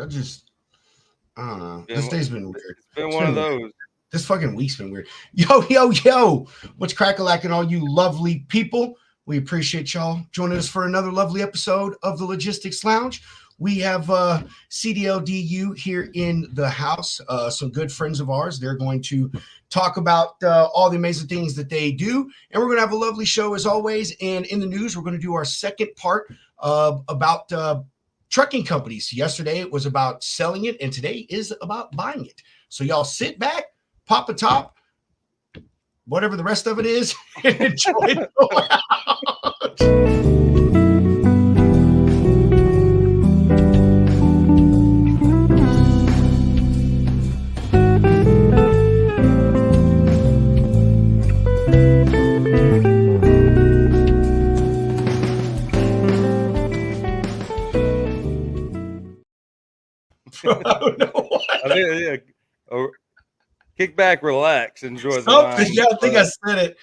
dude. I don't know. Been, This day's been weird. it's been It's one been of weird. those. This fucking week's been weird. Yo. What's crack-a-lacking, all you lovely people? We appreciate y'all joining us for another lovely episode of the Logistics Lounge. We have CDLDU here in the house, some good friends of ours. They're going to talk about all the amazing things that they do. And we're going to have a lovely show as always. And in the news, we're going to do our second part about trucking companies. Yesterday, it was about selling it, and today is about buying it. So y'all sit back, pop a top, whatever the rest of it is, and enjoy the lounge. I think, kick back, relax, enjoy the Something. line. Yeah, I think I said it.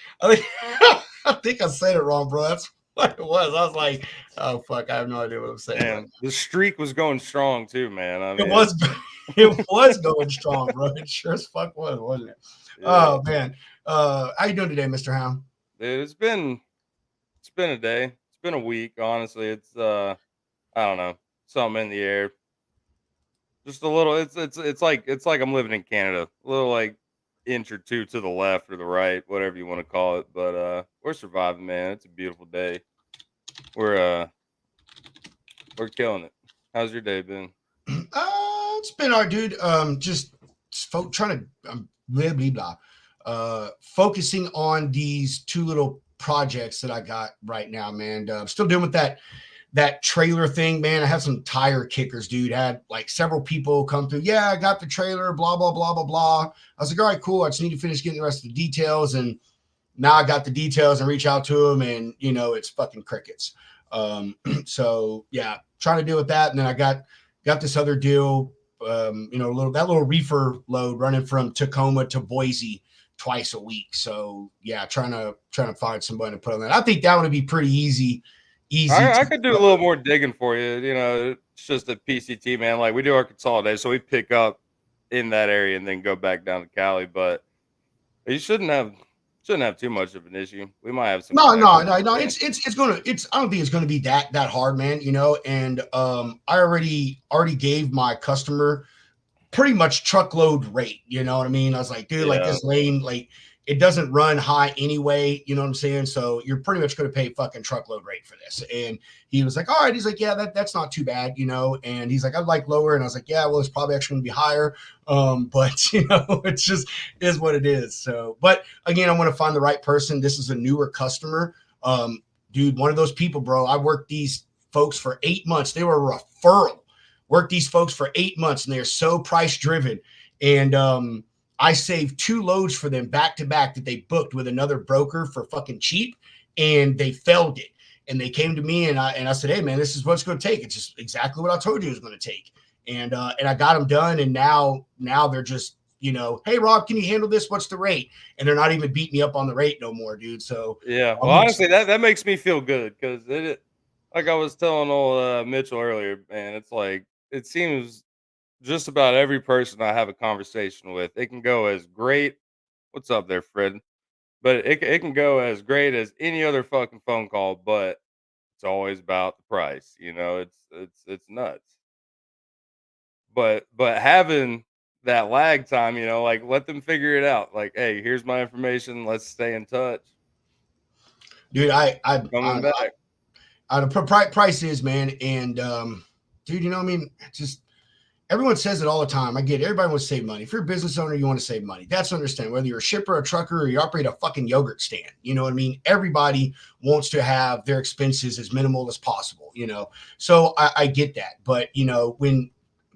I think I said it wrong, bro. That's what it was. I was like, oh fuck, I have no idea what I'm saying. And the streak was going strong too, man. I mean, it was going strong, bro. It sure as fuck was, wasn't it? Yeah. Oh man. How you doing today, Mr. Hound? Dude, it's been a day. It's been a week, honestly. It's I don't know, something in the air. Just a little. It's like I'm living in Canada. A little like inch or two to the left or the right, whatever you want to call it. But we're surviving, man. It's a beautiful day. We're killing it. How's your day been? It's been our dude. Just trying to blah blah blah. Focusing on these two little projects that I got right now, man. I'm still doing with that trailer thing, man. I have some tire kickers, dude. I had like several people come through. Yeah, I got the trailer, blah, blah, blah, blah, blah. I was like, all right, cool. I just need to finish getting the rest of the details. And now I got the details and reach out to them, and it's fucking crickets. So yeah, trying to deal with that. And then I got this other deal, little reefer load running from Tacoma to Boise twice a week. So yeah, trying to find somebody to put on that. I think that would be pretty easy. I could do a little more digging for you. It's just a PCT, man. Like we do our consolidation, so we pick up in that area and then go back down to Cali. But you shouldn't have too much of an issue. We might have some. No. It's gonna. I don't think it's gonna be that hard, man. And I already gave my customer pretty much truckload rate. You know what I mean? I was like, dude, like this lane, like it doesn't run high anyway. You know what I'm saying? So you're pretty much going to pay fucking truckload rate for this. And he was like, all right. He's like, yeah, that's not too bad, And he's like, I'd like lower. And I was like, yeah, well, it's probably actually going to be higher. But it's just is what it is. So, but again, I'm going to find the right person. This is a newer customer. Dude, one of those people, bro. I worked these folks for 8 months. They were a referral. Worked these folks for 8 months, and they're so price driven. And I saved 2 loads for them back to back that they booked with another broker for fucking cheap, and they failed it. And they came to me, and I said, hey man, this is what it's going to take. It's just exactly what I told you it was going to take. And I got them done, and now they're just, hey Rob, can you handle this? What's the rate? And they're not even beating me up on the rate no more, dude. So yeah, well, honestly, that makes me feel good because like I was telling old Mitchell earlier, man, it's like it seems just about every person I have a conversation with, it can go as great. What's up there, Fred? But it can go as great as any other fucking phone call, but it's always about the price. It's nuts. But having that lag time, like let them figure it out. Like, hey, here's my information. Let's stay in touch. Dude, coming back. The price is, man, and dude, just everyone says it all the time. I get it. Everybody wants to save money. If you're a business owner, you want to save money. That's understand. Whether you're a shipper, a trucker, or you operate a fucking yogurt stand, you know what I mean? Everybody wants to have their expenses as minimal as possible, So I get that. But, when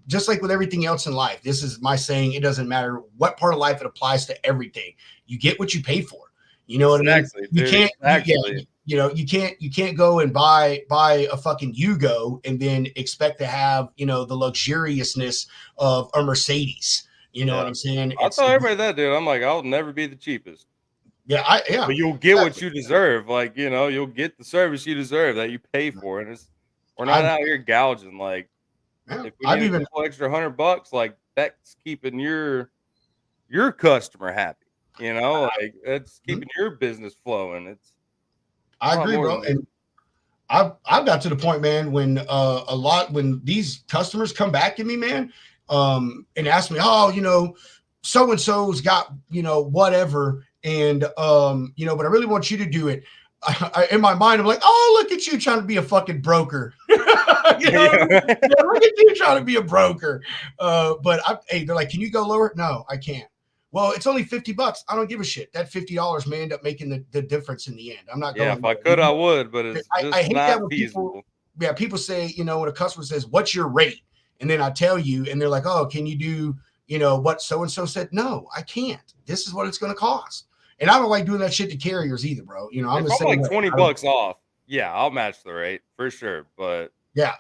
just like with everything else in life, this is my saying, it doesn't matter what part of life it applies to everything. You get what you pay for. You know what I mean? You can't actually. You can't go and buy a fucking Yugo and then expect to have, the luxuriousness of a Mercedes. You know what I'm saying? I'll tell everybody that, dude. I'm like, I'll never be the cheapest. Yeah, But you'll get what you deserve. Like, you'll get the service you deserve that you pay for. And we're not out here gouging. Like, Yeah, If we I've need a even couple extra $100, like that's keeping your customer happy. You know, like it's mhm, keeping your business flowing. It's a I lot agree, more bro. than that. And I've got to the point, man, when when these customers come back to me, man, and ask me, oh, so and so's got whatever, and but I really want you to do it. In my mind, I'm like, oh, look at you trying to be a fucking broker. You know what I mean? Yeah. Yeah, look at you trying to be a broker. Hey, they're like, can you go lower? No, I can't. Well, it's only $50. I don't give a shit. That $50 may end up making the difference in the end. I'm not Yeah, going if I lower. could, I would, but it's I just hate that not when people, feasible. yeah, people say, when a customer says, "What's your rate?" and then I tell you, and they're like, "Oh, can you do, what so and so said?" No, I can't. This is what it's going to cost, and I don't like doing that shit to carriers either, bro. I'm If the I'm same like way. 20 I don't. bucks off, yeah, I'll match the rate for sure. But Yeah,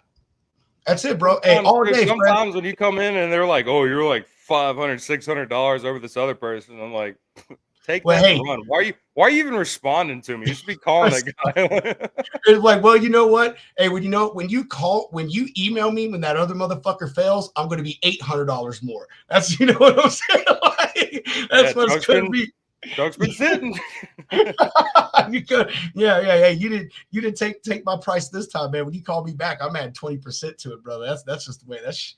that's it, bro. Hey, all there's day, Fred. sometimes when you come in and they're like, "Oh, you're like $500, $600 over this other person," I'm like, take Well, that and hey, run. Why are you even responding to me? You should be calling that guy. it's like, well, you know what? Hey, when you email me when that other motherfucker fails, I'm going to be $800 more. That's what I'm saying. Like, Yeah, that's what it's going to be. truck's been sitting. You could, yeah. You didn't take my price this time, man. When you call me back, I'm adding 20% to it, brother. That's just the way. That's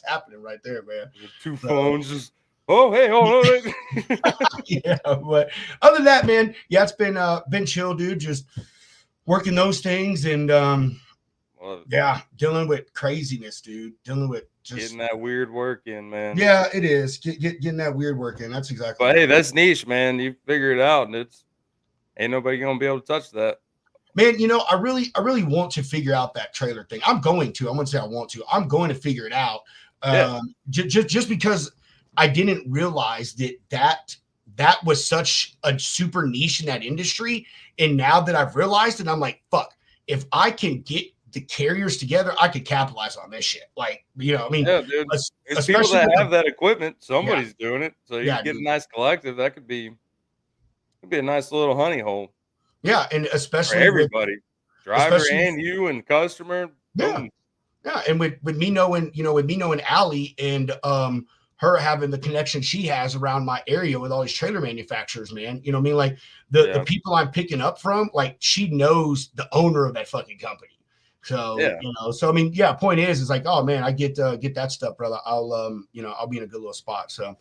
happening right there, man. Two So, phones just. Oh, hey, hold on. yeah, but other than that, man, yeah, it's been chill, dude. Just working those things and Well, yeah, dealing with craziness, dude. Dealing with getting just that weird work in, man. yeah, it is getting that weird work in. That's exactly But hey, right, that's niche, man. You figure it out, and it's ain't nobody gonna be able to touch that. man. I really want to figure out that trailer thing. I'm going to. I wouldn't say I want to. I'm going to figure it out. Yeah, Just because I didn't realize that was such a super niche in that industry, and now that I've realized it, I'm like, fuck. If I can get the carriers together, I could capitalize on this shit. Like, I mean, yeah, dude. There's people especially that with have that equipment. yeah, Somebody's doing it, so you yeah, get a dude. nice collective. That could be a nice little honey hole Yeah, and for especially with everybody, driver especially and you and customer. yeah, Boom. yeah, and with me knowing, with me knowing Allie and her having the connection she has around my area with all these trailer manufacturers, man. You know what I mean? Like the Yeah, people I'm picking up from, like she knows the owner of that fucking company. So, yeah. so I mean, yeah, point is like, oh man, I get that stuff, brother. I'll be in a good little spot. So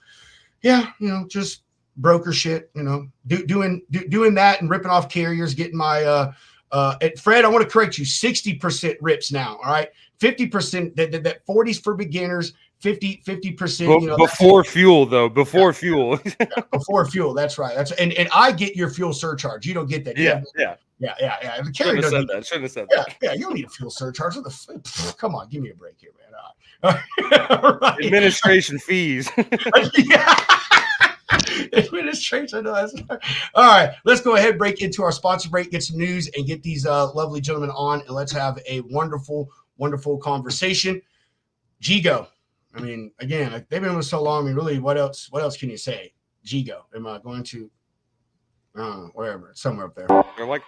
yeah, just broker shit, doing that and ripping off carriers, getting my Fred, I want to correct you, 60% rips now. All right. 50% that 40s for beginners, 50%, Before fuel, though. yeah, Before fuel. before fuel. That's right. And I get your fuel surcharge. You don't get that. You Yeah, have yeah. yeah. The carrier Shouldn't have doesn't said need, that. Shouldn't have said yeah, that. yeah, you don't need a fuel surcharge. Come on, give me a break here, man. All right. Administration fees. Yeah. Administration. No, all right. Let's go ahead, break into our sponsor break, get some news, and get these lovely gentlemen on, and let's have a wonderful, wonderful conversation. Gigo. I mean, again, they've been with us so long. I mean, really, what else? What else can you say? Gigo. Am I going to wherever? Somewhere up there. They're like,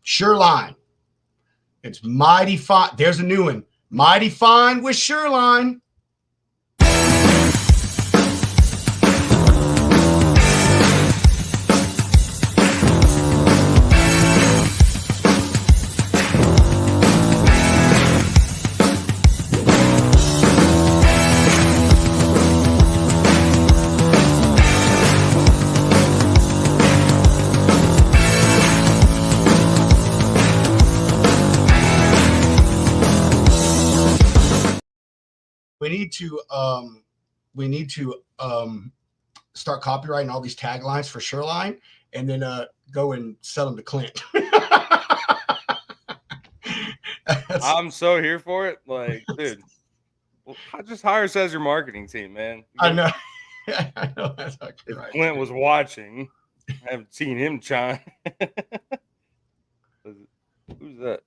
Sureline. It's mighty fine. There's a new one. Mighty fine with Sureline. We need to start copywriting all these taglines for Shoreline, and then go and sell them to Clint. I'm so here for it. Like, dude, just hire us as your marketing team, man. I know. I know that's If right. Clint was watching, I haven't seen him chime. Who's that?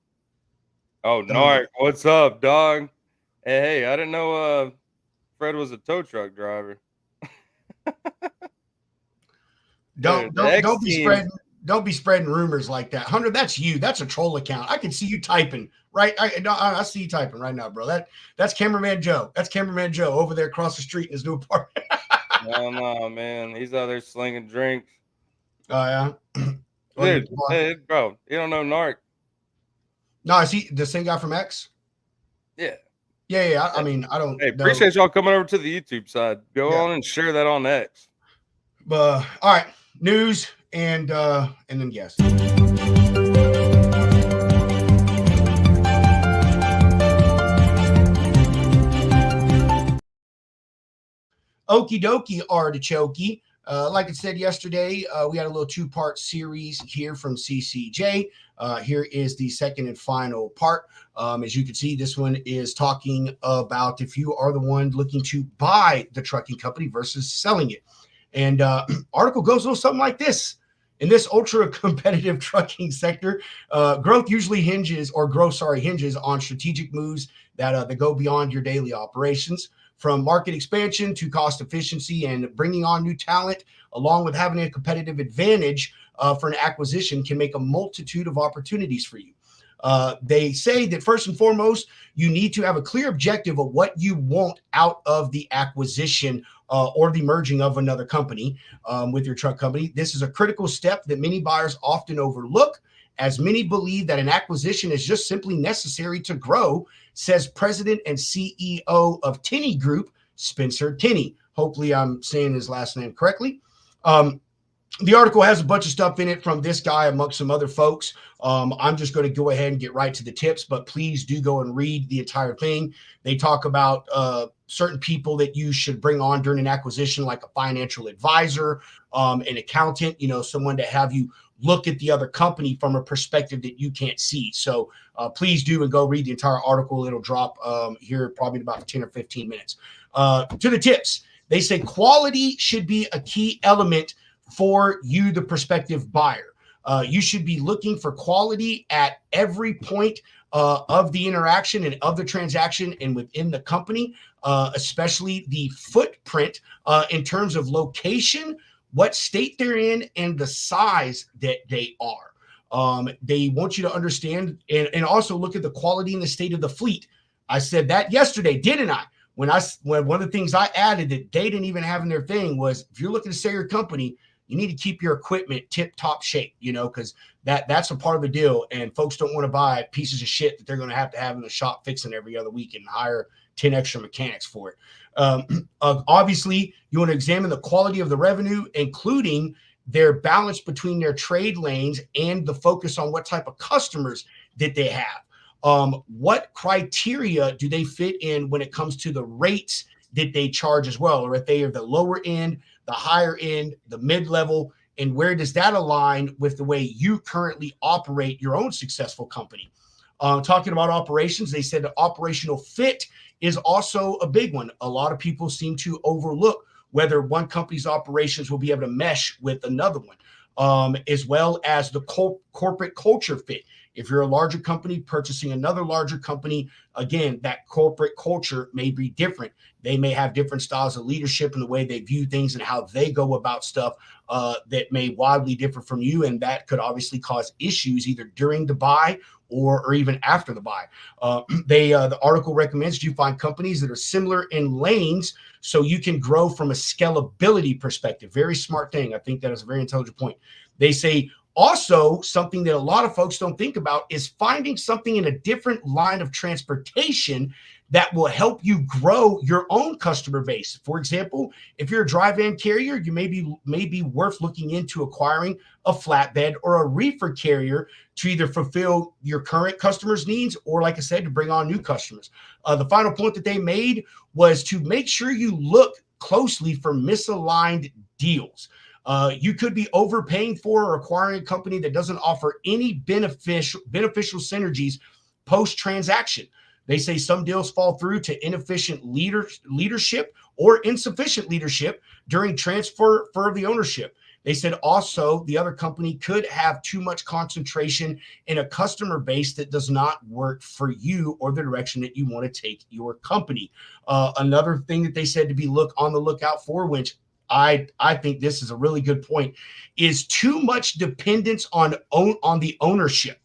Oh, Narc. What's up, dog? Hey, I didn't know Fred was a tow truck driver. Dude, the X team. Don't be spreading rumors like that, Hunter. That's you. That's a troll account. I can see you typing right. I see you typing right now, bro. That's cameraman Joe. That's cameraman Joe over there across the street in his new apartment. No, man, he's out there slinging drinks. Oh yeah, dude. Hey, bro, you don't know Narc? No, is he the same guy from X? Yeah. Yeah. I mean, I don't. Hey, appreciate y'all coming over to the YouTube side. Go on and share that on X. All right, news and then yes. Okie dokie, artichoke. Like I said yesterday, we had a little two-part series here from CCJ. Here is the second and final part. As you can see, this one is talking about if you are the one looking to buy the trucking company versus selling it. And article goes a little something like this. In this ultra competitive trucking sector, growth hinges on strategic moves that go beyond your daily operations. From market expansion to cost efficiency and bringing on new talent, along with having a competitive advantage for an acquisition, can make a multitude of opportunities for you. They say that first and foremost, you need to have a clear objective of what you want out of the acquisition or the merging of another company with your truck company. This is a critical step that many buyers often overlook, as many believe that an acquisition is just simply necessary to grow, says President and CEO of Tinney Group, Spencer Tinney. Hopefully I'm saying his last name correctly. The article has a bunch of stuff in it from this guy amongst some other folks. I'm just going to go ahead and get right to the tips, but please do go and read the entire thing. They talk about certain people that you should bring on during an acquisition, like a financial advisor, an accountant, someone to have you look at the other company from a perspective that you can't see. So please do and go read the entire article. It'll drop here probably in about 10 or 15 minutes. To the tips, they say quality should be a key element for you, the prospective buyer. You should be looking for quality at every point of the interaction and of the transaction and within the company, especially the footprint in terms of location, what state they're in, and the size that they are. They want you to understand and also look at the quality and the state of the fleet. I said that yesterday, didn't I? When one of the things I added that they didn't even have in their thing was, if you're looking to sell your company, you need to keep your equipment tip-top shape, because that's a part of the deal. And folks don't want to buy pieces of shit that they're going to have in the shop fixing every other week and hire 10 extra mechanics for it. Obviously, you want to examine the quality of the revenue, including their balance between their trade lanes and the focus on what type of customers that they have. What criteria do they fit in when it comes to the rates that they charge as well? Or if they are the lower end, the higher end, the mid-level, and where does that align with the way you currently operate your own successful company? Talking about operations, they said that operational fit is also a big one. A lot of people seem to overlook whether one company's operations will be able to mesh with another one, as well as the corporate culture fit. If you're a larger company purchasing another larger company, again, that corporate culture may be different. They may have different styles of leadership and the way they view things and how they go about stuff that may wildly differ from you. And that could obviously cause issues either during the buy or even after the buy. The article recommends you find companies that are similar in lanes so you can grow from a scalability perspective. Very smart thing. I think that is a very intelligent point. They say, also, something that a lot of folks don't think about is finding something in a different line of transportation that will help you grow your own customer base. For example, if you're a dry van carrier, you may be worth looking into acquiring a flatbed or a reefer carrier to either fulfill your current customers' needs or, like I said, to bring on new customers. The final point that they made was to make sure you look closely for misaligned deals. You could be overpaying for or acquiring a company that doesn't offer any beneficial synergies post transaction. They say some deals fall through to inefficient leadership or insufficient leadership during transfer of the ownership. They said also the other company could have too much concentration in a customer base that does not work for you or the direction that you want to take your company. Another thing that they said to be on the lookout for, which I think this is a really good point, is too much dependence on the ownership.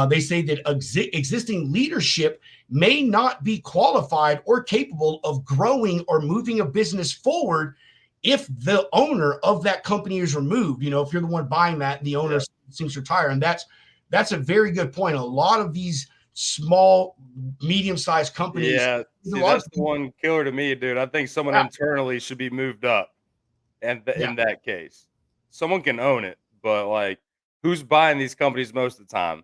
They say that existing leadership may not be qualified or capable of growing or moving a business forward if the owner of that company is removed. If you're the one buying that, the owner seems to retire. And that's a very good point. A lot of these small, medium-sized companies. Yeah, see, that's the one killer to me, dude. I think someone internally should be moved up, and in that case, someone can own it, but like, who's buying these companies most of the time?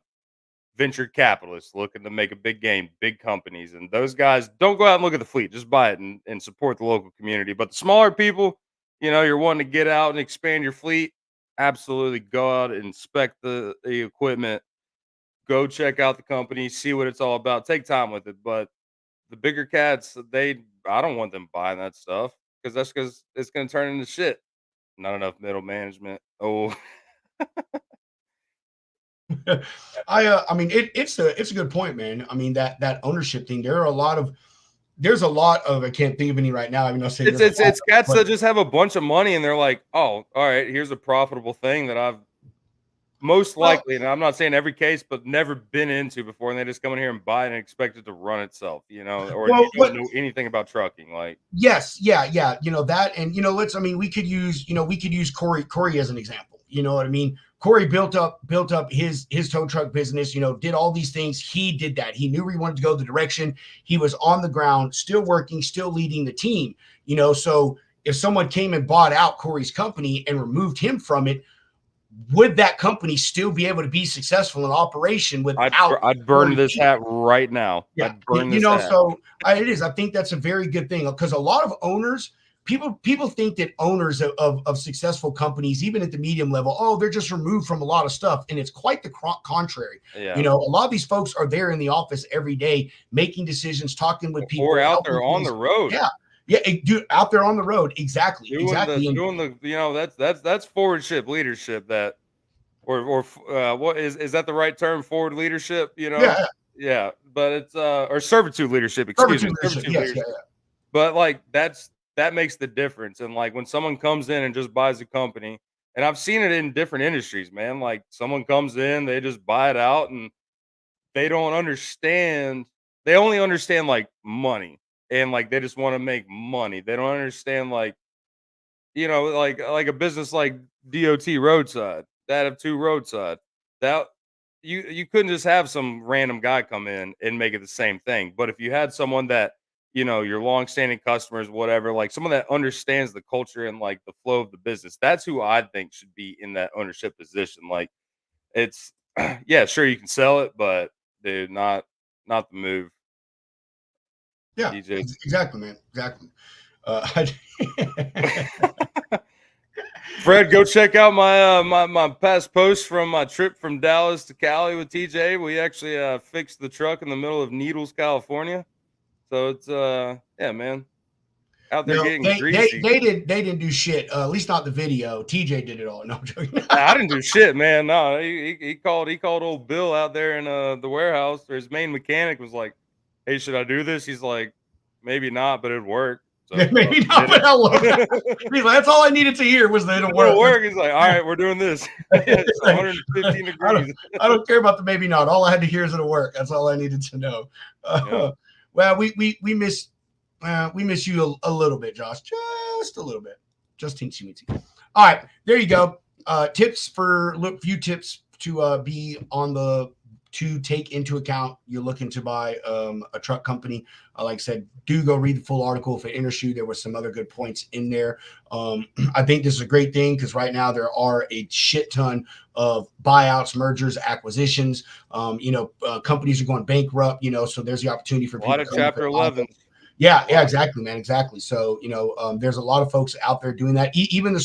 Venture capitalists looking to make a big game, big companies, and those guys don't go out and look at the fleet. Just buy it and support the local community. But the smaller people, you're wanting to get out and expand your fleet. Absolutely, go out and inspect the equipment. Go check out the company, see what it's all about. Take time with it, but the bigger cats, I don't want them buying that stuff because it's going to turn into shit. Not enough middle management. Oh, I mean, it's a good point, man. I mean, that ownership thing. There's a lot of, I can't think of any right now. I mean, I'll say it's cats that just have a bunch of money and they're like, oh, all right, here's a profitable thing that I've most likely, and I'm not saying every case, but never been into before, and they just come in here and buy it and expect it to run itself, or you don't know anything about trucking, like. Yes, yeah. That, and we could use Corey as an example. You know what I mean? Corey built up his tow truck business, did all these things. He did that. He knew where he wanted to go, the direction. He was on the ground, still working, still leading the team, so if someone came and bought out Corey's company and removed him from it, would that company still be able to be successful in operation without? I'd burn this hat right now. Yeah, I'd burn this hat. So it is. I think that's a very good thing, because a lot of owners, people think that owners of successful companies, even at the medium level, they're just removed from a lot of stuff, and it's quite the contrary. Yeah. A lot of these folks are there in the office every day, making decisions, talking with people, or out there on the road. Yeah, dude, out there on the road. Exactly. Doing that's forward ship leadership, that, or what is that the right term? Forward leadership, Yeah. But it's or servitude leadership, Servitude leadership. Yeah. But like that makes the difference. And like when someone comes in and just buys a company, and I've seen it in different industries, man. Like someone comes in, they just buy it out, and they don't understand. They only understand like money, and like they just want to make money. They don't understand like like a business like DOT Roadside, that of two Roadside. That you couldn't just have some random guy come in and make it the same thing. But if you had someone that your long-standing customers, whatever, like someone that understands the culture and like the flow of the business, that's who I think should be in that ownership position. Like it's yeah, sure you can sell it, but dude, not the move. Yeah, DJ. Exactly, man. Exactly. Fred, go check out my my past post from my trip from Dallas to Cali with TJ. We actually fixed the truck in the middle of Needles, California. So it's yeah, man. Out there getting greasy. They didn't do shit. At least not the video. TJ did it all. No, I'm joking. I didn't do shit, man. No, he called old Bill out there in the warehouse. Or his main mechanic was like, "Hey, should I do this?" He's like, "Maybe not, but it'd work." So, maybe not, but that's all I needed to hear was that it'll work. He's like, "All right, we're doing this." It's 115 degrees. I don't care about the maybe not. All I had to hear is it'll work. That's all I needed to know. Well, we miss you a little bit, Josh. Just a little bit. Just teensy weensy. All right, there you go. Few tips to be on to take into account. You're looking to buy a truck company. Like I said, do go read the full article for Intershoe. There were some other good points in there. I think this is a great thing because right now there are a shit ton of buyouts, mergers, acquisitions. Companies are going bankrupt. So there's the opportunity for a lot of Chapter 11. Yeah, yeah, exactly, man, exactly. So there's a lot of folks out there doing that. Even the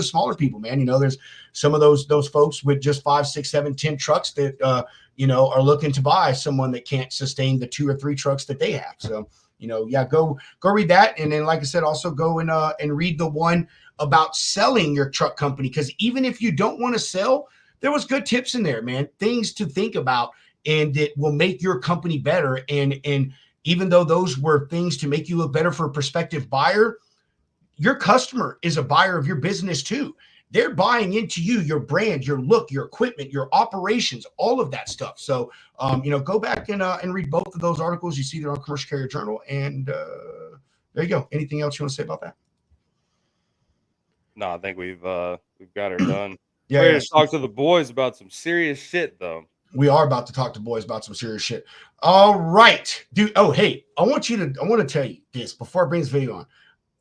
smaller people, man. There's some of those folks with just 5, 6, 7, 10 trucks that are looking to buy someone that can't sustain the 2 or 3 trucks that they have. So yeah, go read that, and then like I said, also go and read the one about selling your truck company, because even if you don't want to sell, there was good tips in there, man. Things to think about, and that will make your company better. And even though those were things to make you look better for a prospective buyer, your customer is a buyer of your business too. They're buying into you, your brand, your look, your equipment, your operations, all of that stuff. So, go back and read both of those articles. You see there on Commercial Carrier Journal, and there you go. Anything else you want to say about that? No, I think we've got her done. Yeah, Ready yeah. to talk to the boys about some serious shit, though. We are about to talk to boys about some serious shit. All right, dude. Oh, hey, I want to tell you this before I bring this video on.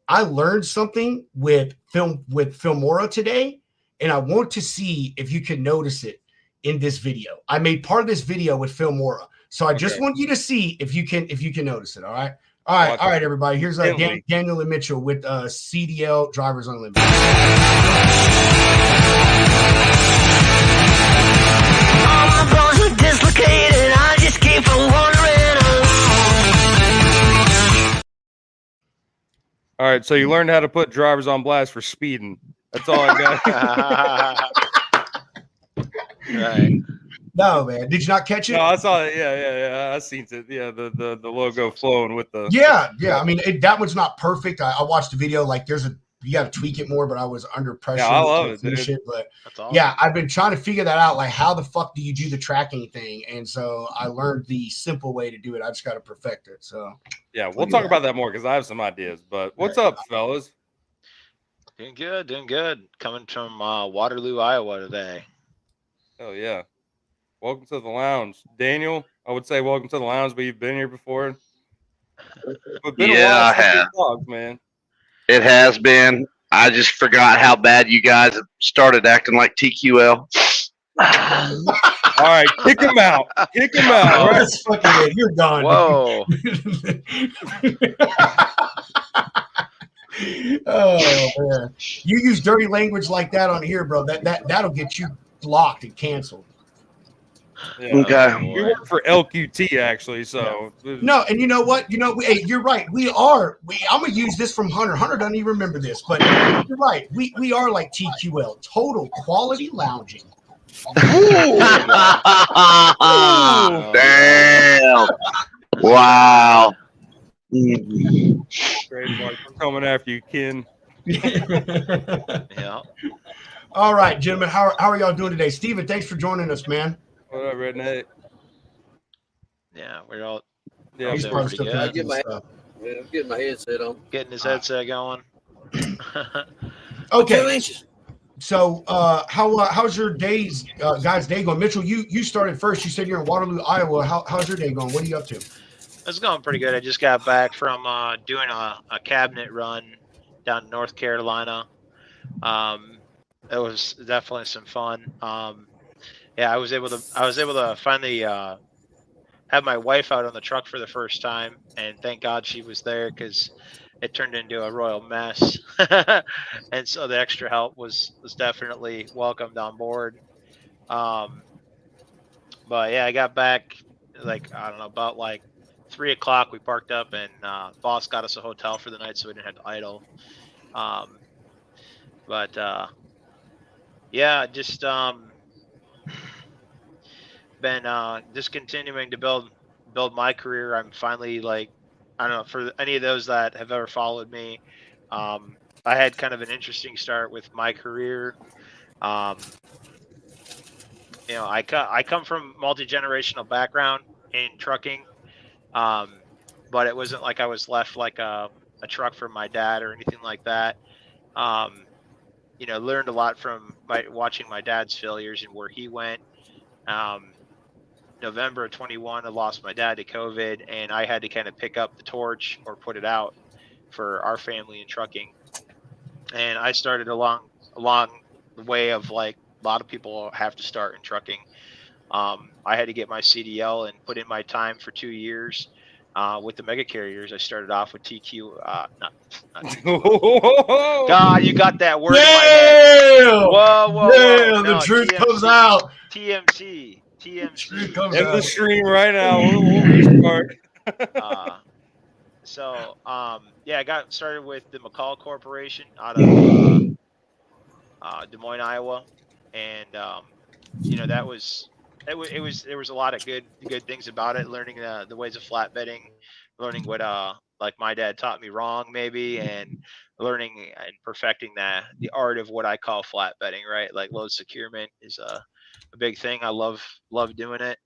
I learned something with Filmora today, and I want to see if you can notice it in this video. I made part of this video with Filmora, so I just want you to see if you can notice it. All right, all right, everybody. Here's Daniel and Mitchell with CDL Drivers Unlimited. All my bones are dislocated. I just keep on wandering along. All right, so you learned how to put drivers on blast for speeding. That's all I got. Right. No, man. Did you not catch it? No, I saw it. Yeah. I seen it. Yeah, the logo flowing with the. Yeah. I mean, that one's not perfect. I watched the video. Like, you got to tweak it more, but I was under pressure. Yeah, I love it, finish dude. it. But awesome. Yeah, I've been trying to figure that out. Like, how the fuck do you do the tracking thing? And so I learned the simple way to do it. I just got to perfect it. So yeah, we'll talk about that more because I have some ideas. But what's up, fellas? Doing good. Coming from Waterloo, Iowa today. Oh yeah. Welcome to the lounge, Daniel. I would say welcome to the lounge, but you've been here before. But been a while I since we have. talked, man. It has been. I just forgot how bad you guys started acting like TQL. All right, kick him out. Kick him out. All right, fucking it. You're done. Whoa. Oh man, you use dirty language like that on here, bro. That'll get you blocked and canceled. Yeah, okay. We work for LQT actually, so no. And you know what? Hey, you're right. I'm gonna use this from Hunter. Hunter doesn't even remember this, but you're right. We are like TQL, total quality lounging. Damn! Wow. Trademark. We're coming after you, Ken. Yeah. All right, gentlemen. How are y'all doing today? Steven, thanks for joining us, man. What up, Redneck? Yeah, we're all. Yeah, He's pretty good. I'm getting my headset on. Getting his headset going. Okay. 2 inches. So, how's your guys' day going? Mitchell, you started first. You said you're in Waterloo, Iowa. How's your day going? What are you up to? It's going pretty good. I just got back from doing a cabinet run down in North Carolina. It was definitely some fun. Yeah, I was able to finally have my wife out on the truck for the first time, and thank God she was there because it turned into a royal mess. And so the extra help was definitely welcomed on board. But yeah, I got back about 3:00. We parked up, and boss got us a hotel for the night, so we didn't have to idle. Yeah, just been just continuing to build my career. I'm finally I don't know, for any of those that have ever followed me, I had kind of an interesting start with my career. I come from multi-generational background in trucking, but it wasn't like I was left like a truck from my dad or anything like that. Learned a lot from watching my dad's failures and where he went. November of 21, I lost my dad to COVID, and I had to kind of pick up the torch or put it out for our family in trucking. And I started along the way of a lot of people have to start in trucking. I had to get my CDL and put in my time for 2 years with the mega carriers. I started off with TQ. Not TQ. God, you got that word in my head. Whoa. Yeah, the No, truth TMC. comes out. TMC. Truth comes End the out. stream right now. We'll restart. Yeah, I got started with the McCall Corporation out of Des Moines, Iowa, and that was there was a lot of good things about it. Learning the ways of flatbedding, learning what like my dad taught me wrong maybe, and learning and perfecting the art of what I call flatbedding. Right, like load securement is a big thing. I love doing it.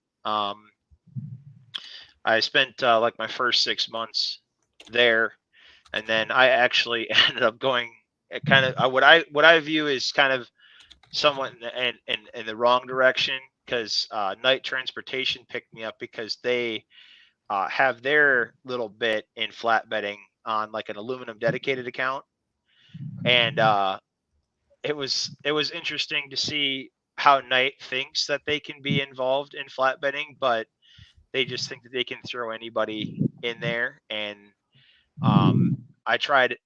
I spent like my first 6 months there, and then I actually ended up going kind of what I view is kind of somewhat in the wrong direction, because night transportation picked me up because they have their little bit in flatbedding on like an aluminum dedicated account, and it was interesting to see how Night thinks that they can be involved in flatbedding, but they just think that they can throw anybody in there. And I tried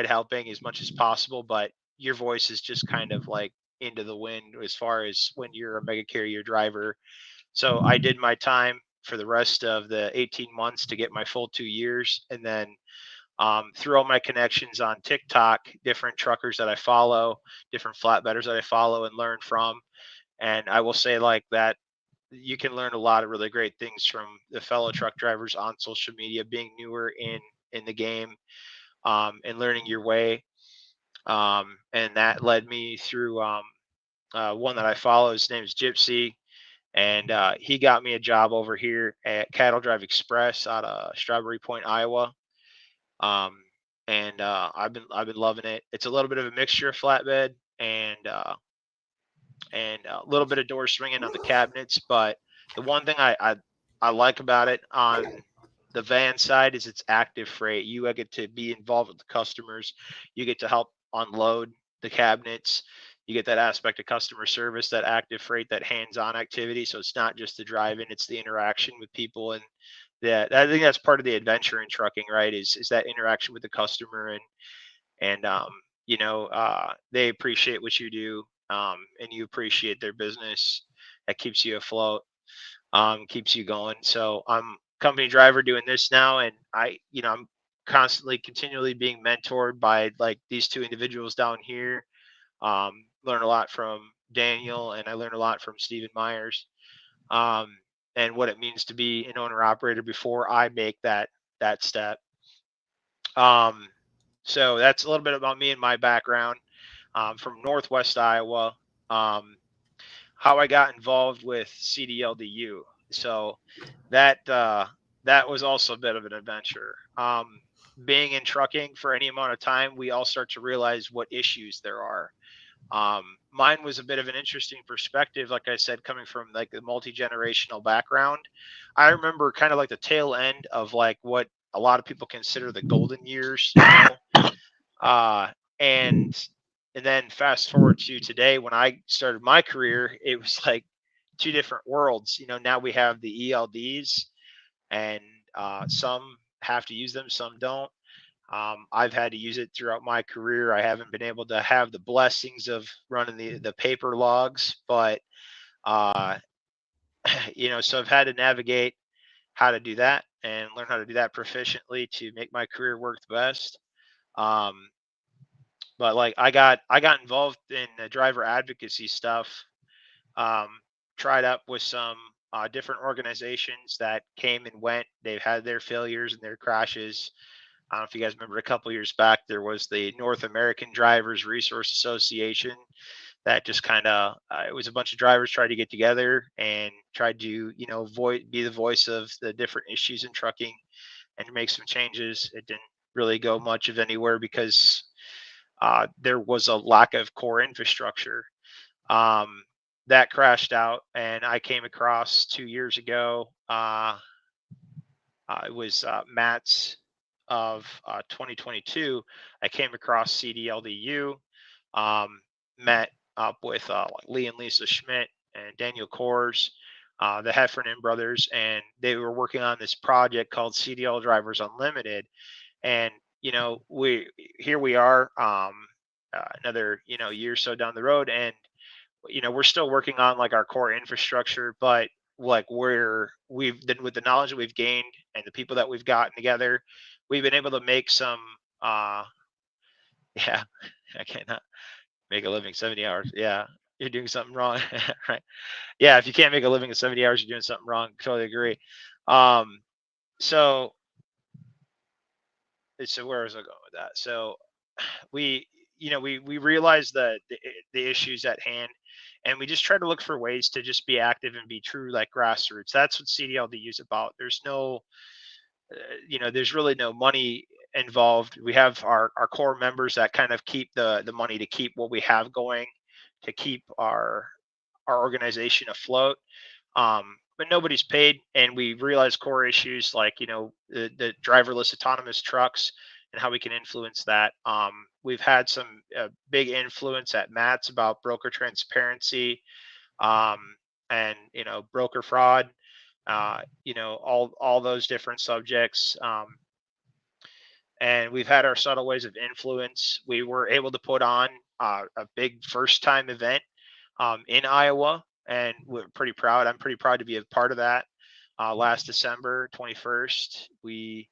helping as much as possible, but your voice is just kind of like into the wind as far as when you're a mega carrier driver. So I did my time for the rest of the 18 months to get my full 2 years. And then through all my connections on TikTok, different truckers that I follow, different flatbedders that I follow and learn from. And I will say like that, you can learn a lot of really great things from the fellow truck drivers on social media, being newer in the game, and learning your way. And that led me through one that I follow. His name's Gypsy, and he got me a job over here at Cattle Drive Express out of Strawberry Point, Iowa. Um, and I've been loving it. It's a little bit of a mixture of flatbed and a little bit of door swinging on the cabinets. But the one thing I like about it on the van side is it's active freight. You get to be involved with the customers. You get to help unload the cabinets. You get that aspect of customer service, that active freight, that hands-on activity. So it's not just the driving; it's the interaction with people, and that I think that's part of the adventure in trucking, right? Is that interaction with the customer, and they appreciate what you do, and you appreciate their business. That keeps you afloat, keeps you going. So I'm company driver doing this now, and I'm constantly continually being mentored by like these two individuals down here. Learn a lot from Daniel, and I learned a lot from Stephen Myers, um, and what it means to be an owner operator before I make that step. um, so that's a little bit about me and my background. From Northwest Iowa. Um, how I got involved with CDLDU. So that that was also a bit of an adventure. Being in trucking for any amount of time, we all start to realize what issues there are. Mine was a bit of an interesting perspective, like I said, coming from like the multi-generational background. I remember kind of like the tail end of like what a lot of people consider the golden years, uh, and then fast forward to today, when I started my career, it was like two different worlds. Now we have the ELDs, and some have to use them, some don't. I've had to use it throughout my career. I haven't been able to have the blessings of running the paper logs, but uh, so I've had to navigate how to do that and learn how to do that proficiently to make my career work the best. Um, but like I got involved in the driver advocacy stuff. um, Tried up with some different organizations that came and went. They've had their failures and their crashes. I don't know if you guys remember, a couple years back there was the North American Drivers Resource Association that just kind of it was a bunch of drivers tried to get together and tried to be the voice of the different issues in trucking and make some changes. It didn't really go much of anywhere because there was a lack of core infrastructure. Um, that crashed out, and I came across 2 years ago. It was Matt's of 2022. I came across CDLDU, met up with like Lee and Lisa Schmidt and Daniel Kors. the Heffernan brothers, and they were working on this project called CDL Drivers Unlimited. And here we are, another year or so down the road, and we're still working on like our core infrastructure, but like we've been, with the knowledge that we've gained and the people that we've gotten together, we've been able to make some yeah, I cannot make a living 70 hours. Yeah, you're doing something wrong. Right. Yeah, if you can't make a living in 70 hours, you're doing something wrong. Totally agree. So where was I going with that? So we we realized the issues at hand, and we just try to look for ways to just be active and be true, like grassroots. That's what CDLD is about. There's no there's really no money involved. We have our core members that kind of keep the money to keep what we have going, to keep our organization afloat. But nobody's paid, and we realize core issues like the driverless autonomous trucks and how we can influence that. We've had some big influence at Matt's about broker transparency, and broker fraud, all those different subjects. And we've had our subtle ways of influence. We were able to put on a big first time event in Iowa, and we're pretty proud. I'm pretty proud to be a part of that. Last December 21st, we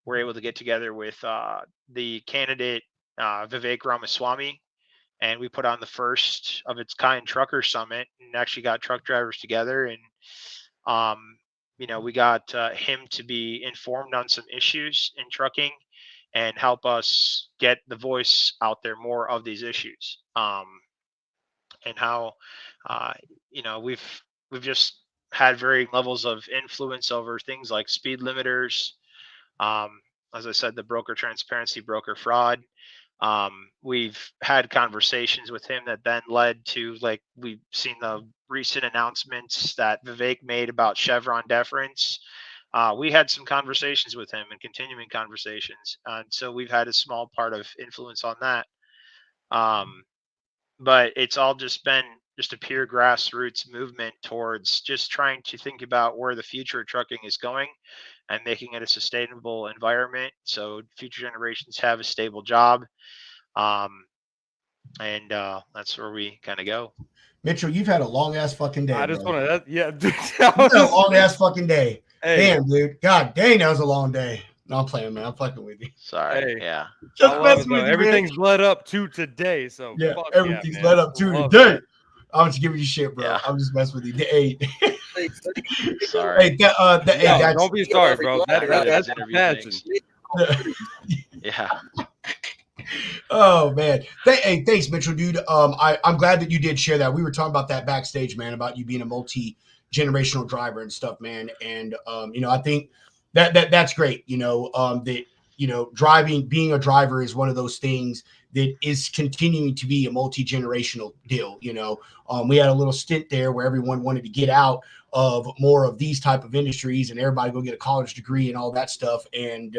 were able to get together with the candidate Vivek Ramaswamy, and we put on the first of its kind trucker summit, and actually got truck drivers together. And we got him to be informed on some issues in trucking and help us get the voice out there more of these issues, and how we've just had varying levels of influence over things like speed limiters, as I said, the broker transparency, broker fraud. We've had conversations with him that then led to, like, we've seen the recent announcements that Vivek made about Chevron deference. We had some conversations with him and continuing conversations. And so we've had a small part of influence on that. But it's all just been just a pure grassroots movement towards just trying to think about where the future of trucking is going and making it a sustainable environment so future generations have a stable job. And that's where we kind of go. Mitchell, you've had a long ass fucking day. I just bro. want to, yeah. You've had a long ass fucking day. Hey, Damn, dude. God dang, that was a long day. No, I'm playing, man. I'm fucking with you. Sorry. Hey. Yeah. Just I love messing it, though. with you, Everything's man. led up to today, so Yeah, fuck everything's man. led up to Love today. it. I'm just giving you shit, bro. Yeah. I'm just messing with you. Hey, Sorry. hey, No, that's, don't be sorry, bro. I really That's just interview passion. things. Yeah. oh man. Hey, thanks, Mitchell, dude. I'm glad that you did share that. We were talking about that backstage, man, about you being a multi-generational driver and stuff, man. And I think that's great. Being a driver is one of those things that is continuing to be a multi-generational deal. We had a little stint there where everyone wanted to get out of more of these type of industries and everybody go get a college degree and all that stuff. And,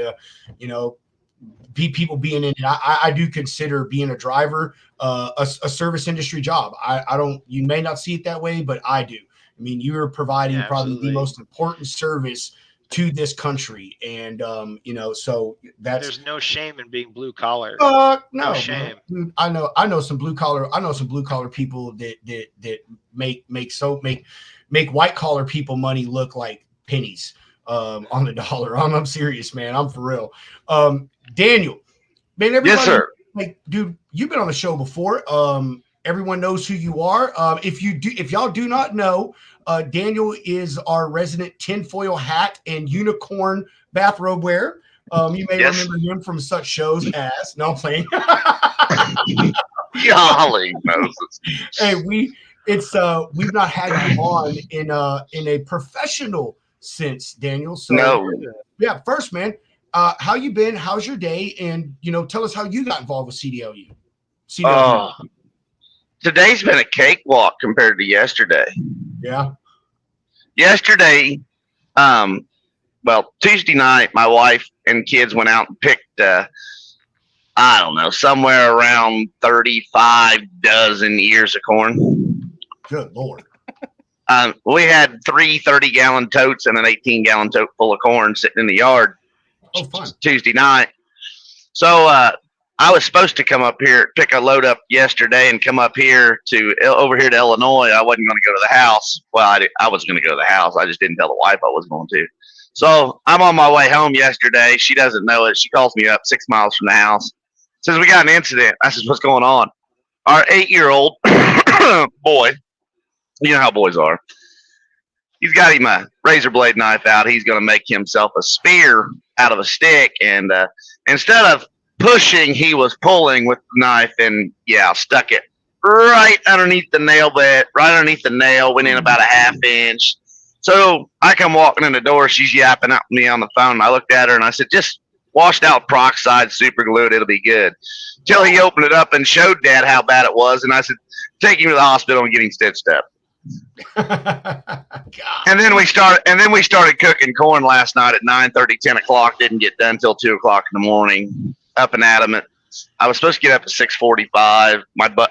people being in it. I do consider being a driver a service industry job. You may not see it that way, but I do. I mean, you're providing probably the most important service to this country. And, so there's no shame in being blue collar. No shame. Dude, I know some blue collar people that make white collar people money look like pennies on the dollar. I'm serious, man. I'm for real. Daniel, man, everybody, yes, sir. Like, dude, you've been on the show before. Everyone knows who you are. If y'all do not know, Daniel is our resident tinfoil hat and unicorn bathrobe wearer. You may remember him from such shows as No, I'm playing. Golly Moses. Hey, we've not had you on in a professional sense, Daniel. So No. Yeah, first, man, how you been? How's your day? And tell us how you got involved with CDLU. Today's been a cakewalk compared to yesterday. Yeah. Yesterday, Tuesday night, my wife and kids went out and picked, I don't know, somewhere around 35 dozen ears of corn. Good Lord. We had 3 30-gallon totes and an 18-gallon tote full of corn sitting in the yard. Oh, fun. Tuesday night. So I was supposed to come up here, pick a load up yesterday, and come up here to over here to Illinois. I wasn't going to go to the house. Well, I was going to go to the house. I just didn't tell the wife I was going to. So I'm on my way home yesterday. She doesn't know it. She calls me up 6 miles from the house. Says, we got an incident. I says, what's going on? Our 8-year-old boy, you know how boys are. He's got him a razor blade knife out. He's going to make himself a spear out of a stick. And instead of pushing, he was pulling with the knife and, stuck it right underneath the nail bed, right underneath the nail, went in about a ½ inch. So I come walking in the door. She's yapping at me on the phone. I looked at her and I said, just washed out peroxide, super glued. It'll be good. Till he opened it up and showed Dad how bad it was. And I said, take him to the hospital and get him stitched up. And then we started cooking corn last night at 9:30, 10 o'clock. Didn't get done till 2 o'clock in the morning. Up and adamant. I was supposed to get up at 6:45.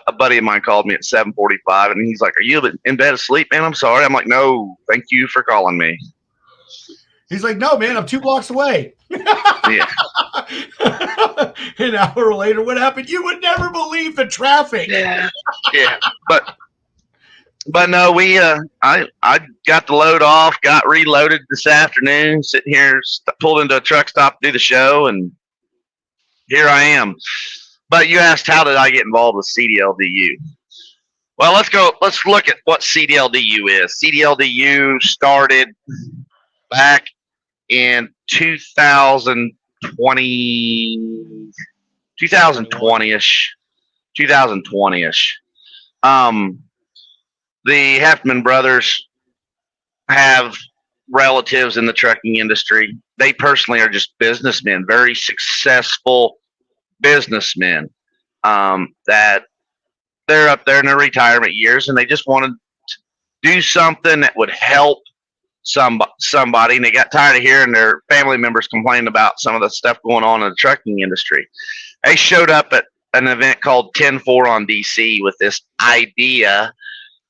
A buddy of mine called me at 7:45, and he's like, "Are you in bed asleep, man? I'm sorry." I'm like, "No, thank you for calling me." He's like, "No, man, I'm 2 blocks away." Yeah. An hour later, what happened? You would never believe the traffic. Yeah. But no, I got the load off, got reloaded this afternoon, sitting here, pulled into a truck stop to do the show, and here I am. But you asked, how did I get involved with CDLDU? Well, let's look at what CDLDU is. CDLDU started back in 2020-ish. The Hefman brothers have relatives in the trucking industry. They personally are just businessmen, very successful businessmen, that they're up there in their retirement years, and they just wanted to do something that would help somebody, and they got tired of hearing their family members complain about some of the stuff going on in the trucking industry. They showed up at an event called 10-4 on DC with this idea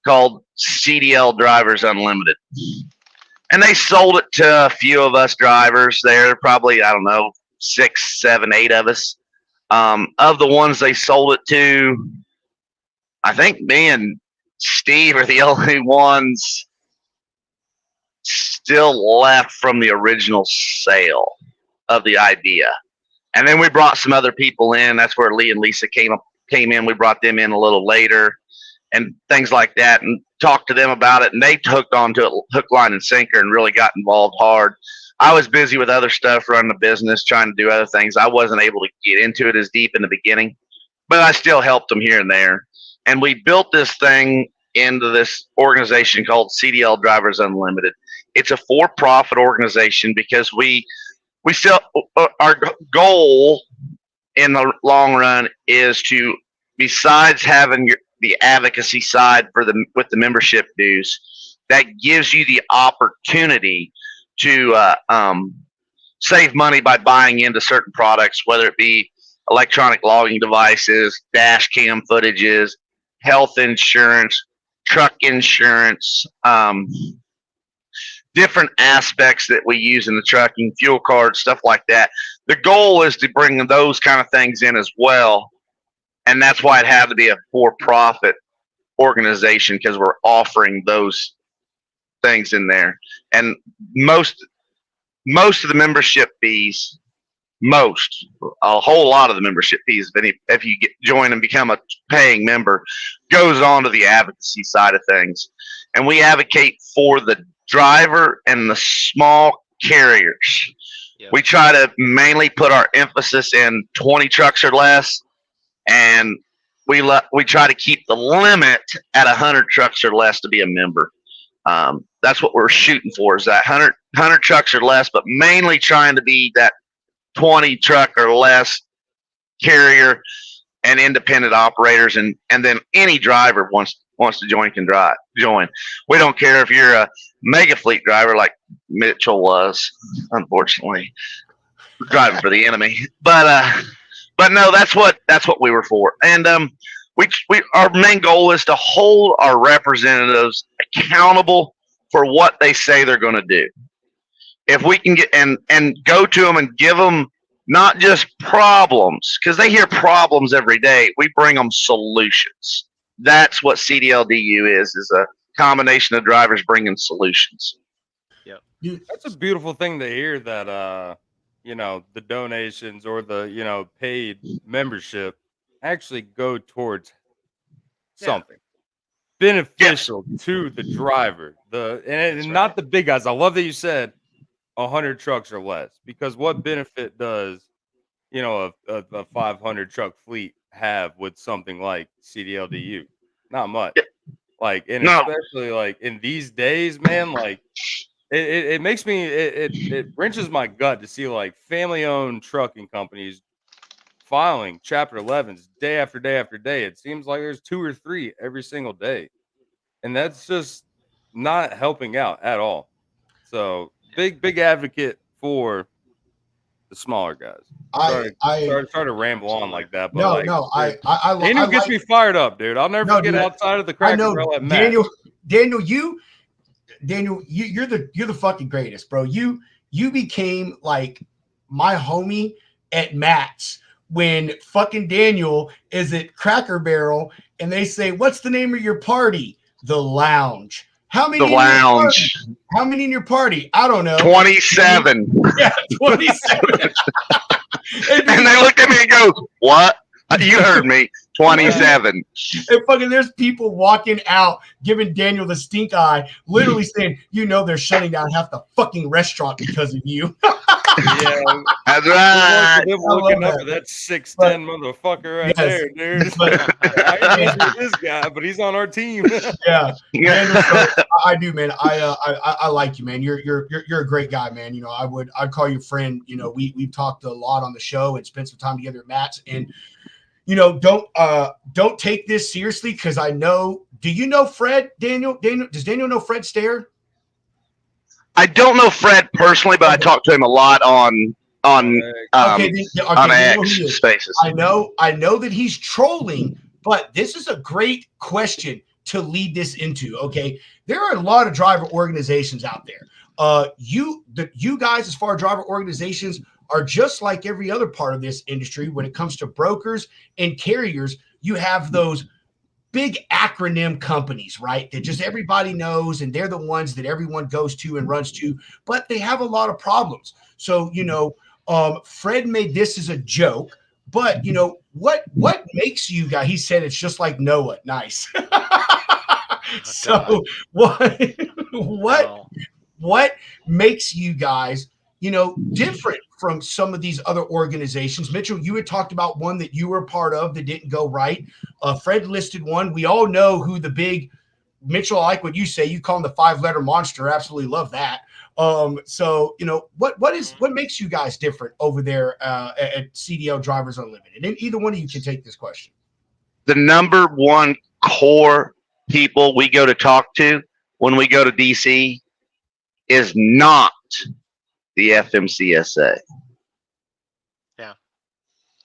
called CDL Drivers Unlimited. And they sold it to a few of us drivers there, probably, I don't know, 6, 7, 8 of us. Of the ones they sold it to, I think me and Steve are the only ones still left from the original sale of the idea. And then we brought some other people in. That's where Lee and Lisa came in. We brought them in a little later and things like that, and talked to them about it. And they hooked onto it, hook, line, and sinker, and really got involved hard. I was busy with other stuff, running the business, trying to do other things. I wasn't able to get into it as deep in the beginning, but I still helped them here and there. And we built this thing into this organization called CDL Drivers Unlimited. It's a for-profit organization because we still, our goal in the long run is to, besides having the advocacy side with the membership dues, that gives you the opportunity to save money by buying into certain products, whether it be electronic logging devices, dash cam footages, health insurance, truck insurance, different aspects that we use in the trucking, fuel cards, stuff like that. The goal is to bring those kind of things in as well. And that's why it had to be a for-profit organization, because we're offering those things in there. And most of the membership fees, a whole lot of the membership fees, if you join and become a paying member, goes on to the advocacy side of things. And we advocate for the driver and the small carriers. Yep. We try to mainly put our emphasis in 20 trucks or less, and we try to keep the limit at 100 trucks or less to be a member. That's what we're shooting for, is that 100 trucks or less, but mainly trying to be that 20 truck or less carrier and independent operators, and then any driver wants to join can join. We don't care if you're a mega fleet driver like Mitchell was, unfortunately, driving for the enemy. But no, that's what we were for. And our main goal is to hold our representatives accountable for what they say they're going to do. If we can get and go to them and give them not just problems, because they hear problems every day. We bring them solutions. That's what CDLDU is a combination of drivers bringing solutions. That's a beautiful thing to hear that, the donations or the, paid membership actually go towards something beneficial to the driver. And not the big guys. I love that you said 100 trucks or less, because what benefit does a 500 truck fleet have with something like CDLDU? Not much. Like, and No, especially like in these days, man, like it makes me it wrenches my gut to see like family owned trucking companies filing chapter 11s day after day after day. It seems like there's 2 or 3 every single day. And that's just not helping out at all. So big advocate for the smaller guys. Sorry to ramble on like that, but Daniel gets me fired up, dude. I'll never forget outside of the Cracker Barrel at Matt. Daniel, you're the fucking greatest, bro. You became like my homie at Matt's when fucking Daniel is at Cracker Barrel and they say, "What's the name of your party?" The Lounge. How many? The Lounge. How many in your party? I don't know. 27. Yeah, 27. And they look at me and go, "What? You heard me. 27." And fucking there's people walking out giving Daniel the stink eye, literally saying, they're shutting down half the fucking restaurant because of you. Yeah, that's right. They're looking up at that 6'10" motherfucker right there, dude. I ain't know this guy, but he's on our team. Yeah. Daniel, so I do, man. I like you, man. You're a great guy, man. I'd call you a friend. We've talked a lot on the show and spent some time together at Matt's, and don't take this seriously, because I know. Do you know Fred, Daniel? Does Daniel know Fred Stair? I don't know Fred personally, but I talk to him a lot on X Spaces. I know that he's trolling, but this is a great question to lead this into. Okay, there are a lot of driver organizations out there. You guys, as far as driver organizations, are just like every other part of this industry. When it comes to brokers and carriers, you have those big acronym companies, right? That just everybody knows, and they're the ones that everyone goes to and runs to, but they have a lot of problems. So, Fred made this as a joke, but what makes you guys? He said it's just like Noah. Nice. So what makes you guys, different from some of these other organizations? Mitchell, you had talked about one that you were part of that didn't go right. Fred listed one. We all know who the big Mitchell. I like what you say. You call him the 5-letter monster. Absolutely love that. So what makes you guys different over there at CDL Drivers Unlimited? And either one of you can take this question. The number one core people we go to talk to when we go to DC is not the FMCSA. Yeah.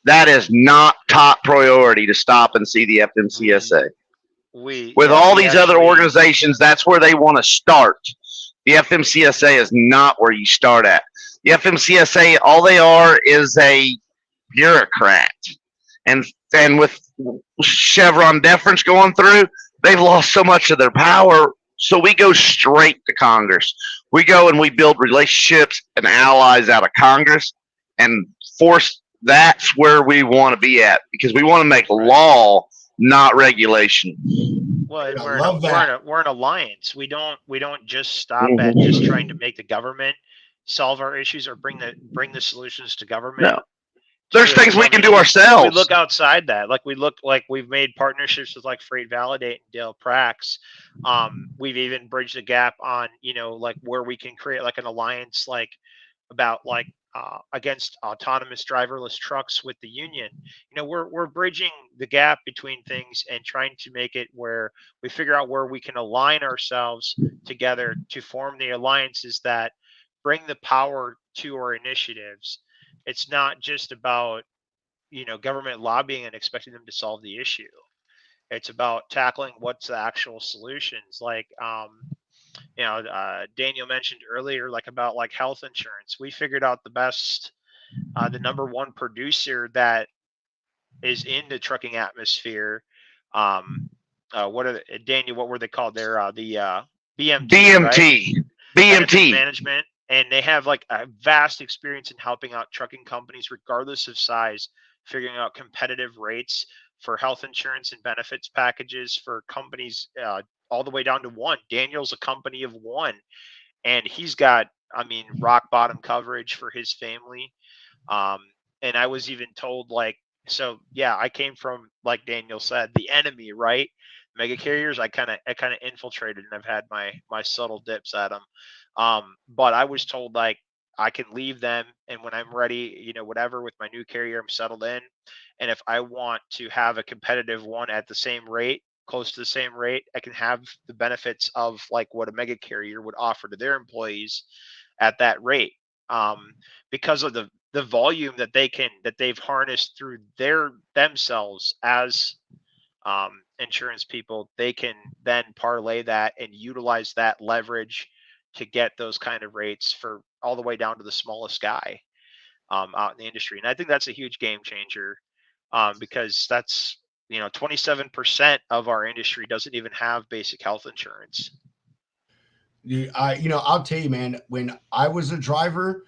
That is not top priority to stop and see the FMCSA. With all these other organizations, that's where they want to start. The FMCSA is not where you start at. The FMCSA, all they are is a bureaucrat. And with Chevron deference going through, they've lost so much of their power. So we go straight to Congress. We go and we build relationships and allies out of Congress and force. That's where we want to be at, because we want to make law, not regulation. Well, we're an alliance. We don't just stop at just trying to make the government solve our issues or bring the solutions to government. No. There's things we can do ourselves. We look outside that. We've made partnerships with like Freight Validate and Dale Prax. We've even bridged the gap on, where we can create like an alliance, against autonomous driverless trucks with the union. We're bridging the gap between things and trying to make it where we figure out where we can align ourselves together to form the alliances that bring the power to our initiatives. It's not just about, government lobbying and expecting them to solve the issue. It's about tackling what's the actual solutions. Like, Daniel mentioned earlier, like about like health insurance. We figured out the number one producer that is in the trucking atmosphere. Daniel? What were they called? They're the BMT, right? BMT. Benefits BMT. management, and they have like a vast experience in helping out trucking companies, regardless of size, figuring out competitive rates for health insurance and benefits packages for companies all the way down to one. Daniel's a company of one, and he's got, I mean, rock bottom coverage for his family. Um, and I was even told, like, so yeah, I came from, like Daniel said, the enemy, right? Mega carriers. I kind of infiltrated, and I've had my subtle dips at them. But I was told, like, I can leave them, and when I'm ready, whatever, with my new carrier, I'm settled in. And if I want to have a competitive one at the same rate, close to the same rate, I can have the benefits of like what a mega carrier would offer to their employees at that rate. Um, because of the volume that they've harnessed through themselves as insurance people, they can then parlay that and utilize that leverage to get those kind of rates for all the way down to the smallest guy out in the industry. And I think that's a huge game changer, because that's 27% of our industry doesn't even have basic health insurance. I'll tell you, man, when I was a driver,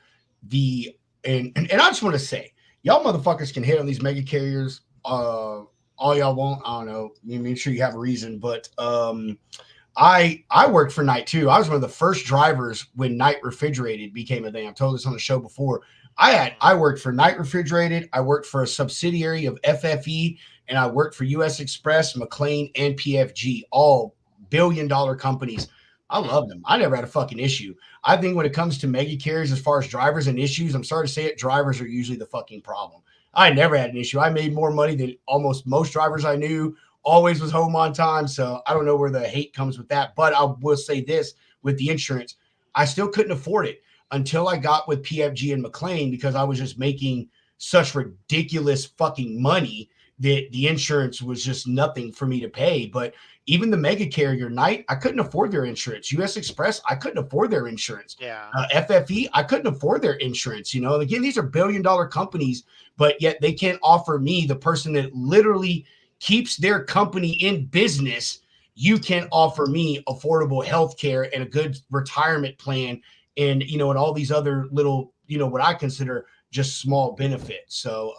and I just want to say, y'all motherfuckers can hit on these mega carriers all y'all want. I don't know. Make sure you have a reason, but I worked for Knight too. I was one of the first drivers when Knight Refrigerated became a thing. I've told this on the show before. I worked for Knight Refrigerated. I worked for a subsidiary of FFE, and I worked for US Express, McLean, and PFG, all billion-dollar companies. I love them. I never had a fucking issue. I think when it comes to mega carriers, as far as drivers and issues, I'm sorry to say it, drivers are usually the fucking problem. I never had an issue. I made more money than almost most drivers I knew. Always was home on time. So I don't know where the hate comes with that. But I will say this with the insurance, I still couldn't afford it until I got with PFG and McLean, because I was just making such ridiculous fucking money that the insurance was just nothing for me to pay. But even the mega carrier Knight, I couldn't afford their insurance. US Express, I couldn't afford their insurance. Yeah. FFE, I couldn't afford their insurance. Again, these are billion-dollar companies, but yet they can't offer me, the person that literally keeps their company in business. You can't offer me affordable health care and a good retirement plan, and and all these other little, what I consider just small benefits. So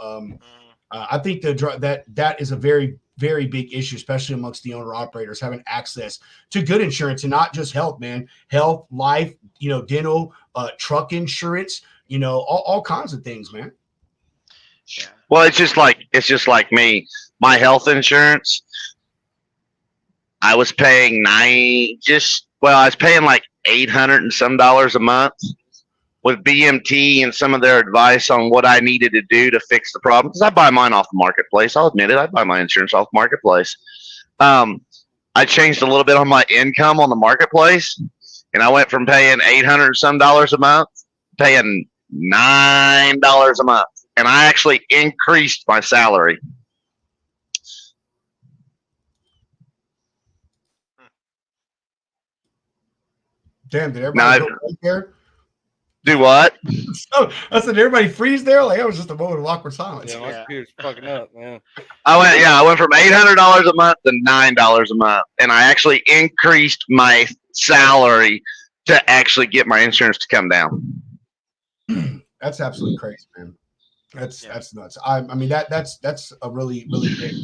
I think that is a very, very big issue, especially amongst the owner operators, having access to good insurance, and not just health, man. Health, life, dental, truck insurance, all kinds of things, man. Yeah. Well, it's just like me. My health insurance, I was paying I was paying like $800 and some a month with BMT and some of their advice on what I needed to do to fix the problem. Because I buy mine off the marketplace. I'll admit it. I buy my insurance off the marketplace. I changed a little bit on my income on the marketplace, and I went from paying $800 and some a month, paying $9 a month, and I actually increased my salary. Damn, did everybody go right there? Do what? So I said, everybody freeze there? Like, that was just a moment of awkward silence. Yeah, my computer's fucking up, man. I went from $800 a month to $9 a month, and I actually increased my salary to actually get my insurance to come down. That's absolutely crazy, man. That's nuts. I mean, that's a really, really big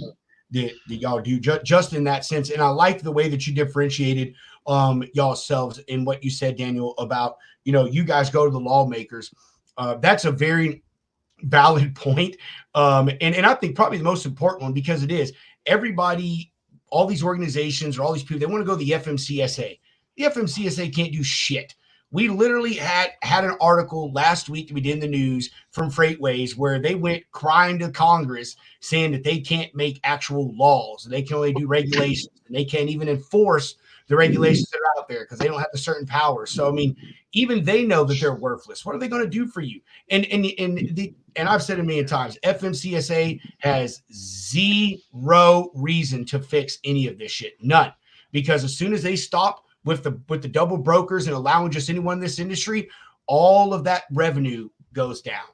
thing that y'all do just in that sense. And I like the way that you differentiated y'all selves in what you said, Daniel, about, you guys go to the lawmakers. That's a very valid point. And I think probably the most important one, because it is everybody, all these organizations or all these people, they want to go to the FMCSA. The FMCSA can't do shit. We literally had an article last week that we did in the news from Freightways where they went crying to Congress saying that they can't make actual laws. They can only do regulations, and they can't even enforce the regulations that are out there because they don't have the certain powers. So I mean, even they know that they're worthless. What are they going to do for you? And I've said it a million times, FMCSA has zero reason to fix any of this shit. None. Because as soon as they stop with the double brokers and allowing just anyone in this industry, all of that revenue goes down.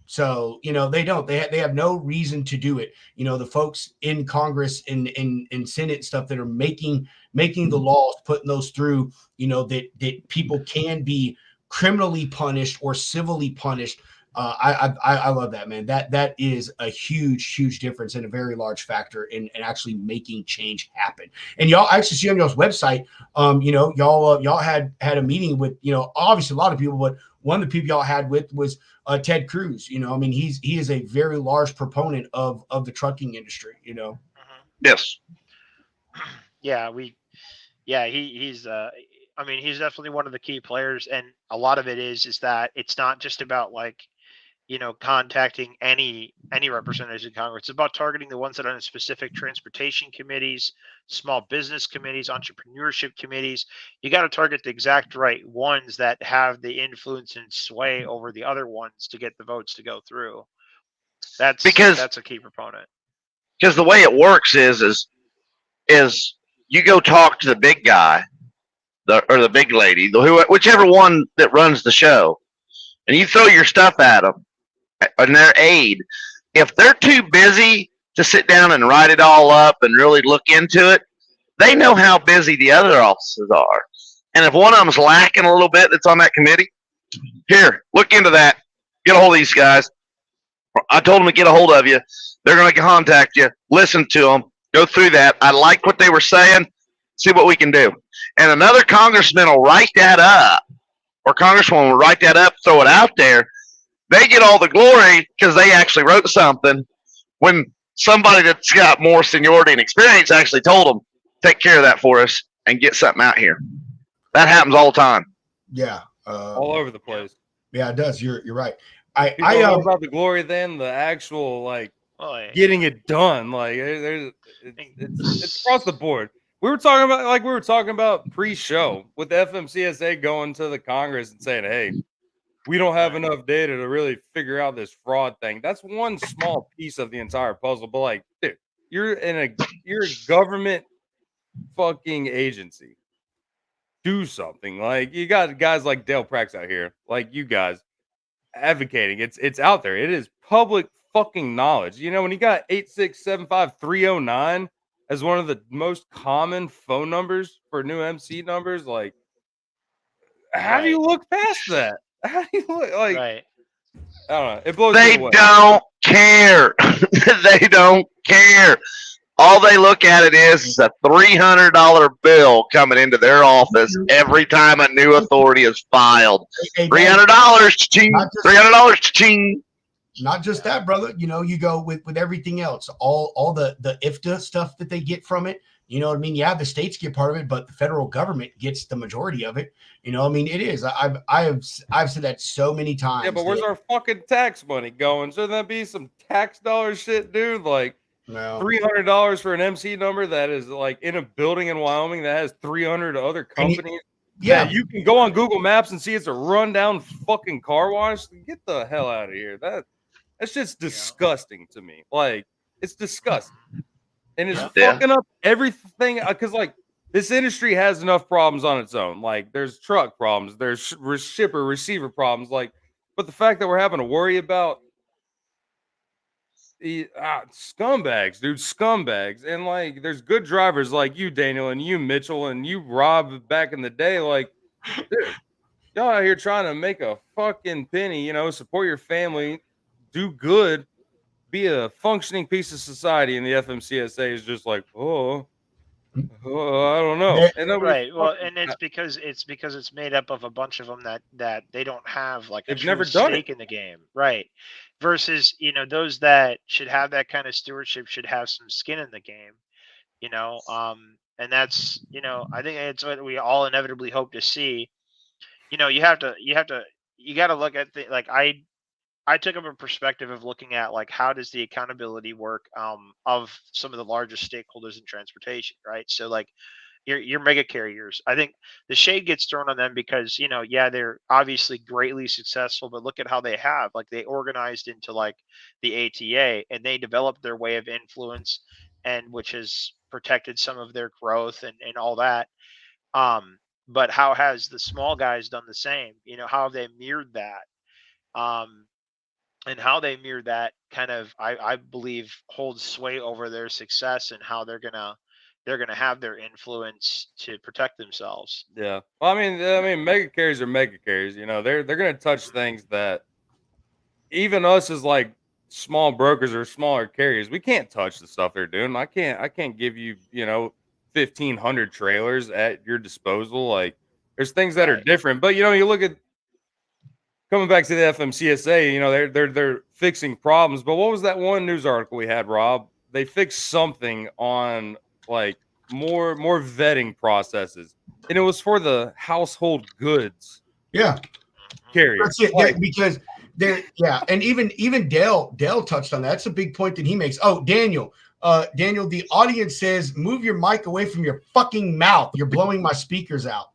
So, they have no reason to do it. The folks in Congress and in Senate stuff that are making the laws, putting those through, that people can be criminally punished or civilly punished. I love that, man. That is a huge difference and a very large factor in actually making change happen. And y'all actually see on y'all's website, y'all had a meeting with, obviously a lot of people, but one of the people y'all had with was Ted Cruz. He is a very large proponent of the trucking industry. Yes. Yeah, he's he's definitely one of the key players, and a lot of it is that it's not just about like, contacting any representatives in Congress. It's about targeting the ones that are in specific transportation committees, small business committees, entrepreneurship committees. You got to target the exact right ones that have the influence and sway over the other ones to get the votes to go through. That's a key proponent. Because the way it works is you go talk to the big guy, or the big lady, whichever one that runs the show, and you throw your stuff at them and their aide. If they're too busy to sit down and write it all up and really look into it, they know how busy the other offices are. And if one of them's lacking a little bit that's on that committee, here, look into that. Get a hold of these guys. I told them to get a hold of you. They're going to contact you. Listen to them. Go through that. I like what they were saying. See what we can do. And another congressman will write that up, or congresswoman will write that up, throw it out there. They get all the glory because they actually wrote something when somebody that's got more seniority and experience actually told them, take care of that for us and get something out here. That happens all the time. Yeah. All over the place. Yeah, it does. You're right. I know about the glory than the actual getting it done. Like it's across the board. We were talking about pre-show with the FMCSA going to the Congress and saying, "Hey, we don't have enough data to really figure out this fraud thing." That's one small piece of the entire puzzle. But dude, you're a government fucking agency. Do something. You got guys like Dale Prax out here, like you guys, advocating. It's out there. It is public fucking knowledge. When you got 8675309 as one of the most common phone numbers for new MC numbers, how do you look past that? How do you look I don't know. It blows me away. They don't care. They don't care. All they look at it is a $300 bill coming into their office every time a new authority is filed. $300, cha-ching. $300, cha-ching. Not just that, brother. You go with everything else, all the IFTA stuff that they get from it. You know what I mean? Yeah, the states get part of it, but the federal government gets the majority of it. It is. I've said that so many times. Yeah, but where's our fucking tax money going? Shouldn't that be some tax dollar shit, dude? No. $300 for an MC number that is in a building in Wyoming that has 300 other companies. Yeah, you can go on Google Maps and see it's a rundown fucking car wash. Get the hell out of here. That's just disgusting to me. It's disgusting, and it's fucking up everything. Because this industry has enough problems on its own. There's truck problems, there's shipper receiver problems. But the fact that we're having to worry about scumbags, dude, scumbags. And there's good drivers like you, Daniel, and you, Mitchell, and you, Rob, back in the day. Dude, y'all out here trying to make a fucking penny, support your family, do good, be a functioning piece of society. And the FMCSA is just I don't know. Right. Well, and it's because it's made up of a bunch of them that they don't have a true stake in the game, right? Versus those that should have that kind of stewardship should have some skin in the game, and that's I think it's what we all inevitably hope to see. You got to look at I took up a perspective of looking at how does the accountability work of some of the largest stakeholders in transportation, right? So your mega carriers. I think the shade gets thrown on them because, yeah, they're obviously greatly successful, but look at how they have, like, they organized into like the ATA, and they developed their way of influence, and which has protected some of their growth and all that. But how has the small guys done the same? How have they mirrored that? Um, and how they mirror that kind of, I believe, holds sway over their success and how they're gonna have their influence to protect themselves. Yeah. Well, I mean, mega carriers are mega carriers. They're gonna touch things that even us as like small brokers or smaller carriers, we can't touch the stuff they're doing. I can't give you 1,500 trailers at your disposal. Like, there's things that are Right. different. But you look at coming back to the FMCSA, they're fixing problems. But what was that one news article we had, Rob? They fixed something on like more vetting processes, and it was for the household goods Yeah, carriers. that's it. Like, Because yeah, and even Dale touched on that. That's a big point that he makes. Oh, Daniel, the audience says, move your mic away from your fucking mouth. You're blowing my speakers out.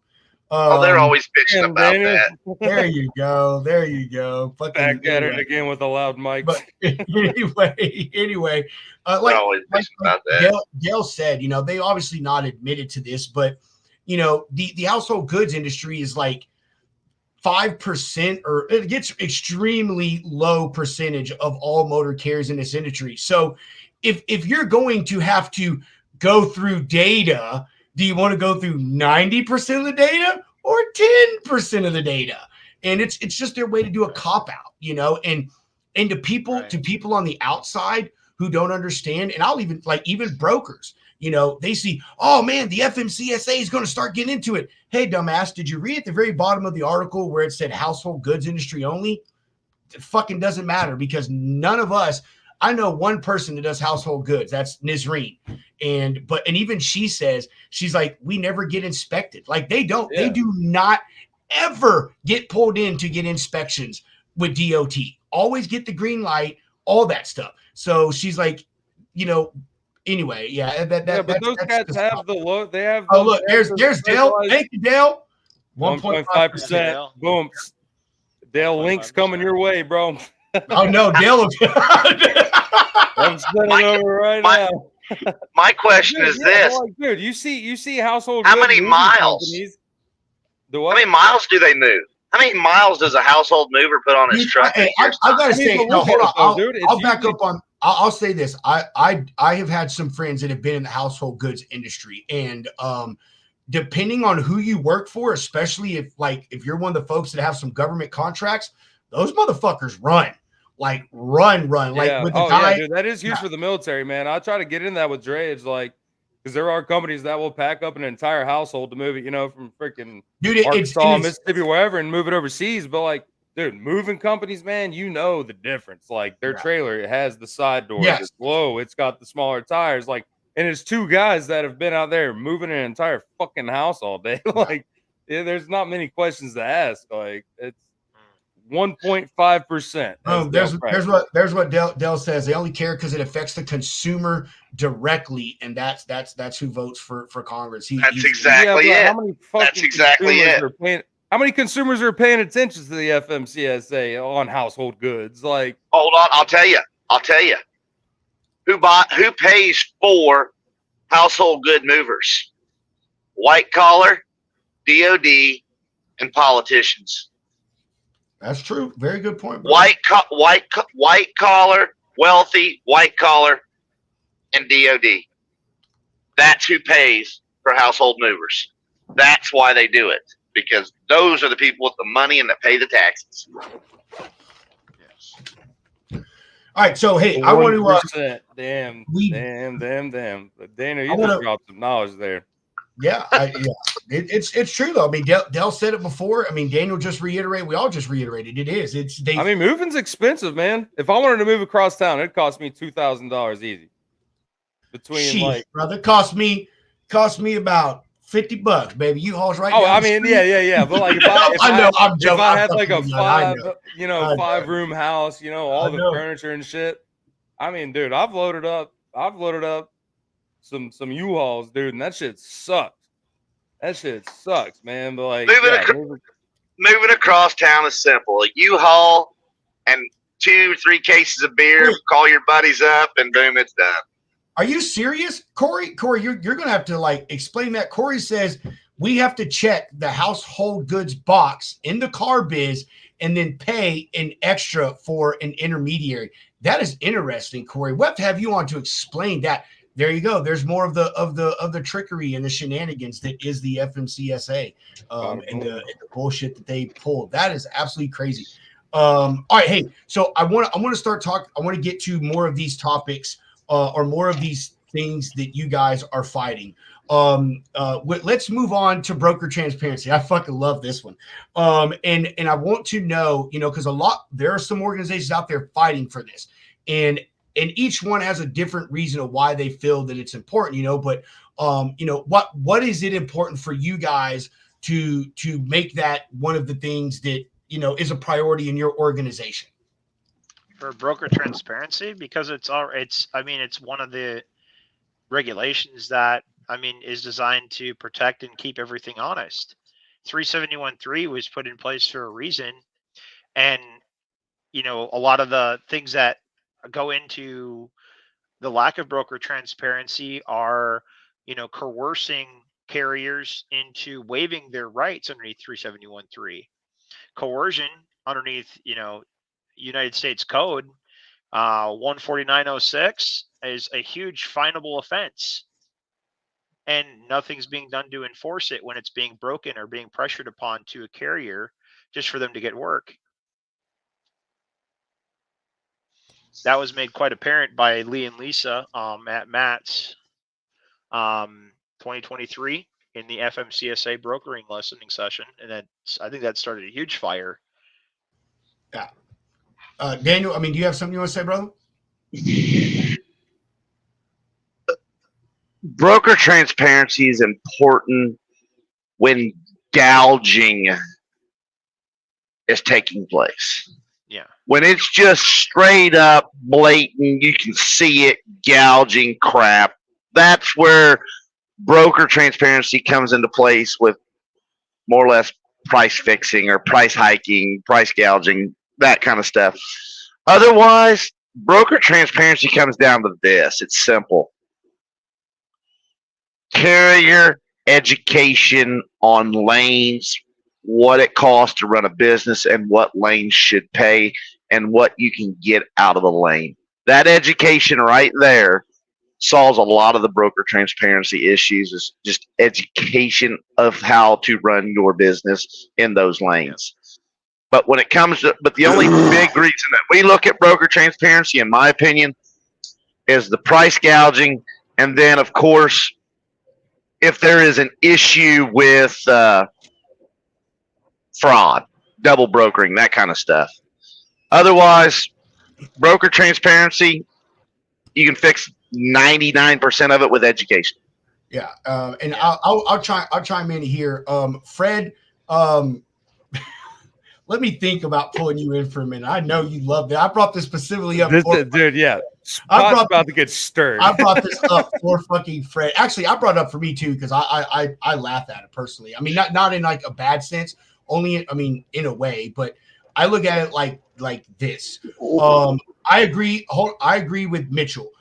Oh, they're always bitching damn, about Daniel. that. There you go. There you go. Fucking Back at it anyway. again with the loud mics. But anyway, They're like always bitching about that. Dale said, they obviously not admitted to this, but the household goods industry is like 5%, or it gets extremely low percentage of all motor carriers in this industry. So if you're going to have to go through data, do you want to go through 90% of the data or 10% of the data? And it's just their way to do a cop out, and to people Right. to people on the outside who don't understand, and I'll even brokers, they see, oh man, the FMCSA is going to start getting into it. Hey, dumbass, did you read at the very bottom of the article where it said household goods industry only? It fucking doesn't matter, because none of us, I know one person that does household goods. That's Nizreen. And even she says, she's like, we never get inspected. Like, they do not ever get pulled in to get inspections with DOT. Always get the green light, all that stuff. So she's like, anyway, yeah. But those cats have the low. They have. Oh, look, there's Dale. Thank you, Dale. 1.5%. Dale. Boom. Dale, links coming your way, bro. Oh no, Dale. I'm sending it over right now. My question is this: like, dude, you see household. How goods many moving miles? companies. How many miles do they move? How many miles does a household mover put on his truck? Hey, I gotta say, no, hold on. I'll back usually- up on. I'll say this. I have had some friends that have been in the household goods industry, and depending on who you work for, especially if you're one of the folks that have some government contracts, those motherfuckers run. Like run. Like with the guy. Yeah, dude, that is huge for the military, man. I try to get in that with drayage, like, because there are companies that will pack up an entire household to move it, from freaking Arkansas, Mississippi, wherever, and move it overseas. But like, dude, moving companies, man, the difference. Like, their trailer, it has the side doors, it's low, it's got the smaller tires, like, and it's two guys that have been out there moving an entire fucking house all day. Like, there's not many questions to ask. Like, it's 1.5%. There's what Dell says. They only care because it affects the consumer directly, and that's who votes for Congress. That's exactly it. That's exactly it. How many consumers are paying attention to the FMCSA on household goods? Like, hold on, I'll tell you. Who pays for household good movers? White collar, DOD, and politicians. That's true. Very good point, bro. White collar, wealthy, white collar, and DOD. That's who pays for household movers. That's why they do it, because those are the people with the money and that pay the taxes. All right, so hey, I want to. Damn. But Dana, you just dropped some knowledge there. Yeah, it's true though. I mean, Dell said it before. I mean, Daniel just reiterated. We all just reiterated. It is. Moving's expensive, man. If I wanted to move across town, it'd cost me $2,000 easy. Brother, cost me about $50, baby. U-Haul's right. Oh, I mean, yeah. But like, if I had like a five-room house, all the furniture and shit. I mean, dude, I've loaded up some U-Hauls, dude, and that shit sucks. That shit sucks, man. But like, Moving, yeah, moving across town is simple. You haul and 2 or 3 cases of beer, Wait. call your buddies up, and boom, it's done. Are you serious, Corey? Corey, you're going to have to like explain that. Corey says we have to check the household goods box in the car biz and then pay an extra for an intermediary. That is interesting, Corey. We'll have to have you on to explain that. There you go. There's more of the trickery and the shenanigans that is the FMCSA and the bullshit that they pulled. That is absolutely crazy. All right, hey. So I want to start talking. I want to get to more of these topics or more of these things that you guys are fighting. Let's move on to broker transparency. I fucking love this one. And I want to know, because there are some organizations out there fighting for this, and each one has a different reason of why they feel that it's important, but what is it important for you guys to make that one of the things that, is a priority in your organization? For broker transparency, because it's one of the regulations that is designed to protect and keep everything honest. 371.3 was put in place for a reason, and a lot of the things that go into the lack of broker transparency are coercing carriers into waiving their rights underneath 371.3. Coercion underneath United States Code 14906 is a huge finable offense, and nothing's being done to enforce it when it's being broken or being pressured upon to a carrier just for them to get work. That was made quite apparent by Lee and Lisa at Matt's 2023 in the FMCSA brokering listening session, and I think that started a huge fire. Yeah. Daniel, do you have something you want to say, brother? Broker transparency is important when gouging is taking place. Yeah. When it's just straight up blatant, you can see it gouging crap. That's where broker transparency comes into place with more or less price fixing or price hiking, price gouging, that kind of stuff. Otherwise, broker transparency comes down to this. It's simple. Carrier education on lanes, what it costs to run a business and what lanes should pay and what you can get out of the lane. That education right there solves a lot of the broker transparency issues. Is just education of how to run your business in those lanes. But when it comes to, the only big reason that we look at broker transparency, in my opinion, is the price gouging. And then, of course, if there is an issue with fraud, double brokering, that kind of stuff. Otherwise, broker transparency, you can fix 99% of it with education. Yeah, and I'll chime in here. Fred, let me think about pulling you in for a minute. I know you love that. I brought this specifically up. Dude, yeah. Spot's about to get stirred. I brought this up for fucking Fred. Actually, I brought it up for me too because I laugh at it personally. Not in like a bad sense. Only in a way, but I look at it like this. I agree. I agree with Mitchell.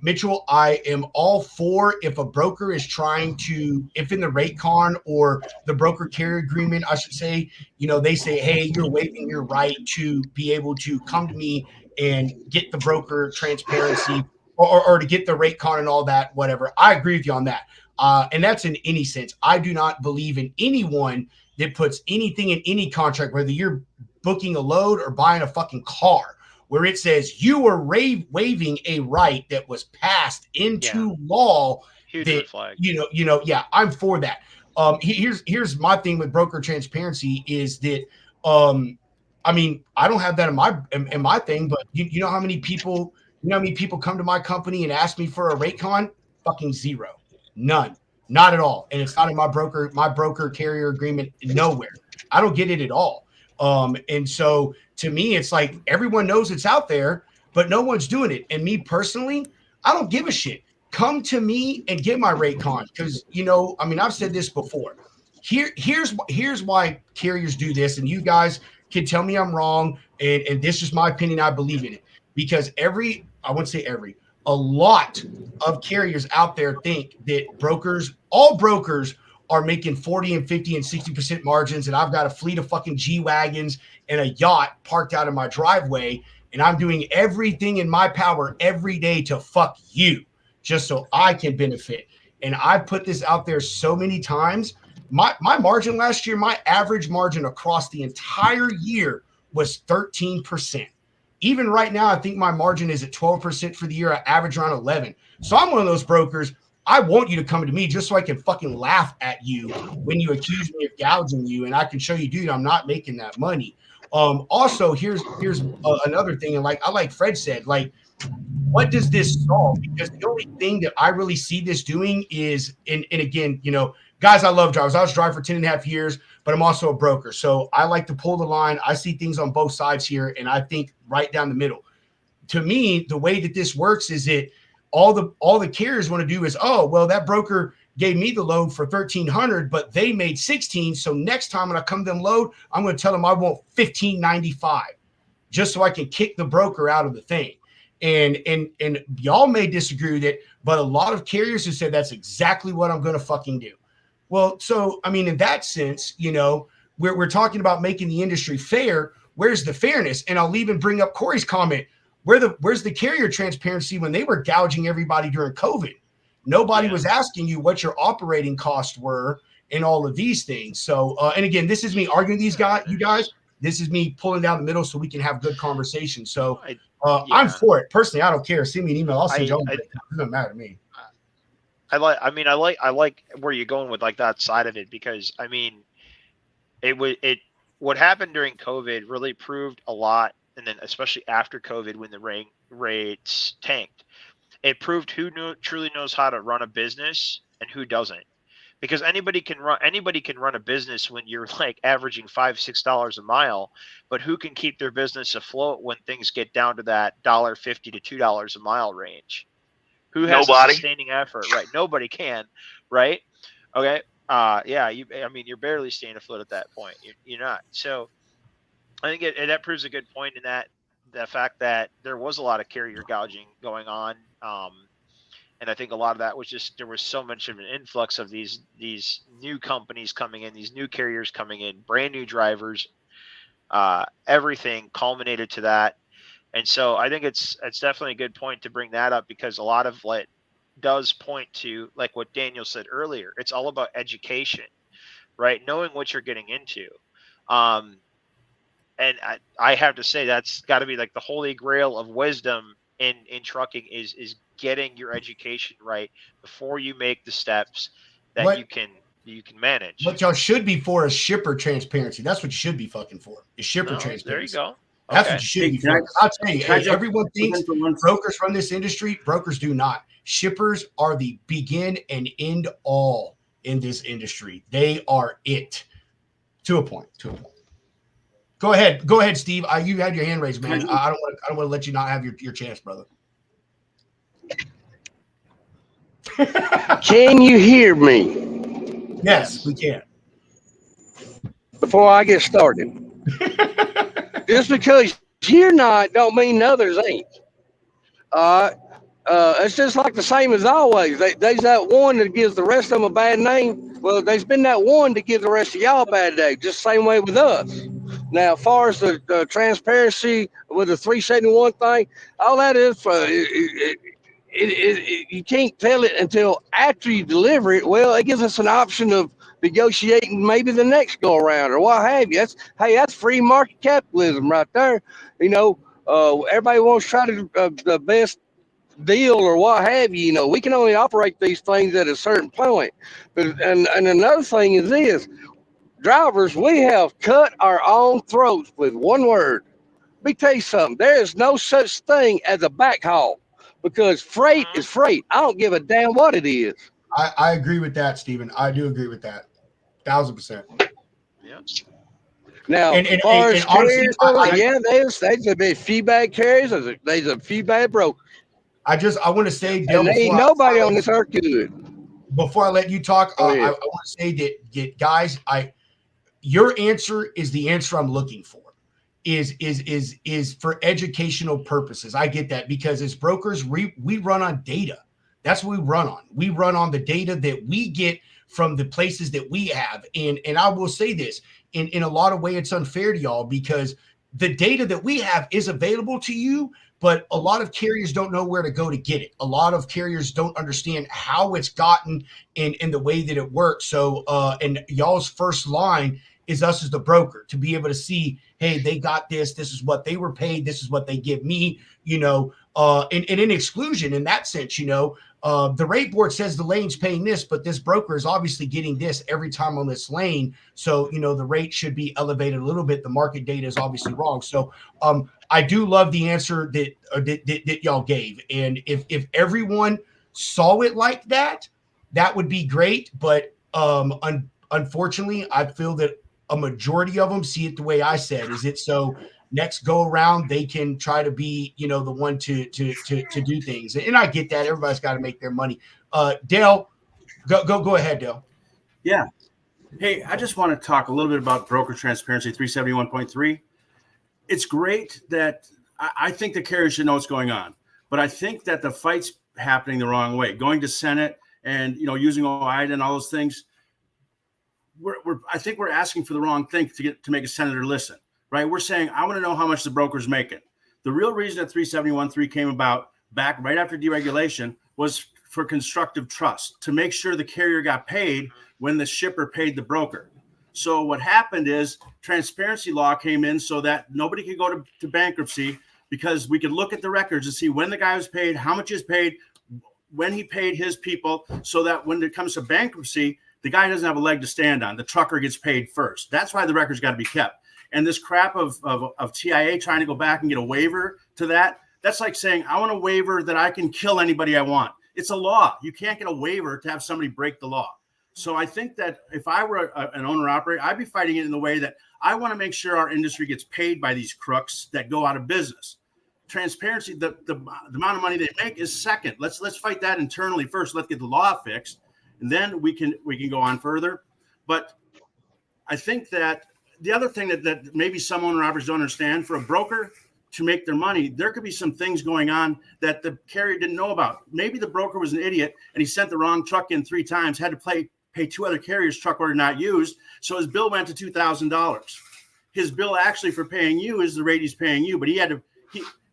Mitchell, I am all for if a broker is trying to, if in the rate con or the broker carrier agreement, I should say, they say, hey, you're waiving your right to be able to come to me and get the broker transparency or to get the rate con and all that, whatever. I agree with you on that. And that's in any sense. I do not believe in anyone that puts anything in any contract, whether you're booking a load or buying a fucking car, where it says you are waiving a right that was passed into law. Huge that, flag. I'm for that. Here's my thing with broker transparency is that, I don't have that in my thing, but you know how many people come to my company and ask me for a rate con? Fucking zero. None. Not at all. And it's not in my broker carrier agreement nowhere. I don't get it at all. And so to me, it's like everyone knows it's out there, but no one's doing it. And me personally, I don't give a shit. come to me and get my rate con, because I mean, I've said this before. Here's why carriers do this, and you guys can tell me I'm wrong, and this is my opinion. I believe in it because I wouldn't say every, a lot of carriers out there think that all brokers are making 40 and 50 and 60% margins, and I've got a fleet of fucking G-Wagons and a yacht parked out in my driveway, and I'm doing everything in my power every day to fuck you just so I can benefit. And I've put this out there so many times. My margin last year, my average margin across the entire year was 13%. Even right now, I think my margin is at 12% for the year. I average around 11. So I'm one of those brokers. I want you to come to me just so I can fucking laugh at you when you accuse me of gouging you, and I can show you, dude, I'm not making that money. Also, here's another thing, and like Fred said, like, what does this solve? Because the only thing that I really see this doing is, and again, guys, I love drivers. I was driving for 10 and a half years, but I'm also a broker. So I like to pull the line. I see things on both sides here, and I think right down the middle. To me, the way that this works is that all the carriers want to do is, oh, well, that broker gave me the load for 1,300, but they made 16. So next time when I come to them load, I'm going to tell them I want 1,595 just so I can kick the broker out of the thing. And y'all may disagree with it, but a lot of carriers have said that's exactly what I'm going to fucking do. Well, so, I mean, in that sense, we're talking about making the industry fair. Where's the fairness? And I'll even bring up Corey's comment. Where's the carrier transparency when they were gouging everybody during COVID? Nobody was asking you what your operating costs were and all of these things. So, and again, this is me arguing you guys. This is me pulling down the middle so we can have good conversation. So I'm for it. Personally, I don't care. Send me an email. I'll send you. It doesn't matter to me. I like where you're going with like that side of it, because I mean, what happened during COVID really proved a lot, and then especially after COVID when the rates tanked, it proved who truly knows how to run a business and who doesn't. Because anybody can run a business when you're like averaging $5-6 a mile, but who can keep their business afloat when things get down to that $1.50 to $2 a mile range? Who has a sustaining effort, right? Nobody can, right? Okay. You're barely staying afloat at that point. You're not. So I think that proves a good point in that the fact that there was a lot of carrier gouging going on. And I think a lot of that was just, there was so much of an influx of these new companies coming in, these new carriers coming in, brand new drivers, everything culminated to that. And so I think it's definitely a good point to bring that up, because a lot of what does point to, like what Daniel said earlier, it's all about education, right? Knowing what you're getting into. And I have to say that's got to be like the holy grail of wisdom in trucking is getting your education right before you make the steps that you can manage. What y'all should be for is shipper transparency. That's what you should be fucking for. Is shipper transparency. There you go. That's what you should be for. I'll tell you, everyone thinks brokers run this industry. Brokers do not. Shippers are the begin and end all in this industry. They are it. To a point. Go ahead, Steve. You had your hand raised, man. I don't want to let you not have your chance, brother. Can you hear me? Yes, we can. Before I get started, just because you're not don't mean others ain't. It's just like the same as always. There's that one that gives the rest of them a bad name. Well, there's been that one to give the rest of y'all a bad name. Just the same way with us. Now, as far as the transparency with the 371 thing, all that is, you can't tell it until after you deliver it. Well, it gives us an option of negotiating maybe the next go around or what have you. That's free market capitalism right there. Everybody wants to try to the best deal or what have you. We can only operate these things at a certain point. And another thing is this. Drivers, we have cut our own throats with one word. Let me tell you something. There is no such thing as a backhaul, because freight is freight. I don't give a damn what it is. I agree with that, Stephen. I do agree with that. 1,000%. Yeah. Now, as far as carriers, there's a bit feedback carriers. There's a feedback broker. I want to say, Dale, And there ain't nobody on this earth could. before I let you talk, Go I ahead. want to say that guys, your answer is the answer I'm looking for. Is for educational purposes. I get that, because as brokers, we run on data. That's what we run on. We run on the data that we get from the places that we have. And I will say this, in a lot of ways, it's unfair to y'all, because the data that we have is available to you, but a lot of carriers don't know where to go to get it. A lot of carriers don't understand how it's gotten in the way that it works. So, and y'all's first line is us as the broker to be able to see, hey, they got this. This is what they were paid. This is what they give me, and in exclusion in that sense, the rate board says the lane's paying this, but this broker is obviously getting this every time on this lane. So, the rate should be elevated a little bit. The market data is obviously wrong. So, I do love the answer that y'all gave. And if everyone saw it like that, that would be great. But unfortunately, I feel that a majority of them see it the way I said. Is it so next go around they can try to be, the one to do things. And I get that. Everybody's got to make their money. Dale, go ahead, Dale. Yeah. Hey, I just want to talk a little bit about broker transparency 371.3. It's great that I think the carriers should know what's going on, but I think that the fight's happening the wrong way. Going to Senate and, using OIDA and all those things, I think we're asking for the wrong thing to make a senator listen, right? We're saying, I want to know how much the broker's making. The real reason that 371.3 came about back right after deregulation was for constructive trust, to make sure the carrier got paid when the shipper paid the broker. So what happened is transparency law came in so that nobody could go to bankruptcy, because we could look at the records and see when the guy was paid, how much is paid, when he paid his people, so that when it comes to bankruptcy, the guy doesn't have a leg to stand on. The trucker gets paid first. That's why the record's got to be kept. And this crap of TIA trying to go back and get a waiver to that's like saying, I want a waiver that I can kill anybody I want. It's a law. You can't get a waiver to have somebody break the law. So I think that if I were an owner-operator, I'd be fighting it in the way that I want to make sure our industry gets paid by these crooks that go out of business. Transparency, the amount of money they make is second. Let's fight that internally first. Let's get the law fixed, and then we can go on further. But I think that the other thing that maybe some owner-operators don't understand, for a broker to make their money, there could be some things going on that the carrier didn't know about. Maybe the broker was an idiot and he sent the wrong truck in 3 times, had to pay 2 other carriers' truck order not used, so his bill went to $2,000. His bill actually for paying you is the rate he's paying you, but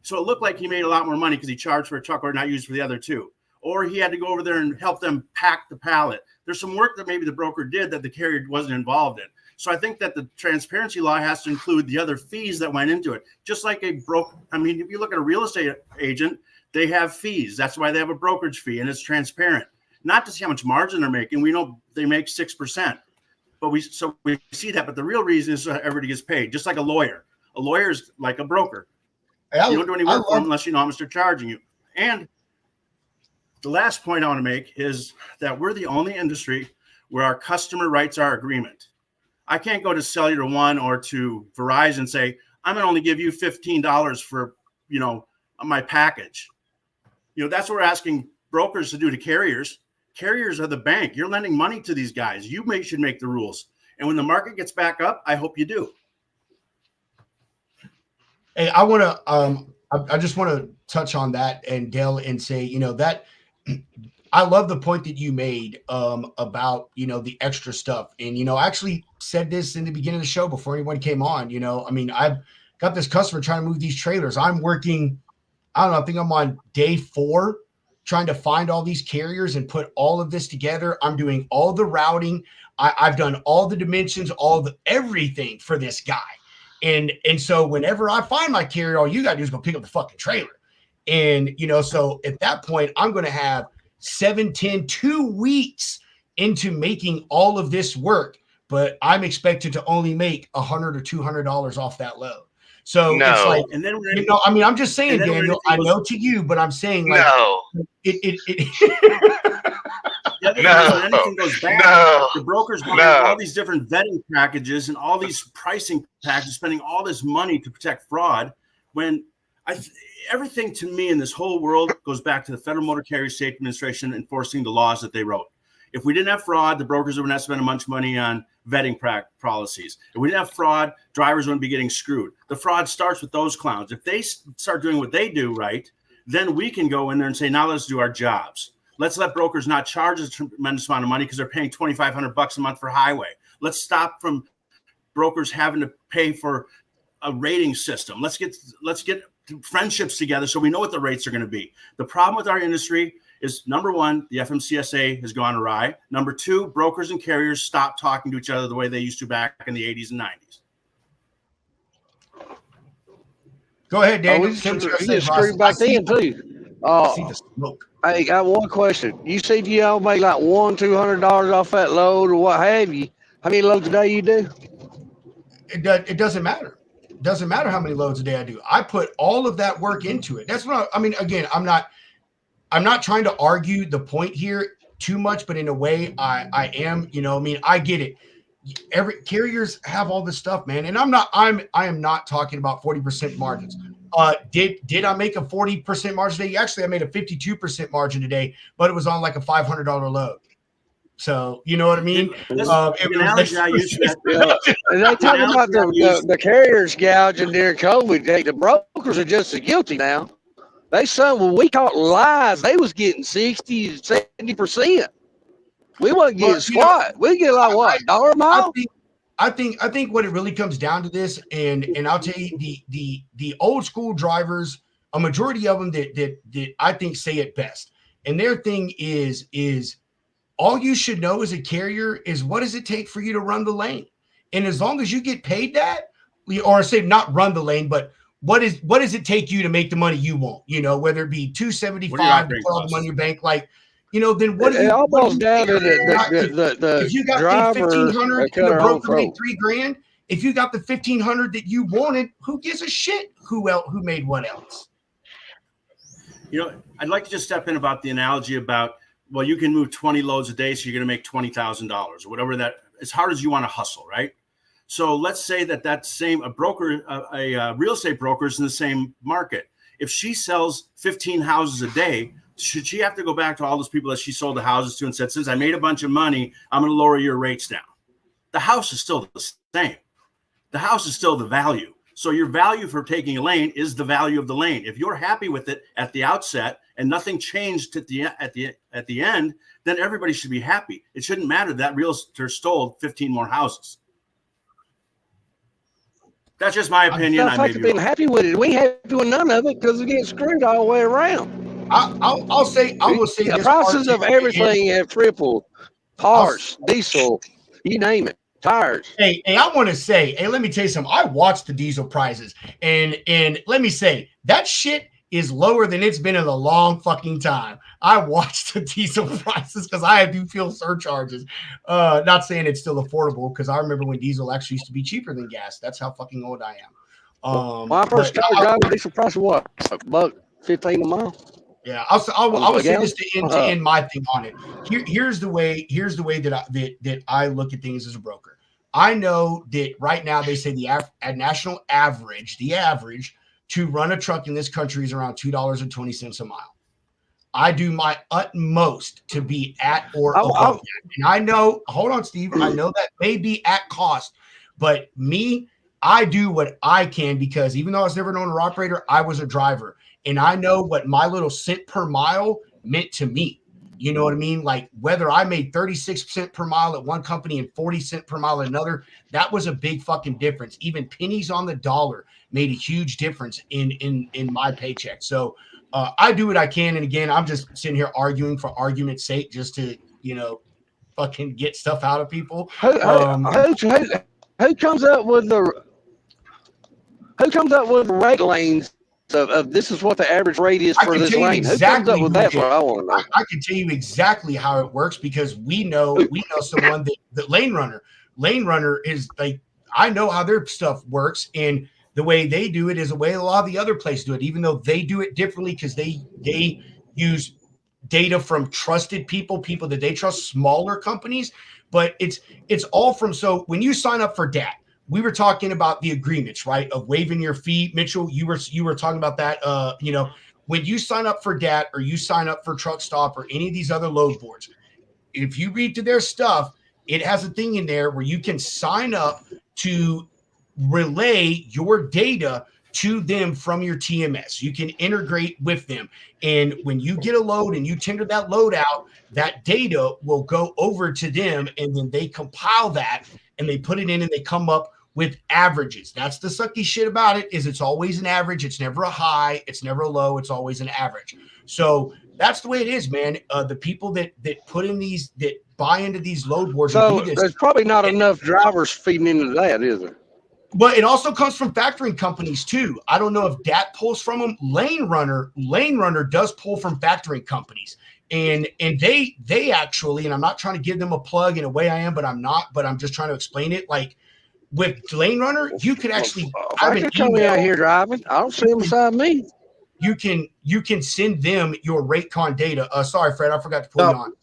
so it looked like he made a lot more money because he charged for a truck order not used for the other 2. Or he had to go over there and help them pack the pallet. There's some work that maybe the broker did that the carrier wasn't involved in. So I think that the transparency law has to include the other fees that went into it. Just like if you look at a real estate agent, they have fees. That's why they have a brokerage fee, and it's transparent. Not to see how much margin they're making. We know they make 6%, but we see that. But the real reason is everybody gets paid, just like a lawyer. A lawyer is like a broker. You don't do any work for them unless you know how much they're charging you. And the last point I want to make is that we're the only industry where our customer writes our agreement. I can't go to Cellular One or to Verizon and say, I'm going to only give you $15 for, my package. That's what we're asking brokers to do to carriers. Carriers are the bank. You're lending money to these guys. You should make the rules. And when the market gets back up, I hope you do. Hey, I just want to touch on that, and Dale, and say, that I love the point that you made about, the extra stuff. And, I actually said this in the beginning of the show before anyone came on. I've got this customer trying to move these trailers. I'm working, I don't know, I think I'm on day 4 trying to find all these carriers and put all of this together. I'm doing all the routing. I've done all the dimensions, everything for this guy. And so whenever I find my carrier, all you got to do is go pick up the fucking trailer. And, so at that point, I'm going to have 7, 10, 2 weeks into making all of this work, but I'm expected to only make $100 or $200 off that load. So No. it's like, And then I'm just saying, Daniel, I know to you, but I'm saying, like, No. When anything goes bad, the brokers want all these different vetting packages and all these pricing packages, spending all this money to protect fraud. When Everything to me in this whole world goes back to the Federal Motor Carrier Safety Administration enforcing the laws that they wrote. If we didn't have fraud, the brokers would not spend a bunch of money on vetting policies. If we didn't have fraud, drivers wouldn't be getting screwed. The fraud starts with those clowns. If they start doing what they do right, then we can go in there and say, now let's do our jobs. Let's let brokers not charge a tremendous amount of money because they're paying $2,500 a month for highway. Let's stop from brokers having to pay for a rating system. Let's get friendships together so we know what the rates are going to be. The problem with our industry is, number one, the FMCSA has gone awry. Number two, brokers and carriers stopped talking to each other the way they used to back in the 80s and 90s. Go ahead, Daniel. You get screwed back then too. See the smoke. Hey, I got one question. You see if you all make like $100-200 off that load or what have you, how many loads a day you do? It doesn't matter. It doesn't matter how many loads a day I do. I put all of that work into it. That's what I mean. Again, I'm not trying to argue the point here too much, but in a way I am, I mean, I get it. Every carriers have all this stuff, man. And I am not talking about 40% margins. Did I make a 40% margin today? Actually, I made a 52% margin today, but it was on like a $500 load. So you know what I mean? And they talk about the carriers gouging during COVID. Hey, the brokers are just as guilty now. They said when we caught lies, they was getting 60 to 70%. We wasn't getting squat. We get like what, $1 a mile? I think what it really comes down to this, and I'll tell you, the old school drivers, a majority of them that I think say it best, and their thing is all you should know as a carrier is what does it take for you to run the lane, and as long as you get paid that, or say not run the lane, but what does it take you to make the money you want? Whether it be $275 to put all the money in your bank, like. Then what? It almost down to the if you got driver $1,500 and the broker made $3,000, if you got the $1,500 that you wanted, who gives a shit who made what else? I'd like to just step in about the analogy about, well, you can move 20 loads a day, so you're going to make $20,000 or whatever that. As hard as you want to hustle, right? So let's say that same a real estate broker is in the same market. If she sells 15 houses a day, should she have to go back to all those people that she sold the houses to and said, since I made a bunch of money, I'm going to lower your rates down? The house is still the same. The house is still the value. So your value for taking a lane is the value of the lane. If you're happy with it at the outset and nothing changed at the end, then everybody should be happy. It shouldn't matter that realtor stole 15 more houses. That's just my opinion. I may be being happy with it. We happy with none of it because we get screwed all the way around. I will say the prices of everything have tripled. Parts, diesel, you name it, tires. Hey, I want to say, let me tell you something. I watched the diesel prices, and let me say that shit is lower than it's been in a long fucking time. I watched the diesel prices because I do fuel surcharges. Not saying it's still affordable, because I remember when diesel actually used to be cheaper than gas. That's how fucking old I am. My first car driving diesel price was what? $1.15 a mile. Yeah, I'll say this to end my thing on it. Here's the way that I look at things as a broker. I know that right now they say the national average, to run a truck in this country is around $2.20 a mile. I do my utmost to be at or above that. And I know, hold on, Steve, I know that may be at cost, but I do what I can, because even though I was never an owner operator, I was a driver. And I know what my little cent per mile meant to me. You know what I mean? Like whether I made 36 cents per mile at one company and 40 cents per mile at another, that was a big fucking difference. Even pennies on the dollar made a huge difference in my paycheck. So I do what I can. And again, I'm just sitting here arguing for argument's sake, just to, fucking get stuff out of people. Who comes up with the rate lanes? Of this is what the average rate is for this lane. Exactly. Who comes up with that? I want to know. I can tell you exactly how it works, because we know someone that Lane Runner is like, I know how their stuff works, and the way they do it is the way a lot of the other places do it, even though they do it differently, because they use data from trusted people that they trust, smaller companies. But it's all from, so when you sign up for DAT, we were talking about the agreements, right? Of waiving your fee. Mitchell, you were talking about that. When you sign up for DAT or you sign up for Truck Stop or any of these other load boards, if you read to their stuff, it has a thing in there where you can sign up to relay your data to them from your TMS. You can integrate with them. And when you get a load and you tender that load out, that data will go over to them, and then they compile that and they put it in and they come up with averages. That's the sucky shit about it, is it's always an average. It's never a high. It's never a low. It's always an average. So that's the way it is, man. The people that put in these, that buy into these load boards. So there's probably not enough drivers feeding into that, is there? But it also comes from factoring companies too. I don't know if DAT pulls from them. Lane Runner does pull from factoring companies. And they actually, and I'm not trying to give them a plug in a way I am, but I'm not, but I'm just trying to explain it. Like with Lane Runner, you could actually have an email out here driving. I don't see them beside me. You can send them your rate con data. Sorry, Fred, I forgot to put it on.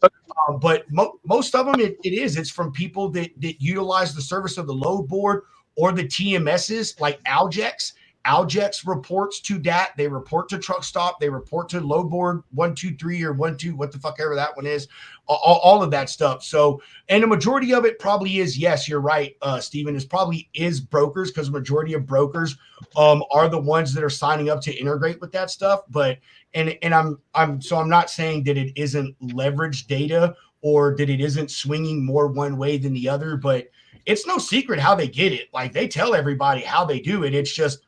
But most of them, it's from people that utilize the service of the load board or the TMSs like Aljex. Aljex reports to DAT. They report to Truck Stop. They report to load board 123 or 12, what the fuck ever that one is. All of that stuff. So, and the majority of it probably is, yes, you're right, Stephen, is brokers, because the majority of brokers are the ones that are signing up to integrate with that stuff. But and I'm not saying that it isn't leveraged data or that it isn't swinging more one way than the other, but it's no secret how they get it. Like, they tell everybody how they do it. It's just,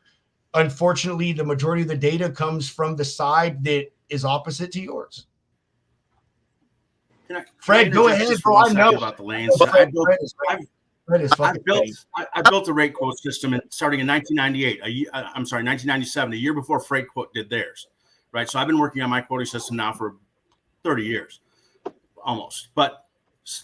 unfortunately, the majority of the data comes from the side that is opposite to yours. Fred, go ahead, bro. I know about the lanes. I built a rate quote system starting in 1998. 1997, a year before Freight Quote did theirs. Right. So I've been working on my quoting system now for 30 years, almost. But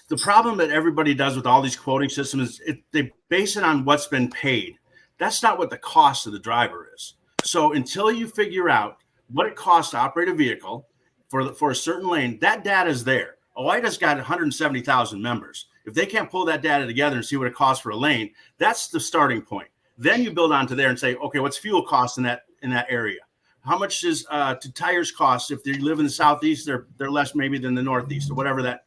the problem that everybody does with all these quoting systems is they base it on what's been paid. That's not what the cost of the driver is. So until you figure out what it costs to operate a vehicle for a certain lane, that data is there. OIDA's got 170,000 members. If they can't pull that data together and see what it costs for a lane, that's the starting point. Then you build onto there and say, okay, what's fuel costs in that area? How much does tires cost? If they live in the Southeast, they're less maybe than the Northeast, or whatever that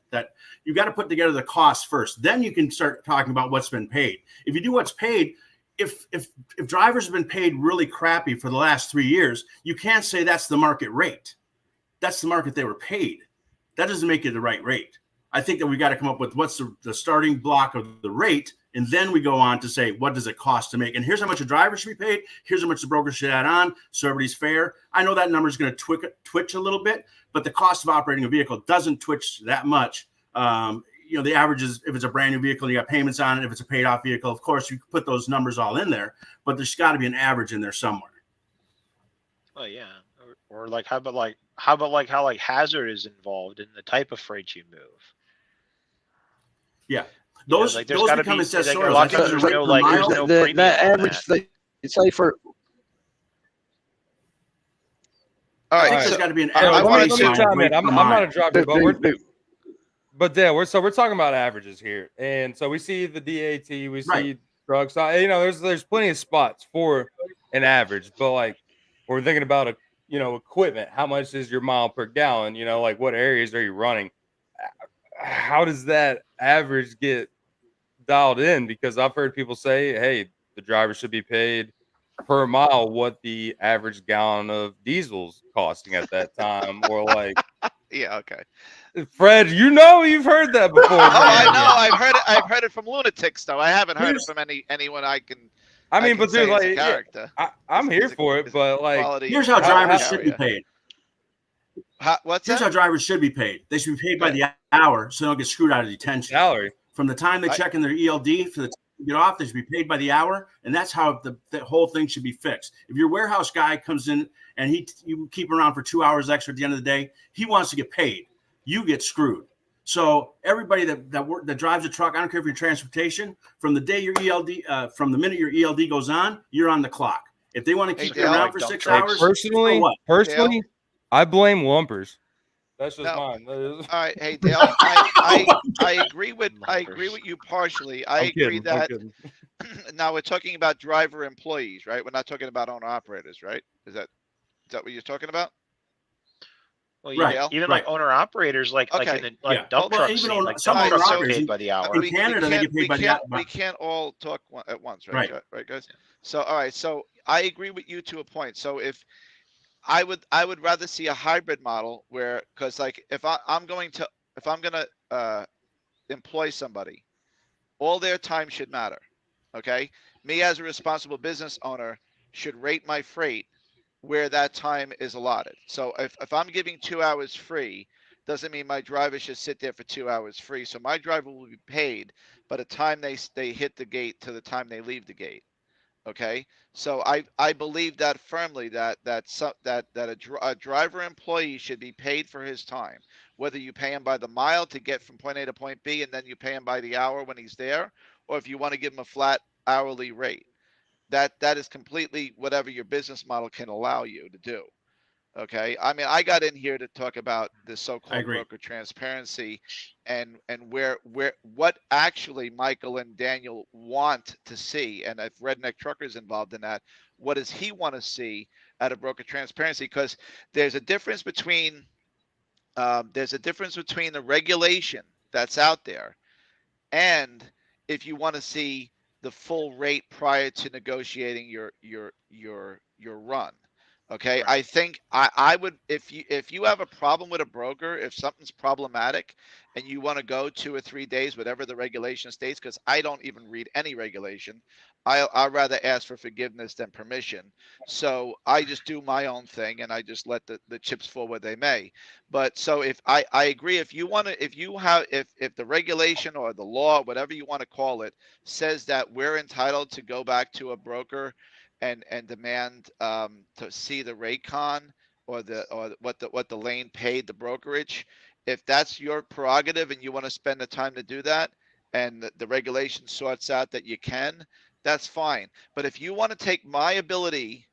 you got to put together the costs first. Then you can start talking about what's been paid. If you do what's paid, if drivers have been paid really crappy for the last 3 years, you can't say that's the market rate. That's the market they were paid. That doesn't make it the right rate. I think that we got to come up with what's the starting block of the rate, and then we go on to say, what does it cost to make? And here's how much a driver should be paid. Here's how much the broker should add on, so everybody's fair. I know that number is going to twitch a little bit, but the cost of operating a vehicle doesn't twitch that much. The average is, if it's a brand new vehicle and you got payments on it, if it's a paid off vehicle, of course you can put those numbers all in there, but there's got to be an average in there somewhere. Well, yeah. Or like, how about how hazard is involved in the type of freight you move? Yeah. Those become accessorials. A lot of times there's no premium. That average, they say for. All right, there's got to be an average. I'm not a driver, but we're talking about averages here, and so we see the DAT, we see drugs. There's plenty of spots for an average, but like we're thinking about equipment. How much is your mile per gallon? Like what areas are you running? How does that average get dialed in? Because I've heard people say, hey, the driver should be paid per mile what the average gallon of diesel's costing at that time, or like yeah, okay. Fred, you've heard that before. I know. I've heard it from lunatics, though. I haven't heard it from anyone I can. But dude, like, I'm here for it, but like, here's how drivers should be paid. Here's how drivers should be paid. They should be paid by the hour, so they don't get screwed out of detention. Salary. From the time they check in their ELD to the time they get off, they should be paid by the hour, and that's how the whole thing should be fixed. If your warehouse guy comes in and you keep him around for 2 hours extra at the end of the day, he wants to get paid. You get screwed. So everybody that drives a truck, I don't care if you're transportation, from the day your ELD, from the minute your ELD goes on, you're on the clock. If they want to keep you around for 6 hours, personally, I blame lumpers. That's just mine. All right, hey Dale, I agree with you partially. I agree that now we're talking about driver employees, right? We're not talking about owner operators, right? Is that what you're talking about? Well, Right, even right. like owner operators, like Okay. in the like Yeah. dump Well, truck even scene, on like some dump Alright, owner trucks so get operators, paid by the hour. in Canada, they get paid by the hour. we can't all talk at once, right? Right. Right, guys. So all right, so I agree with you to a point. So if I would rather see a hybrid model where, because like if I'm going to employ somebody, all their time should matter. Okay, me as a responsible business owner should rate my freight where that time is allotted. So if I'm giving 2 hours free, doesn't mean my driver should sit there for 2 hours free. So my driver will be paid by the time they hit the gate to the time they leave the gate. Okay, so I believe that firmly that a driver employee should be paid for his time, whether you pay him by the mile to get from point A to point B, and then you pay him by the hour when he's there, or if you want to give him a flat hourly rate. That is completely whatever your business model can allow you to do. Okay, I mean, I got in here to talk about the I so-called agree. broker transparency and where what actually Michael and Daniel want to see, and if Redneck Trucker's involved in that, what does he want to see out of broker transparency? Because there's a difference between the regulation that's out there, and if you want to see the full rate prior to negotiating your run. Okay, Right. I think I would, if you have a problem with a broker, if something's problematic and you want to go 2 or 3 days, whatever the regulation states, because I don't even read any regulation. I'd rather ask for forgiveness than permission. So I just do my own thing and I just let the chips fall where they may. But so if I agree, if you want to, if the regulation or the law, whatever you want to call it, says that we're entitled to go back to a broker and demand to see the rate con or what the lane paid the brokerage, if that's your prerogative and you want to spend the time to do that, and the regulation sorts out that you can, that's fine. But if you want to take my ability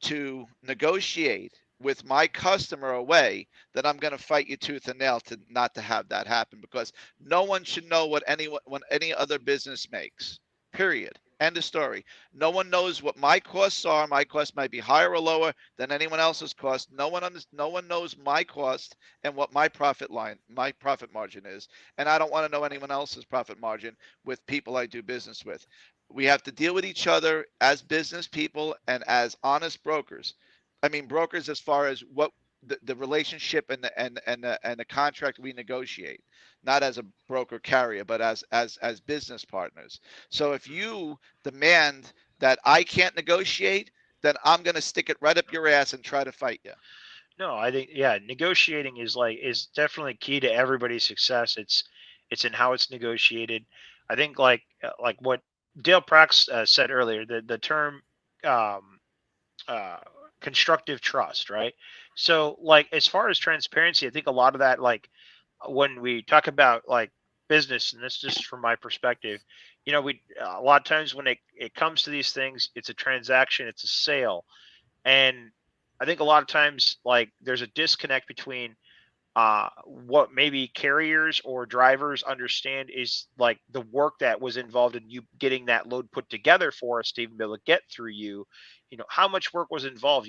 to negotiate with my customer away, then I'm going to fight you tooth and nail to not to have that happen, because no one should know what any other business makes. Period. End of story. No one knows what my costs are. My costs might be higher or lower than anyone else's cost. No one knows my cost and what my profit margin is. And I don't want to know anyone else's profit margin with people I do business with. We have to deal with each other as business people and as honest brokers. I mean, brokers as far as what the relationship and the contract we negotiate, not as a broker carrier, but as business partners. So if you demand that I can't negotiate, then I'm going to stick it right up your ass and try to fight you. No, I think negotiating is definitely key to everybody's success. It's in how it's negotiated. I think like what Dale Prax said earlier, the term um, uh, constructive trust, right? So like as far as transparency, I think a lot of that, like when we talk about like business, and this is just from my perspective, we a lot of times when it comes to these things, it's a transaction, it's a sale, and I think a lot of times like there's a disconnect between what maybe carriers or drivers understand is like the work that was involved in you getting that load put together for us to even be able to get through you. How much work was involved,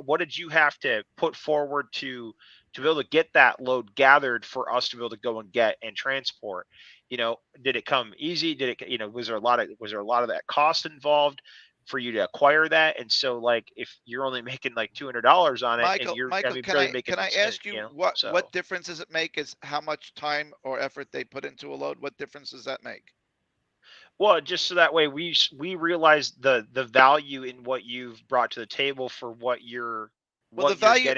what did you have to put forward to be able to get that load gathered for us to be able to go and get and transport. Did it come easy? Did it, was there a lot of that cost involved for you to acquire that? And so like if you're only making like $200 on it, and you're Michael, barely making can I ask you what difference does it make is how much time or effort they put into a load? What difference does that make? Well, just so that way we realize the value in what you've brought to the table for what you're Well, the value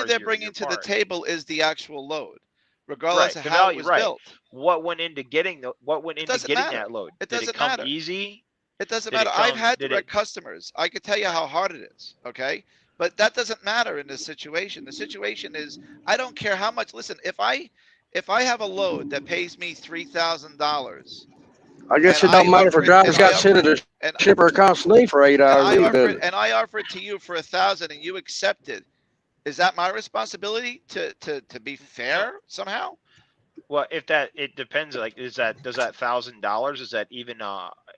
they're bringing to the table is the actual load, regardless of how it was built. What went into getting that load? It doesn't Did it come matter. easy? It doesn't matter. I've had direct customers. I could tell you how hard it is. Okay. But that doesn't matter in this situation. The situation is, I don't care how much. Listen, if I have a load that pays me $3,000, I guess it don't matter if a driver's got to sit at a shipper constantly for 8 hours. And I offer it to you for $1,000 and you accept it. Is that my responsibility to be fair somehow? Well, if that, it depends. Like, does that $1,000?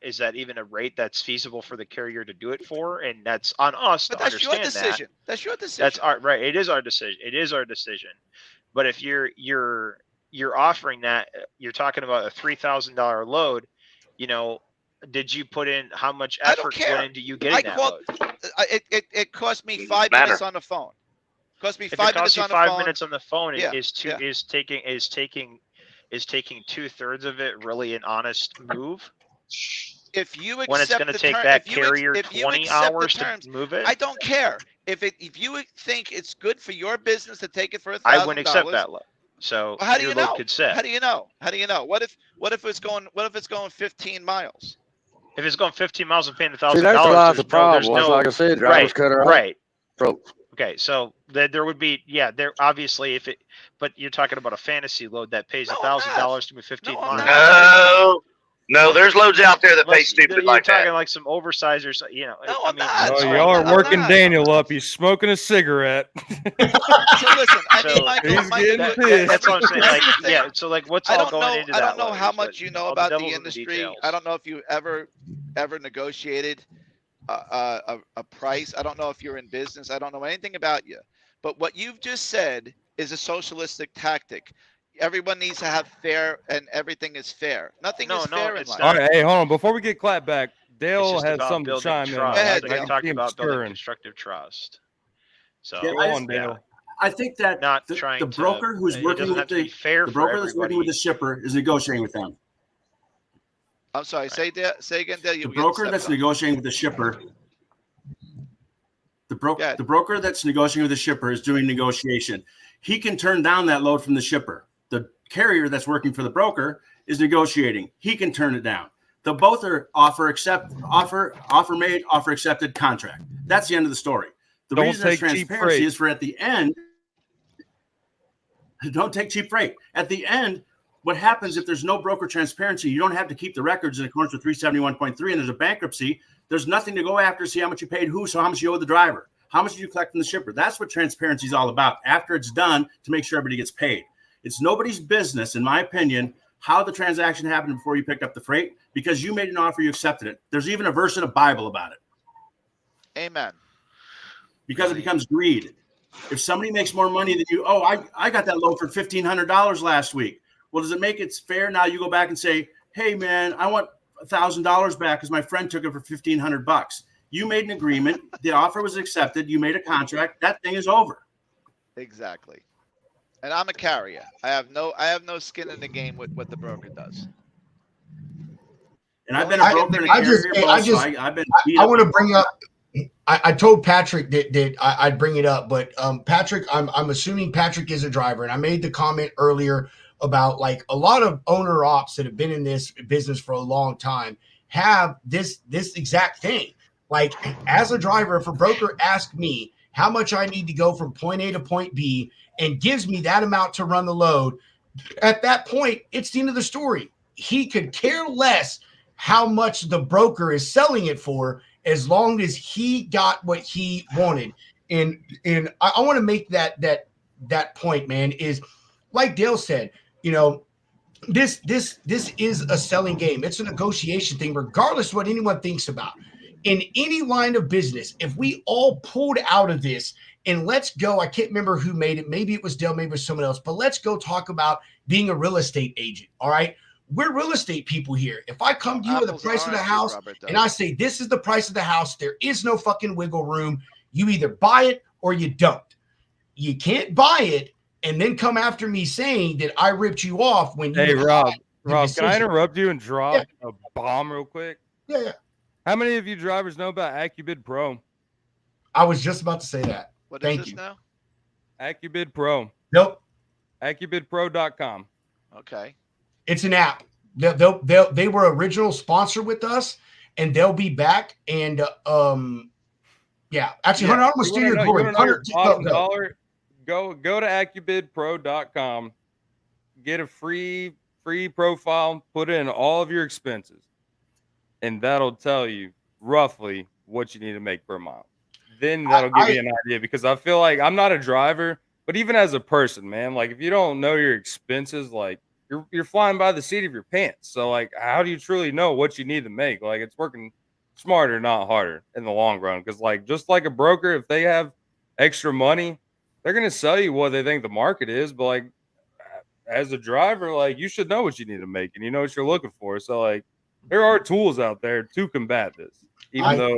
Is that even a rate that's feasible for the carrier to do it for? And that's on us But to that's your understand that. decision. That's your decision. That's our right. It is our decision. But if you're offering that, you're talking about a $3,000 load. You know, did you put in how much I don't effort care. went into you getting that load? It cost me 5 matter. minutes on the phone. Cost me If 5 it costs minutes you on the 5 phone. minutes on the phone, Yeah, is taking 2/3 of it really an honest move? If you When it's accept going to the take term, that if you carrier if you 20 accept the hours terms, to move it, I don't care. If you think it's good for your business to take it for I wouldn't accept $1,000, that load. So well, how do your you load know? could sit. How do you know? How do you know? What if it's going 15 miles? If it's going 15 miles and paying See, $1,000, that's a lot of the there's problem. no, Like I said, drivers right, cut her off. right. Folks. Okay, so there would be, there obviously but you're talking about a fantasy load that pays No, I'm $1,000 to move 15 No, I'm miles. not. No, there's loads out there that pay stupid You're like talking that. like some oversized or you know. No, I I'm mean, not. Oh, No, y'all are I'm working not. Daniel up. He's smoking a cigarette. So listen, I mean, So Michael, he's Michael, getting that's what I'm saying. Like, everything- yeah. So like, what's I all don't going know. into I that? don't know load how is what- much you know all the about the devil's in industry. details. I don't know if you ever negotiated a price. I don't know if you're in business. I don't know anything about you. But what you've just said is a socialistic tactic. Everyone needs to have fair, and everything is fair. Nothing is fair in it's life. All right, hey, hold on. Before we get clapped back, It's Dale just has about something to building chime in. trust. Go ahead, I Like Dale. we can talked see him about building stirring. constructive trust. So Yeah, Go on, Dale. I think that not the trying to. broker who's It working doesn't have with to be fair the for broker that's working with everybody. the shipper is negotiating with them. I'm sorry. Say again, Dale. The You were getting broker stepped that's on. negotiating with the shipper, Go ahead. the broker that's negotiating with the shipper is doing negotiation. He can turn down that load from the shipper. The carrier that's working for the broker is negotiating. He can turn it down. The both are offer made, offer accepted, contract. That's the end of the story. The Don't reason there's take cheap transparency freight. is for at the end. Don't take cheap freight. At the end, what happens if there's no broker transparency? You don't have to keep the records in accordance with 371.3, and there's a bankruptcy. There's nothing to go after, see how much you paid who, so how much you owe the driver. How much did you collect from the shipper? That's what transparency is all about after it's done, to make sure everybody gets paid. It's nobody's business, in my opinion, how the transaction happened before you picked up the freight, because you made an offer, you accepted it. There's even a verse in the Bible about it. Amen. Because it becomes greed. If somebody makes more money than you, I got that load for $1,500 last week. Well, does it make it fair? Now you go back and say, hey man, I want $1,000 back because my friend took it for $1,500. You made an agreement. The offer was accepted. You made a contract. That thing is over. Exactly. And I'm a carrier. I have no skin in the game with what the broker does. And I've been a broker and a carrier both, so I've been beat I up. want to bring up. I told Patrick that I'd bring it up, but Patrick, I'm assuming Patrick is a driver, and I made the comment earlier about like a lot of owner ops that have been in this business for a long time have this exact thing. Like, as a driver, if a broker asks me how much I need to go from point A to point B and gives me that amount to run the load, at that point, it's the end of the story. He could care less how much the broker is selling it for, as long as he got what he wanted. And I want to make that point, man, is like Dale said, you know, this is a selling game. It's a negotiation thing, regardless of what anyone thinks about. In any line of business, if we all pulled out of this and let's go, I can't remember who made it. Maybe it was Dale, maybe it was someone else, but let's go talk about being a real estate agent. All right. We're real estate people here. If I come to you with the price of the house and I say, this is the price of the house, there is no fucking wiggle room. You either buy it or you don't. You can't buy it and then come after me saying that I ripped you off when you. Hey, Rob, can I decision. interrupt you and drop a bomb real quick? Yeah. How many of you drivers know about AccuBid Pro? I was just about to say that. What Thank is this you. now? AccuBid Pro. Nope. AccuBidPro.com. Okay. It's an app. They were original sponsor with us, and they'll be back. And yeah, actually, Hunter, I'm gonna steal your glory. Hunter, Go to AccuBidPro.com. Get a free profile. Put in all of your expenses, and that'll tell you roughly what you need to make per mile. Then that'll give you an idea, because I feel like I'm not a driver, but even as a person, man, like if you don't know your expenses, like you're flying by the seat of your pants. So like, how do you truly know what you need to make? Like, it's working smarter, not harder in the long run. Because like, just like a broker, if they have extra money, they're gonna sell you what they think the market is. But like, as a driver, like you should know what you need to make and you know what you're looking for. So like, there are tools out there to combat this, even though.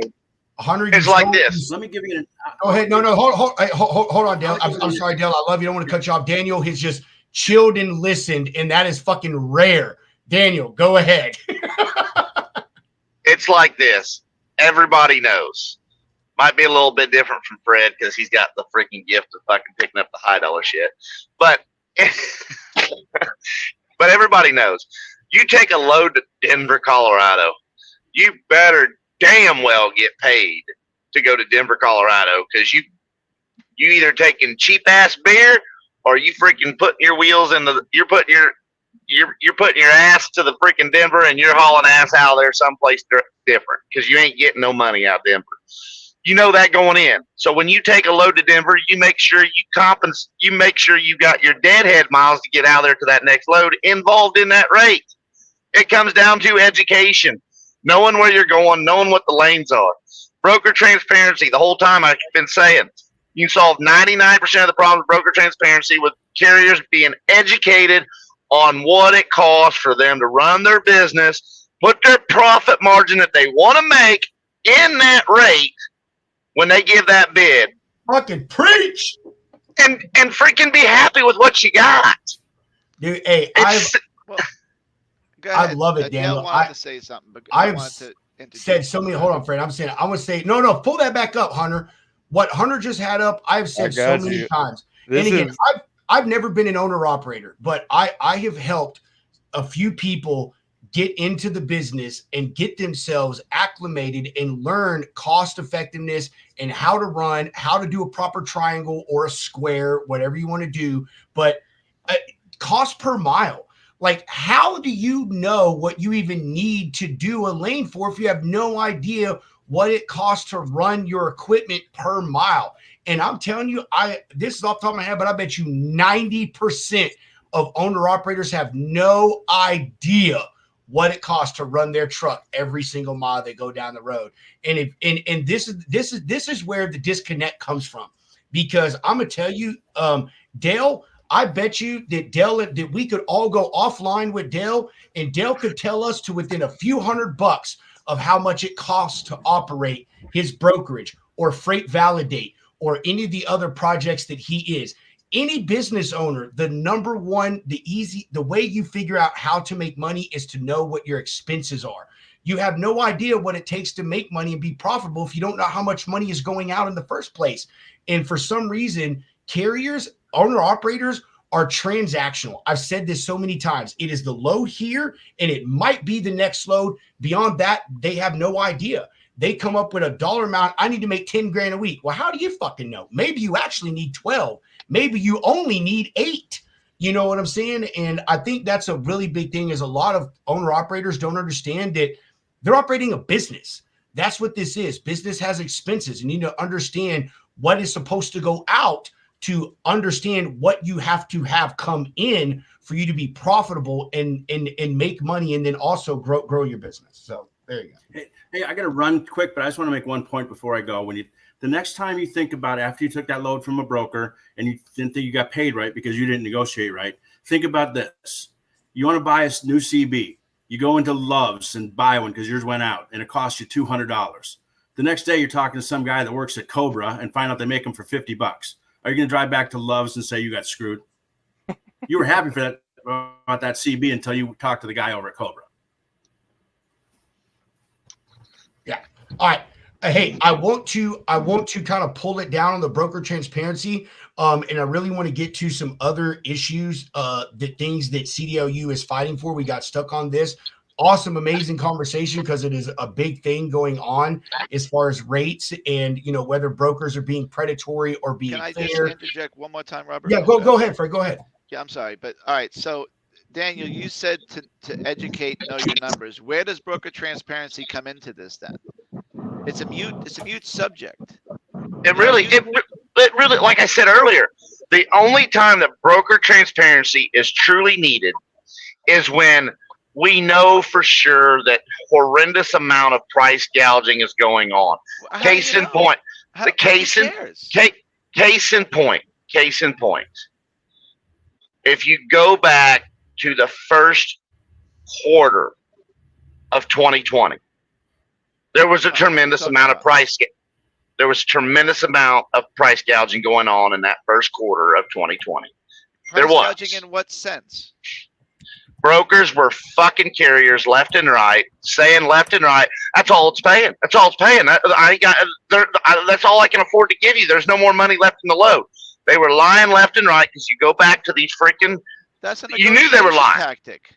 Hunter, It's like this. Let me give you Go ahead. No, hold on, Dale. I'm sorry, Dale. I love you. I don't want to cut you off. Daniel has just chilled and listened, and that is fucking rare. Daniel, go ahead. It's like this. Everybody knows. Might be a little bit different from Fred because he's got the freaking gift of fucking picking up the high dollar shit. But but everybody knows. You take a load to Denver, Colorado, you better damn well get paid to go to Denver, Colorado, because you either taking cheap ass beer or you freaking putting your wheels in the you're putting your ass to the freaking Denver and you're hauling ass out of there someplace different because you ain't getting no money out of Denver. You know that going in. So when you take a load to Denver, you make sure you make sure you got your deadhead miles to get out of there to that next load involved in that rate. It comes down to education, knowing where you're going, knowing what the lanes are. Broker transparency, the whole time I've been saying, you solve 99% of the problems with broker transparency with carriers being educated on what it costs for them to run their business, put their profit margin that they want to make in that rate when they give that bid. Fucking preach. And freaking be happy with what you got. Dude, hey, I love it, Daniel. Dale wanted to say something, but I've said so many. Hold on, Fred. I'm going to say, no, pull that back up, Hunter. What Hunter just had up, I've said so many times. And again, I've never been an owner operator, but I have helped a few people get into the business and get themselves acclimated and learn cost effectiveness and how to run, how to do a proper triangle or a square, whatever you want to do. But cost per mile. Like, how do you know what you even need to do a lane for if you have no idea what it costs to run your equipment per mile? And I'm telling you, this is off the top of my head, but I bet you 90% of owner operators have no idea what it costs to run their truck every single mile they go down the road. And this is where the disconnect comes from, because I'm gonna tell you, Dale, I bet you that we could all go offline with Dale, and Dale could tell us to within a few $100 of how much it costs to operate his brokerage or freight validate or any of the other projects that he is. Any business owner, the number one, the way you figure out how to make money is to know what your expenses are. You have no idea what it takes to make money and be profitable if you don't know how much money is going out in the first place. And for some reason, carriers, owner operators are transactional. I've said this so many times. It is the load here, and it might be the next load. Beyond that, they have no idea. They come up with a dollar amount. I need to make 10 grand a week. Well, how do you fucking know? Maybe you actually need 12. Maybe you only need 8. You know what I'm saying? And I think that's a really big thing, is a lot of owner operators don't understand that they're operating a business. That's what this is. Business has expenses. You need to understand what is supposed to go out to understand what you have to have come in for you to be profitable and make money, and then also grow your business. So there you go. Hey, I got to run quick, but I just want to make one point before I go. The next time you think about it, after you took that load from a broker and you didn't think you got paid right because you didn't negotiate right, think about this. You want to buy a new CB. You go into Love's and buy one because yours went out and it costs you $200. The next day you're talking to some guy that works at Cobra and find out they make them for $50. Are you going to drive back to Love's and say you got screwed? You were happy for that about that CB until you talked to the guy over at Cobra. Yeah. All right. Hey, I want to kind of pull it down on the broker transparency. And I really want to get to some other issues, the things that CDLU is fighting for. We got stuck on this. Awesome, amazing conversation, because it is a big thing going on as far as rates and, whether brokers are being predatory or being fair. Can I just interject one more time, Robert? Yeah, go ahead, Fred. Go ahead. Yeah, I'm sorry, but all right. So, Daniel, you said to educate, know your numbers. Where does broker transparency come into this then? It's a mute subject. It really, like I said earlier, the only time that broker transparency is truly needed is when we know for sure that horrendous amount of price gouging is going on. How do Case you in know? point. How- The case who in cares? case in point. Case in point. If you go back to the first quarter of 2020, there was a tremendous amount of price. There was a tremendous amount of price gouging going on in that first quarter of 2020. There Price was. gouging in what sense? Brokers were fucking carriers left and right, saying left and right, that's all it's paying. That's all it's paying. That's all I can afford to give you. There's no more money left in the load. They were lying left and right because you go back to these freaking. That's a You knew they were negotiation lying. tactic.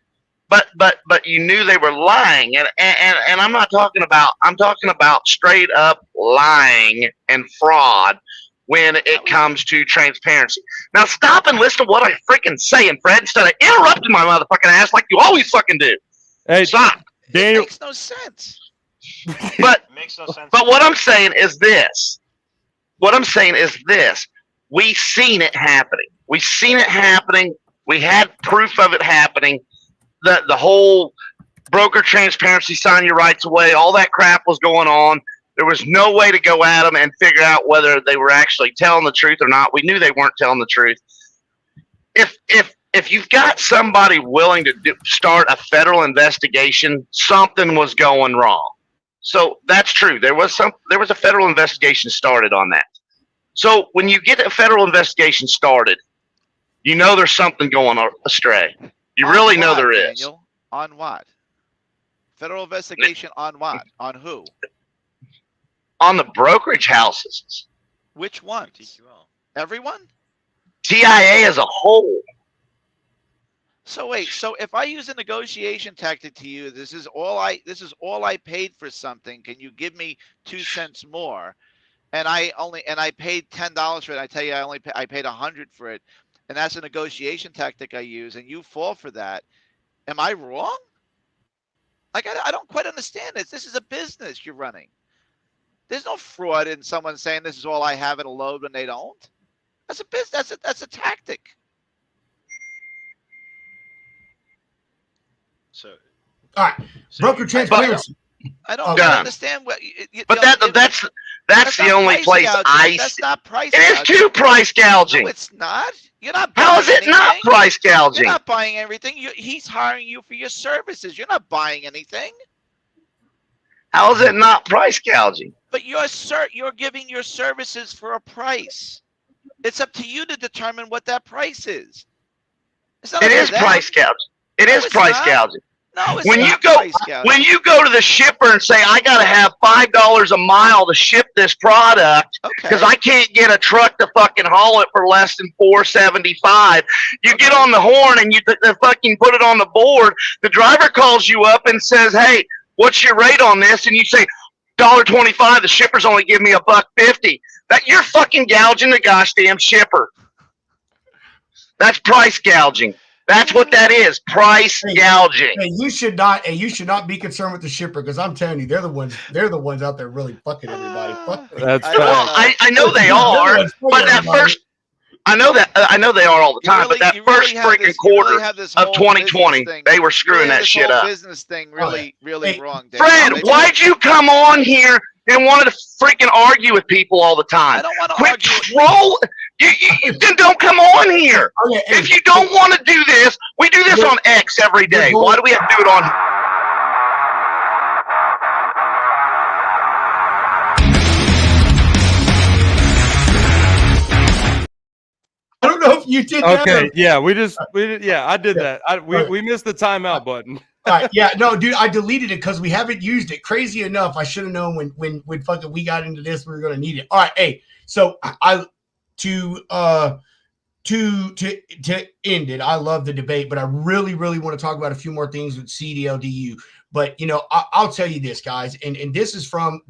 But you knew they were lying, and I'm not talking about. I'm talking about straight up lying and fraud when it comes to transparency. Now stop and listen to what I'm freaking saying, Fred, instead of interrupting my motherfucking ass like you always fucking do. Hey, Stop. Daniel. It makes no sense. But Makes no sense. but what I'm saying is this. What I'm saying is this. We seen it happening. We seen it happening. We had proof of it happening. The whole broker transparency, sign your rights away, all that crap was going on. There was no way to go at them and figure out whether they were actually telling the truth or not. We knew they weren't telling the truth. If you've got somebody willing to start a federal investigation, something was going wrong. So that's true. There was a federal investigation started on that. So when you get a federal investigation started, you know there's something going astray. You really know there is. Daniel? On what? Federal investigation on what? On who? On the brokerage houses. Which ones? Everyone? TIA as a whole. So wait, so if I use a negotiation tactic to you, this is all I paid for something. Can you give me 2 cents more? And I paid $10 for it. I tell you, I paid $100 for it, and that's a negotiation tactic I use, and you fall for that. Am I wrong? Like I don't quite understand this. This is a business you're running. There's no fraud in someone saying this is all I have in a load when they don't. That's a business. That's a tactic. So, All right, broker transparency. I don't Done. understand what. But that's the not only price place gouging. I That's see. not price It is gouging. too price gouging. No, it's not. You're not. How is buying it not anything. price gouging? You're not buying everything. He's hiring you for your services. You're not buying anything. How is it not price gouging? But you're giving your services for a price. It's up to you to determine what that price is. It's not It up to is them. price gouging. It No, is it's price not. gouging. No, it's When not you go price gouging. when you go to the shipper and say I got to have $5 a mile to ship this product because I can't get a truck to fucking haul it for less than $4.75, you get on the horn and you fucking put it on the board. The driver calls you up and says, "Hey, what's your rate on this?" And you say $1.25. The shipper's only giving me $1.50. That you're fucking gouging the gosh damn shipper. That's price gouging. That's what that is. Price gouging. Hey, you should not be concerned with the shipper because I'm telling you, they're the ones out there really fucking everybody. Fuck them. That's Well, I know they are, but that first, I know they are all the time. But that first freaking quarter of 2020, they were screwing that shit up. Business thing really wrong. Dave. Fred, why'd you come on here and wanted to freaking argue with people all the time? I don't want to Quit argue. troll. Then don't come on here. If you don't want to do this, we do this on X every day. Why do we have to do it on? I don't know if you did that. Okay, yeah, I did that. We missed the timeout button. All right, yeah, no, dude, I deleted it because we haven't used it. Crazy enough, I should have known when fucking we got into this, we were gonna need it. All right, hey, so to end it, I love the debate, but I really want to talk about a few more things with CDLDU. But you know, I'll tell you this, guys, and this is from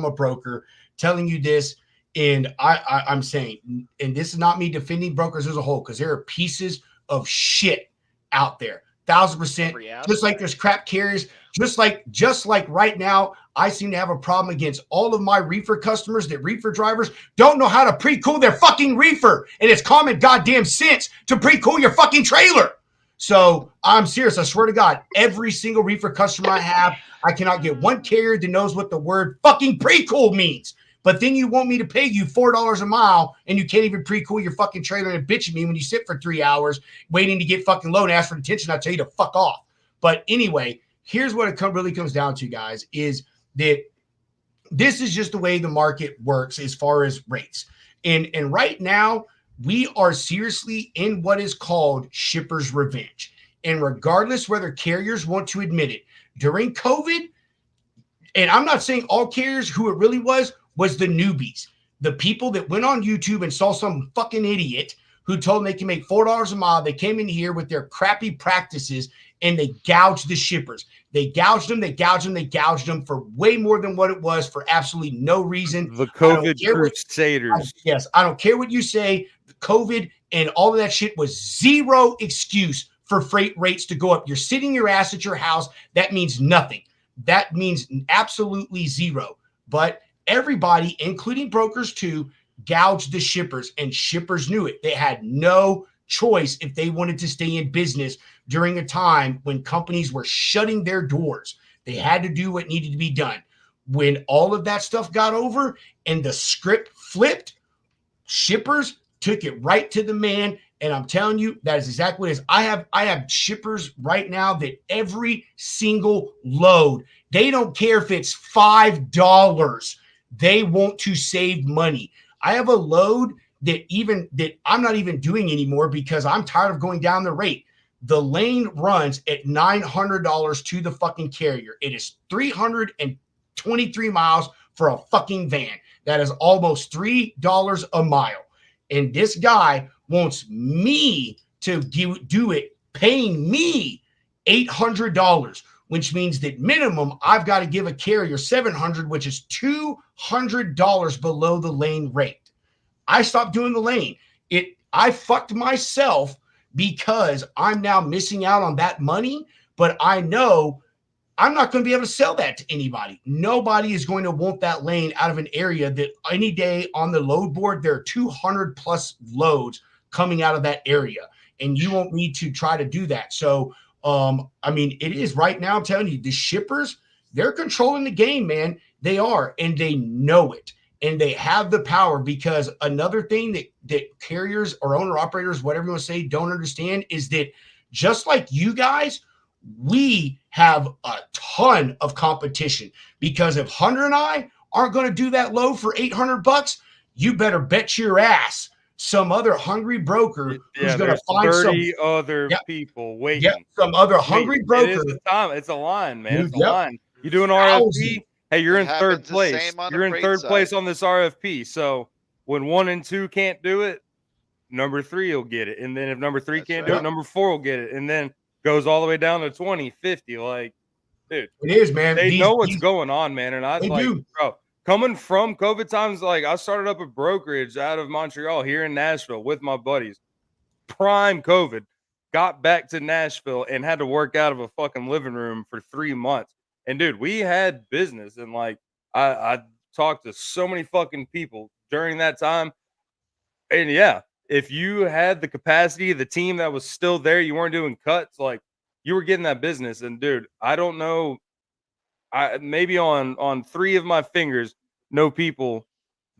a broker telling you this. And I'm saying, and this is not me defending brokers as a whole, because there are pieces of shit out there, 1,000%. Just like there's crap carriers, just like right now, I seem to have a problem against all of my reefer customers that reefer drivers don't know how to pre-cool their fucking reefer, and it's common goddamn sense to pre-cool your fucking trailer. So I'm serious. I swear to God, every single reefer customer I have, I cannot get one carrier that knows what the word fucking pre-cool means. But then you want me to pay you $4 a mile and you can't even pre-cool your fucking trailer and bitch at me when you sit for 3 hours waiting to get fucking low and ask for attention. I tell you to fuck off. But anyway, here's what it really comes down to, guys, is that this is just the way the market works as far as rates. And right now, we are seriously in what is called shipper's revenge. And regardless whether carriers want to admit it, during COVID, and I'm not saying all carriers, who it really was the newbies. The people that went on YouTube and saw some fucking idiot who told them they can make $4 a mile. They came in here with their crappy practices and they gouged the shippers. They gouged them for way more than what it was for absolutely no reason. The COVID crusaders. Yes, I don't care what you say. COVID and all of that shit was zero excuse for freight rates to go up. You're sitting your ass at your house. That means nothing. That means absolutely zero. But everybody, including brokers too, gouged the shippers, and shippers knew it. They had no choice if they wanted to stay in business during a time when companies were shutting their doors. They had to do what needed to be done. When all of that stuff got over and the script flipped, shippers took it right to the man. And I'm telling you, that is exactly what it is. I have shippers right now that every single load, they don't care if it's $5. They want to save money. I have a load that I'm not even doing anymore because I'm tired of going down the rate. The lane runs at $900 to the fucking carrier. It is 323 miles for a fucking van. That is almost $3 a mile. And this guy wants me to do it, paying me $800, which means that minimum I've got to give a carrier $700, which is $200 below the lane rate. I stopped doing the lane. I fucked myself because I'm now missing out on that money, but I know I'm not going to be able to sell that to anybody. Nobody is going to want that lane out of an area that any day on the load board, there are 200 plus loads coming out of that area. And you won't need to try to do that. So, I mean, it is right now, I'm telling you, the shippers, they're controlling the game, man. They are, and they know it. And they have the power, because another thing that carriers or owner operators, whatever you want to say, don't understand is that just like you guys, we have a ton of competition, because if Hunter and I aren't going to do that load for $800, you better bet your ass some other hungry broker who's going to find 30 other people waiting. Yeah, some other hungry broker. It's a line, man. It's a line. You do an RFP. Hey, you're in third place. You're in third place on this RFP. So when 1 and 2 can't do it, number 3 will get it. And then if number 3 can't do it, number 4 will get it. And then goes all the way down to 20, 50. Like, dude, it is, man. They know what's going on, man. And I like, bro, coming from COVID times, like I started up a brokerage out of Montreal here in Nashville with my buddies. Prime COVID, got back to Nashville and had to work out of a fucking living room for 3 months. And dude, we had business, and like I talked to so many fucking people during that time. And yeah, if you had the capacity, the team that was still there, you weren't doing cuts, like you were getting that business. And dude, I don't know, I maybe on 3 of my fingers know people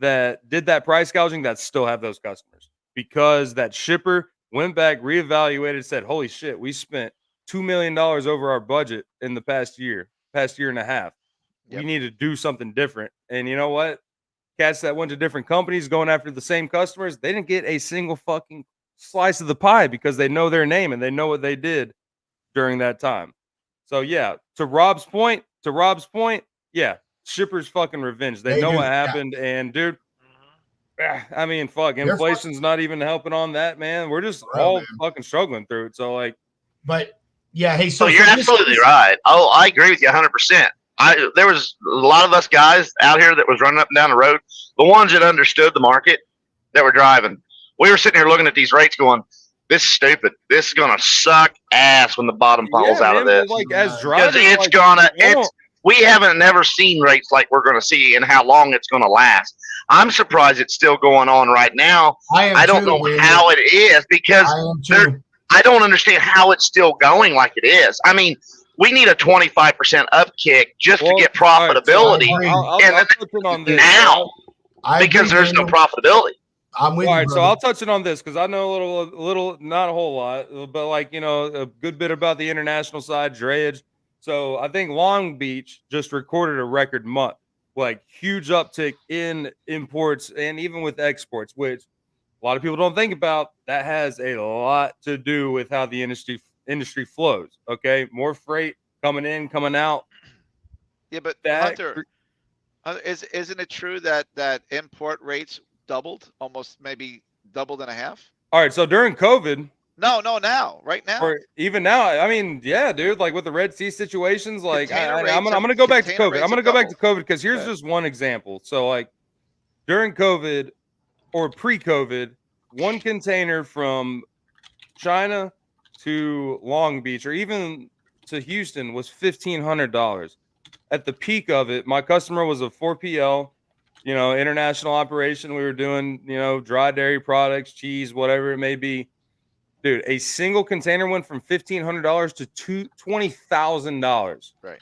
that did that price gouging that still have those customers, because that shipper went back, reevaluated, said, holy shit, we spent $2 million over our budget in the past year and a half. Yep. We need to do something different. And you know what? Cats that went to different companies going after the same customers, they didn't get a single fucking slice of the pie, because they know their name and they know what they did during that time. So yeah, to Rob's point, yeah, shippers fucking revenge. They know what happened. Yeah. And dude, I mean, fuck, inflation's not even helping on that, man. We're just all fucking struggling through it. So like, but yeah, hey, so you're absolutely right. Oh, I agree with you 100%. There was a lot of us guys out here that was running up and down the road, the ones that understood the market, that were driving. We were sitting here looking at these rates going, this is stupid. This is going to suck ass when the bottom falls out of this. Like, as drivers, we haven't never seen rates like we're going to see and how long it's going to last. I'm surprised it's still going on right now. I don't know how it is, because I don't understand how it's still going like it is. I mean, we need a 25% upkick just to get all right, so profitability I'll touch in on this. now I agree, because there's no Daniel. profitability. I'm with All you, right, so brother. I'll touch in on this because I know a little, not a whole lot, but like a good bit about the international side, drayage. So I think Long Beach just recorded a record month, like huge uptick in imports and even with exports, which a lot of people don't think about. That has a lot to do with how the industry flows. Okay, more freight coming in, coming out. Yeah, but That Hunter, isn't it true that import rates doubled, almost maybe doubled and a half? all right. So during COVID, No, now, right now. or even now, I mean, yeah, dude. Like with the Red Sea situations, like Container I'm rates gonna go back to container COVID. I'm rates gonna have go back to doubled. COVID because here's Okay. just one example. So like during COVID or pre-COVID, one container from China to Long Beach or even to Houston was $1,500. At the peak of it, my customer was a 4PL, international operation. We were doing, dry dairy products, cheese, whatever it may be. Dude, a single container went from $1,500 to $20,000. Right.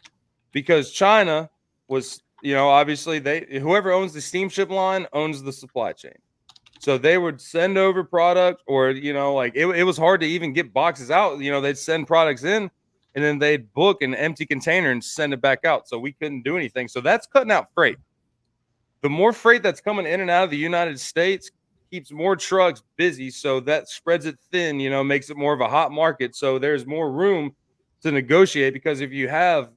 Because China was, obviously whoever owns the steamship line owns the supply chain. So they would send over product, or like it was hard to even get boxes out. They'd send products in, and then they'd book an empty container and send it back out. So we couldn't do anything. So that's cutting out freight. The more freight that's coming in and out of the United States keeps more trucks busy, so that spreads it thin, makes it more of a hot market. So there's more room to negotiate, because if you have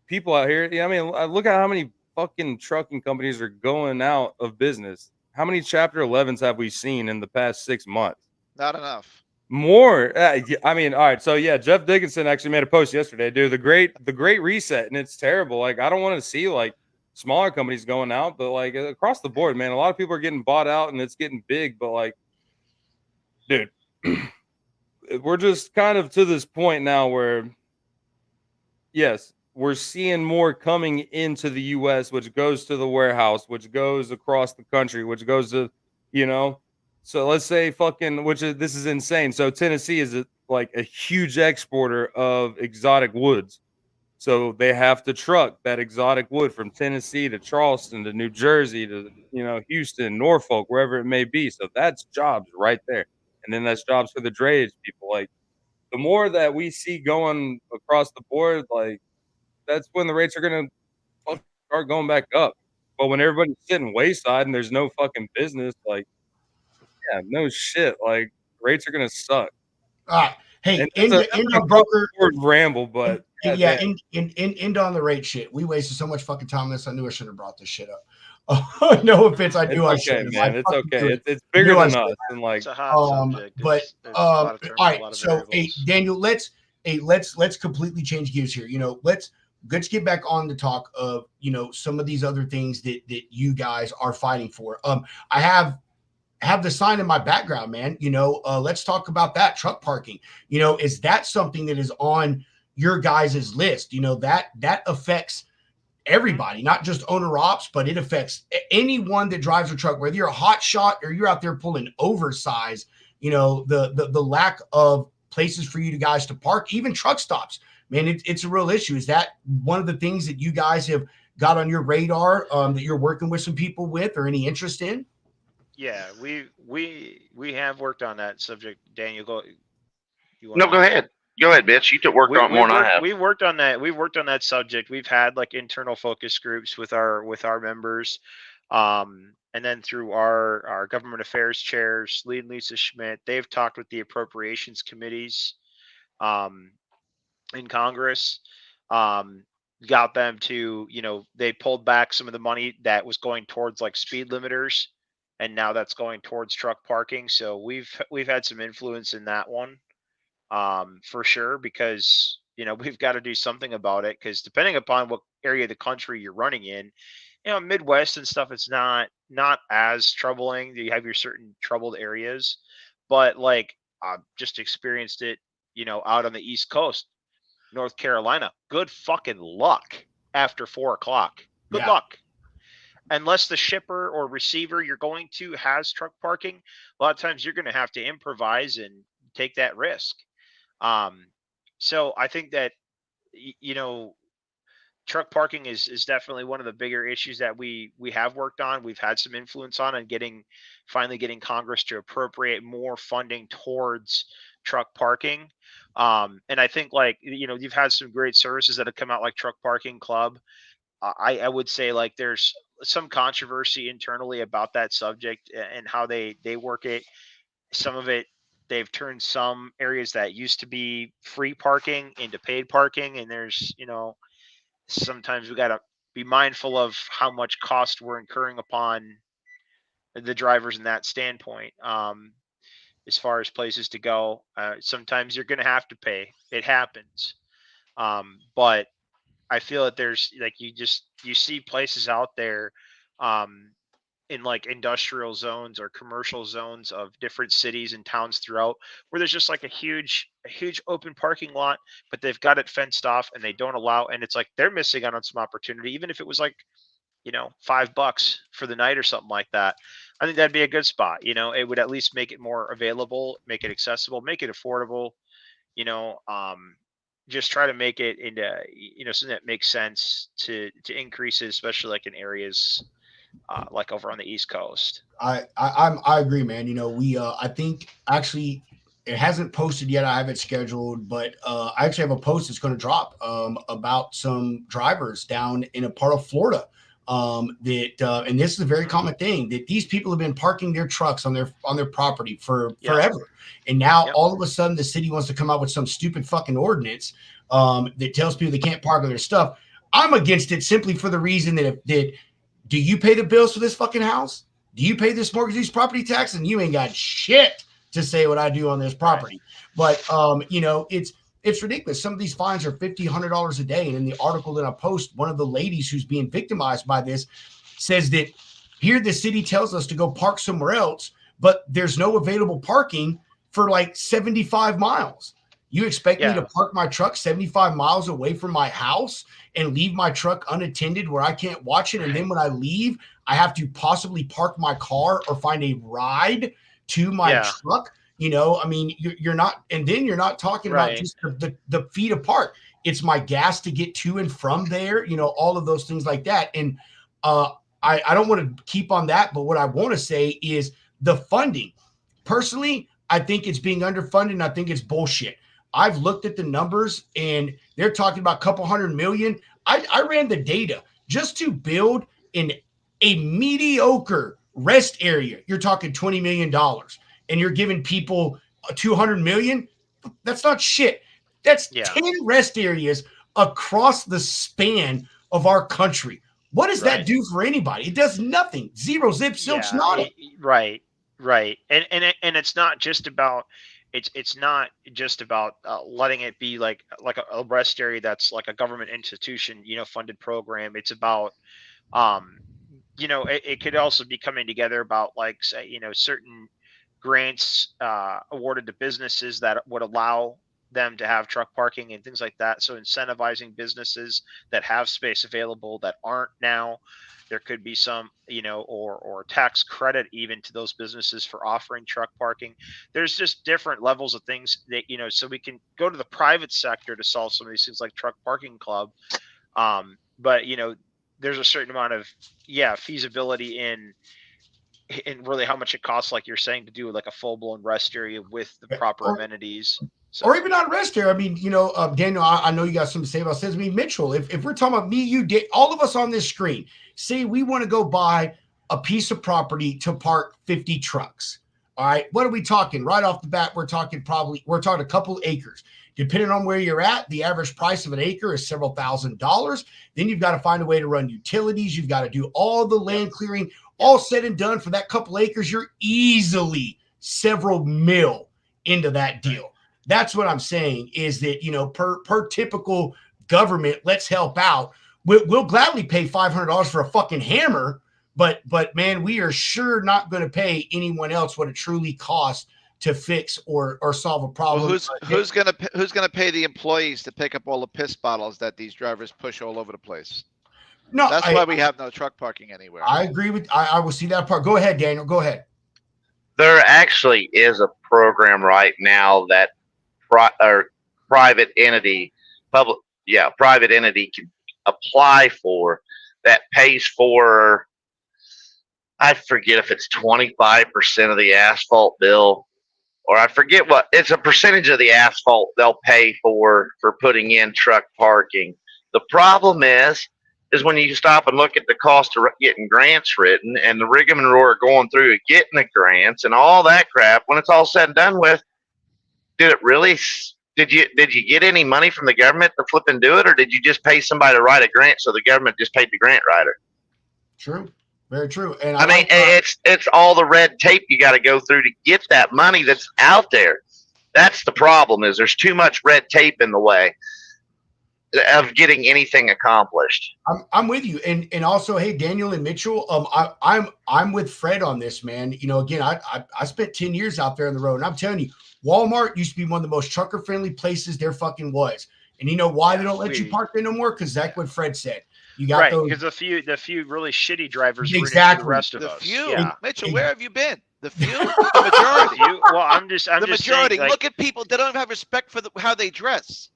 people out here, I mean, look at how many fucking trucking companies are going out of business. How many Chapter 11s have we seen in the past 6 months? Not enough. More. I mean, all right. So yeah, Jeff Dickinson actually made a post yesterday, dude. The great reset, and it's terrible. Like, I don't want to see like smaller companies going out, but like across the board, man, a lot of people are getting bought out, and it's getting big. But like, dude, we're just kind of to this point now where, yes, we're seeing more coming into the U.S., which goes to the warehouse, which goes across the country, which goes to, So let's say this is insane. So Tennessee is like a huge exporter of exotic woods. So they have to truck that exotic wood from Tennessee to Charleston to New Jersey to, Houston, Norfolk, wherever it may be. So that's jobs right there. And then that's jobs for the drayage people. Like, the more that we see going across the board, like, that's when the rates are going to start going back up. But when everybody's sitting wayside and there's no fucking business, like, yeah, no shit. Like, rates are going to suck. All right. Hey, And end on broker. ramble, but Yeah, end on the rate shit. We wasted so much fucking time on this. I knew I should have brought this shit up. No offense, I knew I it's okay, should. man. It's okay. It's bigger than us, and like, It's a hot subject. But There's a lot of terms, all a right. lot of So, variables. Daniel, let's completely change gears here. Let's get back on the talk of some of these other things that you guys are fighting for. I have the sign in my background, man. Let's talk about that truck parking. Is that something that is on your guys' list? That affects everybody, not just owner ops, but it affects anyone that drives a truck, whether you're a hot shot or you're out there pulling oversized. The lack of places for you guys to park, even truck stops, man, it's a real issue. Is that one of the things that you guys have got on your radar, that you're working with some people with, or any interest in? Yeah, we have worked on that subject. Daniel, go. No, go ahead. Go ahead, bitch. You took work on it more than I have. We worked on that. We worked on that subject. We've had like internal focus groups with our members, and then through our government affairs chairs, Lee and Lisa Schmidt. They've talked with the appropriations committees, in Congress. Got them to, they pulled back some of the money that was going towards like speed limiters, and now that's going towards truck parking. So we've had some influence in that one, for sure, because we've got to do something about it, because depending upon what area of the country you're running in, Midwest and stuff, it's not as troubling. You have your certain troubled areas, but like I've just experienced it, out on the East Coast, North Carolina. Good fucking luck after 4:00. Good luck. Unless the shipper or receiver you're going to has truck parking, a lot of times you're going to have to improvise and take that risk. So I think that you know, truck parking is definitely one of the bigger issues that we have worked on. We've had some influence on and finally getting Congress to appropriate more funding towards truck parking. And I think, like, you've had some great services that have come out, like Truck Parking Club. I would say, like, there's some controversy internally about that subject and how they work it. Some of it, they've turned some areas that used to be free parking into paid parking, and there's, sometimes we got to be mindful of how much cost we're incurring upon the drivers in that standpoint. As far as places to go, sometimes you're going to have to pay. It happens. But I feel that there's, like, you see places out there, in like industrial zones or commercial zones of different cities and towns throughout, where there's just like a huge open parking lot, but they've got it fenced off and they don't allow, and it's like they're missing out on some opportunity, even if it was like, $5 for the night or something like that. I think that'd be a good spot. It would at least make it more available, make it accessible, make it affordable, you know, um, just try to make it into, something that makes sense to increase it, especially like in areas, like over on the East Coast. I agree, man. We I think actually it hasn't posted yet. I have it scheduled, but I actually have a post that's going to drop about some drivers down in a part of Florida. That and this is a very common thing, that these people have been parking their trucks on their property for forever, and now all of a sudden the city wants to come out with some stupid fucking ordinance that tells people they can't park on their stuff. I'm against it simply for the reason that do you pay the bills for this fucking house? Do you pay this mortgage, these property tax? And you ain't got shit to say what I do on this property. But it's ridiculous. Some of these fines are $50, $100 a day. And in the article that I post, one of the ladies who's being victimized by this says that here the city tells us to go park somewhere else, but there's no available parking for like 75 miles. You expect me to park my truck 75 miles away from my house and leave my truck unattended where I can't watch it? And then when I leave, I have to possibly park my car or find a ride to my truck. I mean, you're not, and then you're not talking about just the feet apart. It's my gas to get to and from there, all of those things like that. And I don't want to keep on that, but what I want to say is the funding. Personally, I think it's being underfunded, and I think it's bullshit. I've looked at the numbers, and they're talking about a couple $100 million. I ran the data just to build a mediocre rest area. You're talking $20 million, and you're giving people $200 million. That's not shit. That's 10 rest areas across the span of our country. What does that do for anybody? It does nothing. Zero, zip, silch, nada. Right. And it's not just about. It's not just about letting it be like a rest area that's like a government institution, funded program. It's about, it could also be coming together about, like, say, certain grants awarded to businesses that would allow them to have truck parking and things like that. So incentivizing businesses that have space available that aren't now. There could be some, or tax credit even to those businesses for offering truck parking. There's just different levels of things that, so we can go to the private sector to solve some of these things like Truck Parking Club. But, there's a certain amount of, feasibility in really how much it costs, like you're saying, to do like a full blown rest area with the proper amenities. So. Or even not rest area. I mean, Daniel, I know you got something to say about this. I mean, Mitchell, if we're talking about me, you, all of us on this screen, say we want to go buy a piece of property to park 50 trucks. All right. What are we talking? Right off the bat, we're talking a couple acres. Depending on where you're at, the average price of an acre is several $1,000s. Then you've got to find a way to run utilities. You've got to do all the land clearing, all said and done for that couple acres. You're easily several mil into that deal. That's what I'm saying, is that, per typical government, let's help out. We'll gladly pay $500 for a fucking hammer, but man, we are sure not going to pay anyone else what it truly costs to fix or solve a problem. Well, who's gonna pay the employees to pick up all the piss bottles that these drivers push all over the place? No, that's why we have no truck parking anywhere. I agree with. I will see that part. Go ahead, Daniel. Go ahead. There actually is a program right now that or private entity, public, yeah, private entity can apply for that pays for. I forget if it's 25% of the asphalt bill, or I forget what. It's a percentage of the asphalt they'll pay for putting in truck parking. The problem is when you stop and look at the cost of getting grants written and the rigmarole going through getting the grants and all that crap. When it's all said and done with, did it really? Did you get any money from the government to flip and do it, or did you just pay somebody to write a grant so the government just paid the grant writer? True, very true. And I mean, it's all the red tape you got to go through to get that money that's out there. That's the problem. Is there's too much red tape in the way of getting anything accomplished. I'm with you, and also, hey, Daniel and Mitchell, I'm with Fred on this, man. You know, again, I spent 10 years out there on the road, and I'm telling you, Walmart used to be one of the most trucker friendly places there fucking was. And you know why they don't let you park there no more? Because that's what Fred said. You got those, because the few really shitty drivers exactly. The rest of the us. few, Yeah. Mitchell, where have you been? The few, the majority. Well, I'm the just majority. saying, like, Look at people that don't have respect for how they dress.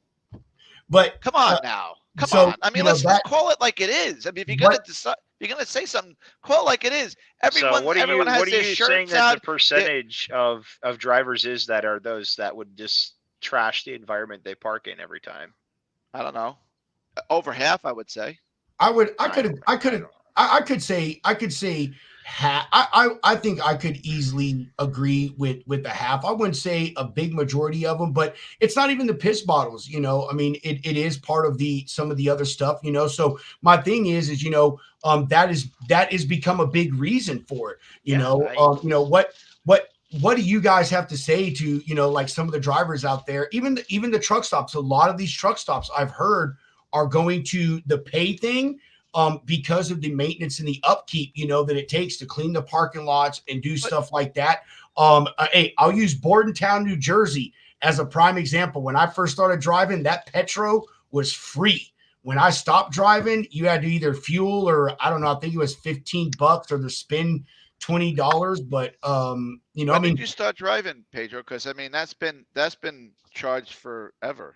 But come on now, come so, on. I mean, you know, let's call it like it is. I mean, if you're gonna decide, if you're gonna say something, call it like it is. Everyone, so what are you has what are their you shirts saying that on. the percentage of drivers is that are those that would just trash the environment they park in every time? I don't know. Over half, I would say. I could say half. I think I could easily agree with the half. I wouldn't say a big majority of them, but it's not even the piss bottles, you know. I mean, it is part of some of the other stuff, you know. So my thing is you know, that is become a big reason for it, you know. You know, what do you guys have to say to, you know, like some of the drivers out there, even the truck stops? A lot of these truck stops I've heard are going to the pay thing because of the maintenance and the upkeep, you know, that it takes to clean the parking lots and do stuff like that. Hey, I'll use Bordentown, New Jersey as a prime example. When I first started driving, that Petro was free. When I stopped driving, you had to either fuel or I don't know, I think it was $15 or to spend $20. But you know, when I mean, did you start driving, Pedro? Because I mean, that's been charged forever.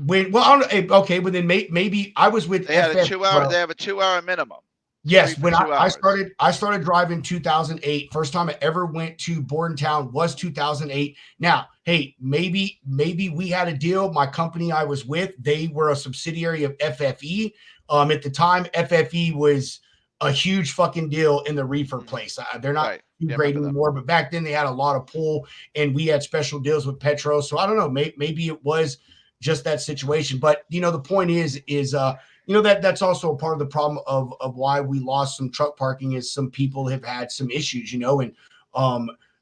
Okay, well then maybe I was with they had a FF, 2 hour. They have a 2 hour minimum. Yes, when I started driving 2008. First time I ever went to Bordentown was 2008. Now, hey, maybe we had a deal. My company I was with, they were a subsidiary of FFE. At the time, FFE was a huge fucking deal in the reefer place. They're not too great anymore, but back then they had a lot of pull, and we had special deals with Petro. So I don't know, maybe it was just that situation. But you know, the point is you know, that's also a part of the problem of why we lost some truck parking is some people have had some issues, you know. And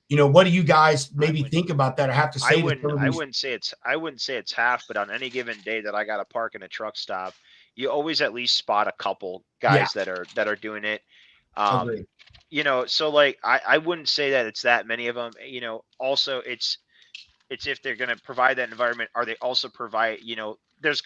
you know, what do you guys maybe think about that? I have to say, I wouldn't say it's half, but on any given day that I got to park in a truck stop, you always at least spot a couple guys that are doing it. You know, so like I wouldn't say that it's that many of them. You know, also it's if they're going to provide that environment, are they also provide, you know, there's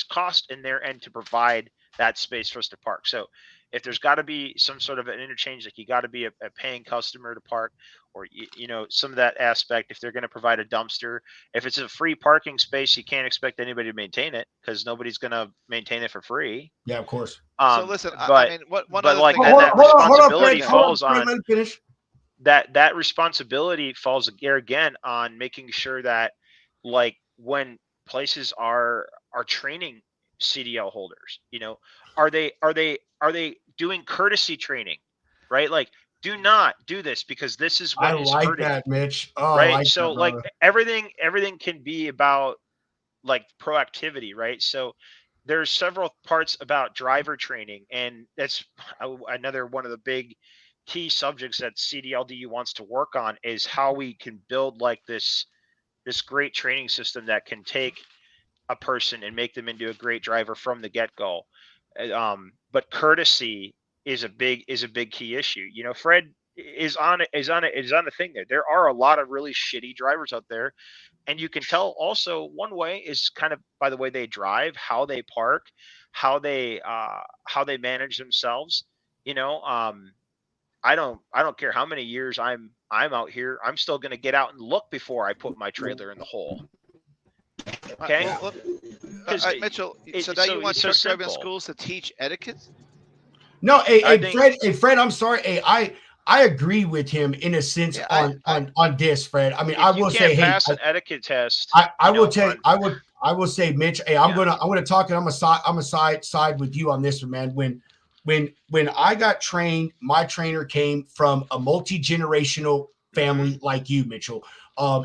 cost in their end to provide that space for us to park. So if there's got to be some sort of an interchange, like you got to be a paying customer to park, or you know, some of that aspect, if they're going to provide a dumpster, if it's a free parking space, you can't expect anybody to maintain it because nobody's going to maintain it for free. Yeah, of course. So listen, I mean, one other like thing that responsibility falls on finish. That responsibility falls again on making sure that, like, when places are training CDL holders, you know, are they doing courtesy training, right? Like, do not do this because this is what I is like hurting. that, Mitch. Oh, right. like So that, like everything can be about like proactivity, right? So there's several parts about driver training, and that's another one of the big key subjects that CDLDU wants to work on is how we can build like this great training system that can take a person and make them into a great driver from the get-go. But courtesy is a big key issue. You know, Fred is on the thing there. There are a lot of really shitty drivers out there, and you can tell also one way is kind of by the way they drive, how they park, how they manage themselves. You know, I don't care how many years I'm out here. I'm still going to get out and look before I put my trailer in the hole. Okay. Well, Mitchell, so now you want so truck driving simple. schools to teach etiquette? No, Fred, I'm sorry. I agree with him in a sense on this, Fred. I mean, I will say, hey, pass an etiquette test. I will tell you, I will say, Mitch, hey, I'm gonna talk, and I'm a side with you on this one, man. When I got trained, my trainer came from a multi-generational family like you, Mitchell.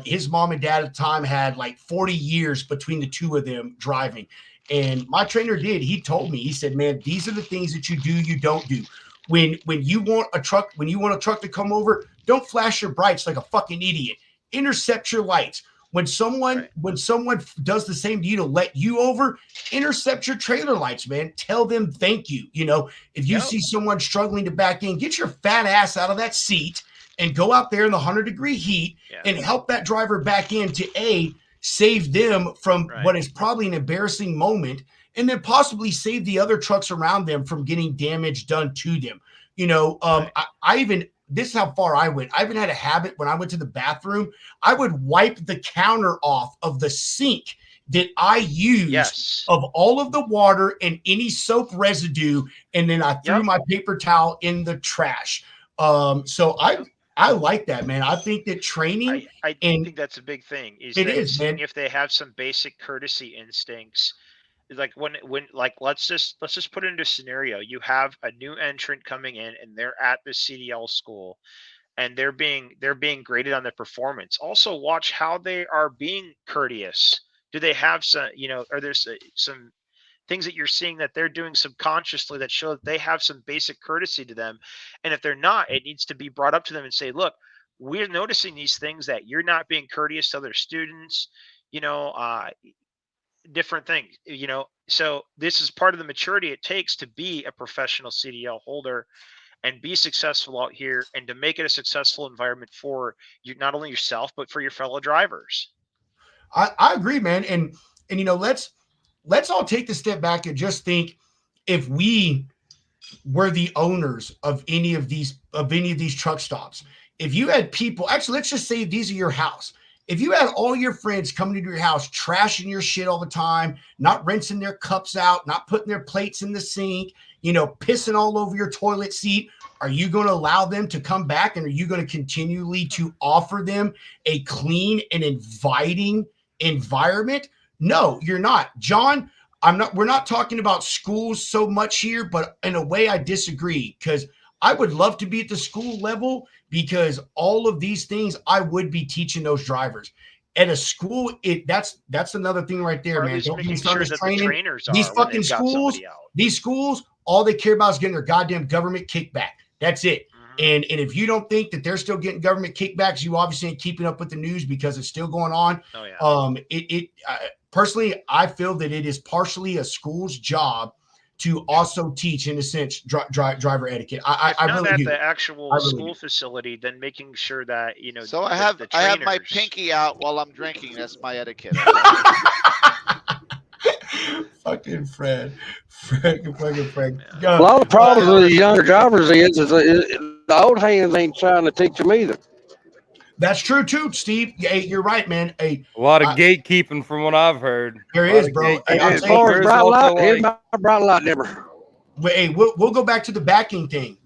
His mom and dad at the time had like 40 years between the two of them driving. And my trainer did. He told me, he said, man, these are the things that you do, you don't do. When you want a truck to come over, don't flash your brights like a fucking idiot. Intercept your lights. When someone does the same to you to let you over, intercept your trailer lights, man. Tell them thank you. You know, if you see someone struggling to back in, get your fat ass out of that seat and go out there in the 100-degree heat and help that driver back in to save them from what is probably an embarrassing moment, and then possibly save the other trucks around them from getting damage done to them. You know, this is how far I went. I even had a habit when I went to the bathroom, I would wipe the counter off of the sink that I used of all of the water and any soap residue, and then I threw my paper towel in the trash. So I like that, man. I think that training, I think that's a big thing. Man. If they have some basic courtesy instincts, like when like let's just put it into a scenario. You have a new entrant coming in, and they're at the CDL school, and they're being graded on their performance. Also, watch how they are being courteous. Do they have some? You know, are there some things that you're seeing that they're doing subconsciously that show that they have some basic courtesy to them? And if they're not, it needs to be brought up to them and say, look, we're noticing these things that you're not being courteous to other students, you know, different things, you know. So this is part of the maturity it takes to be a professional CDL holder and be successful out here, and to make it a successful environment for you, not only yourself, but for your fellow drivers. I agree, man. And you know, let's all take the step back and just think, if we were the owners of any of these truck stops, if you had people, actually, let's just say these are your house. If you had all your friends coming to your house, trashing your shit all the time, not rinsing their cups out, not putting their plates in the sink, you know, pissing all over your toilet seat, are you going to allow them to come back? And are you going to continually to offer them a clean and inviting environment? No, you're not. John, we're not talking about schools so much here, but in a way I disagree, because I would love to be at the school level, because all of these things I would be teaching those drivers. At a school, that's another thing right there, man. Don't get me started training. These fucking schools, all they care about is getting their goddamn government kickback. That's it. And if you don't think that they're still getting government kickbacks, you obviously ain't keeping up with the news, because it's still going on. Personally, I feel that it is partially a school's job to also teach, in a sense, driver etiquette. I really do. The actual school facility, then making sure that, you know. So I have my pinky out while I'm drinking. That's my etiquette. Fucking Fred. A lot of problems with the younger drivers is the old hands ain't trying to teach them either. That's true too, Steve. Hey, you're right, man. A lot of gatekeeping from what I've heard. There is, bro. As far as bright light dimmer. Hey, we'll go back to the backing thing.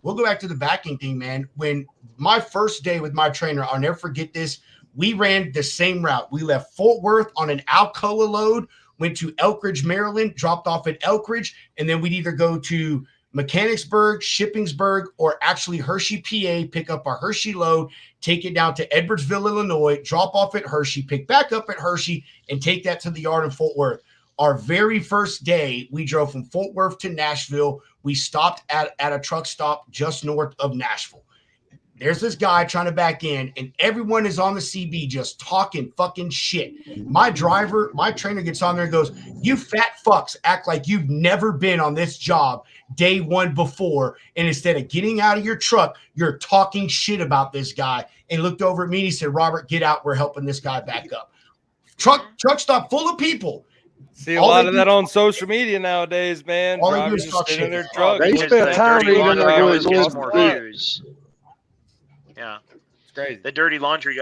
Man. When my first day with my trainer, I'll never forget this. We ran the same route. We left Fort Worth on an Alcoa load, went to Elkridge, Maryland, dropped off at Elkridge, and then we'd either go to Mechanicsburg, Shippensburg, or actually Hershey, PA, pick up our Hershey load, take it down to Edwardsville, Illinois, drop off at Hershey, pick back up at Hershey, and take that to the yard in Fort Worth. Our very first day, we drove from Fort Worth to Nashville. We stopped at a truck stop just north of Nashville. There's this guy trying to back in, and everyone is on the CB just talking fucking shit. My trainer gets on there and goes, "You fat fucks act like you've never been on this job day one before, and instead of getting out of your truck, you're talking shit about this guy." And looked over at me and he said, "Robert, get out. We're helping this guy back up." Truck stop full of people. See a lot of that on social media nowadays, man. All they do Drivers is just talk sit in shit. their truck. They spend time even always gets more views. Yeah, It's crazy. the dirty laundry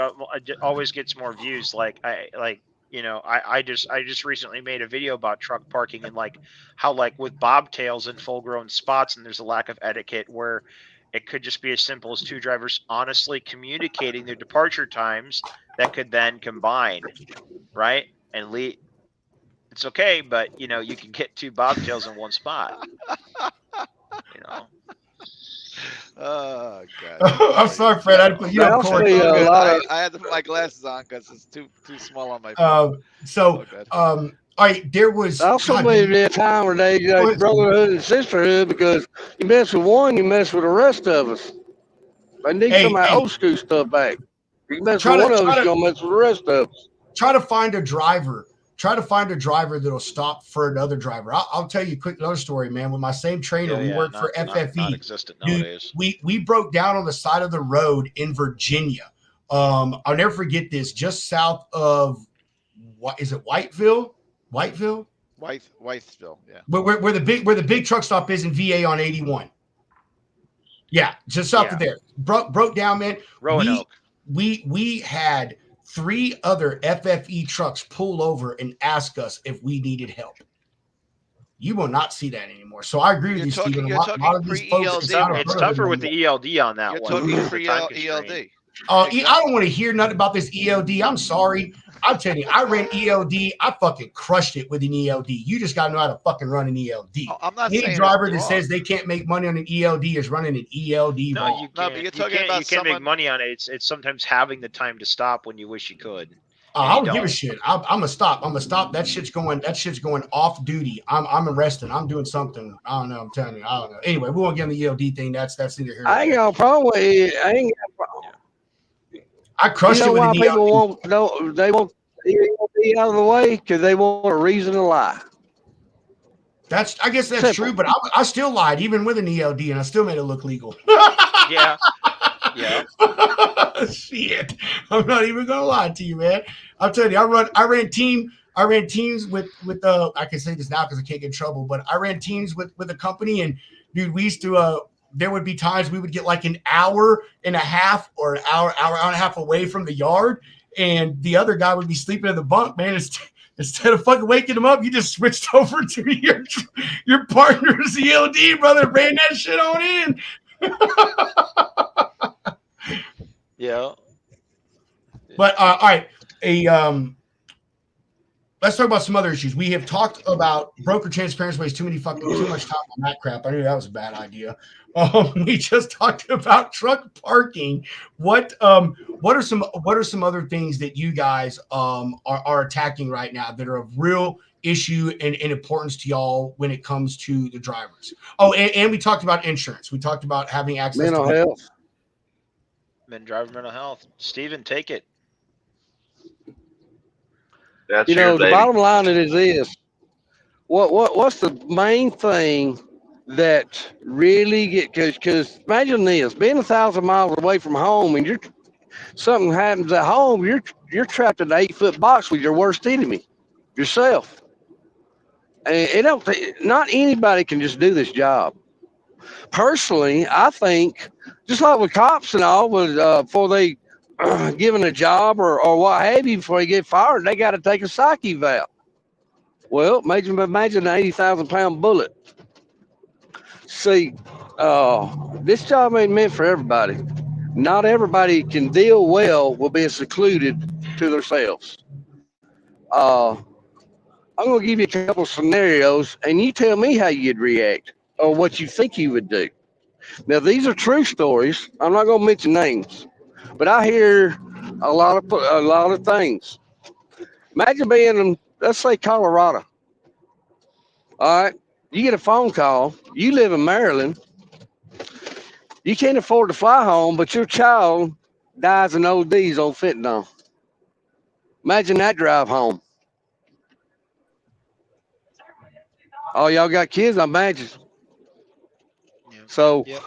always gets more views. I just recently made a video about truck parking and like how like with bobtails and full grown spots and there's a lack of etiquette where it could just be as simple as two drivers honestly communicating their departure times that could then combine, right? And lead. It's okay, but you know, you can get two bobtails in one spot. You know. Oh god. I'm sorry, Fred. I put you There up, also Corey. be a lot of I had to put my glasses on because it's too small on my phone. All right, there was also maybe a time where they like brotherhood and sisterhood because you mess with one, you mess with the rest of us. They need some of that old school stuff back. You mess with one of us, you're gonna mess with the rest of us. Try to find a driver. Try to find a driver that'll stop for another driver. I'll tell you a quick another story, man. With my same trainer, we worked for FFE. Not existent nowadays. We broke down on the side of the road in Virginia. I'll never forget this. Just south of what is it? Whiteville, Whiteville, yeah. Where the big truck stop is in VA on 81. Yeah, just south of there. Broke down, man. Roanoke. We had 3 other FFE trucks pull over and ask us if we needed help. You will not see that anymore. So I agree with you, Stephen. You're talking pre-ELD. It's tougher with the ELD on that one. You're talking pre-ELD. I don't want to hear nothing about this ELD. I'm sorry. I'm telling you, I ran ELD. I fucking crushed it with an ELD. You just got to know how to fucking run an ELD. I'm not Any saying driver that says they can't make money on an ELD is running an ELD wrong. You can't, you can't make money on it. It's sometimes having the time to stop when you wish you could. I don't give a shit. I'm gonna stop. That shit's going off duty. I'm arresting. I'm doing something. I don't know. I'm telling you. I don't know. Anyway, we won't get on the ELD thing. That's neither here nor there. I ain't got a problem with it. I ain't got a problem. I crushed it with an ELD. They want ELD out of the way because they want a reason to lie. I guess that's true, but I still lied even with an ELD, and I still made it look legal. Yeah. Shit, I'm not even gonna lie to you, man. I'm telling you, I ran teams with I can say this now because I can't get in trouble, but I ran teams with a company, and dude, we used to there would be times we would get like an hour and a half or an hour and a half away from the yard, and the other guy would be sleeping in the bunk, man. Instead of fucking waking him up, you just switched over to your partner's ELD, brother. Ran that shit on in. Yeah. But all right, let's talk about some other issues. We have talked about broker transparency wastes too much time on that crap. I knew that was a bad idea. We just talked about truck parking. What are some other things that you guys are attacking right now that are of real issue and importance to y'all when it comes to the drivers? Oh, and we talked about insurance. We talked about having access mental to health. Driver mental health. Steven, take it. That's the bottom line is this. What's the main thing that really because imagine this, being 1,000 miles away from home and something happens at home, you're trapped in an 8-foot box with your worst enemy, yourself. And not anybody can just do this job. Personally, I think just like with cops and all, before they given a job or what have you, before they get fired, they got to take a psych eval. Well, imagine an 80,000-pound bullet. See, this job ain't meant for everybody. Not everybody can deal well with being secluded to themselves. I'm going to give you a couple of scenarios, and you tell me how you'd react or what you think you would do. Now, these are true stories. I'm not going to mention names, but I hear a lot of things. Imagine being in, let's say, Colorado. All right, you get a phone call. You live in Maryland. You can't afford to fly home, but your child dies in ODs on fentanyl. Imagine that drive home. Oh, y'all got kids, I imagine. Yeah. So, Yep.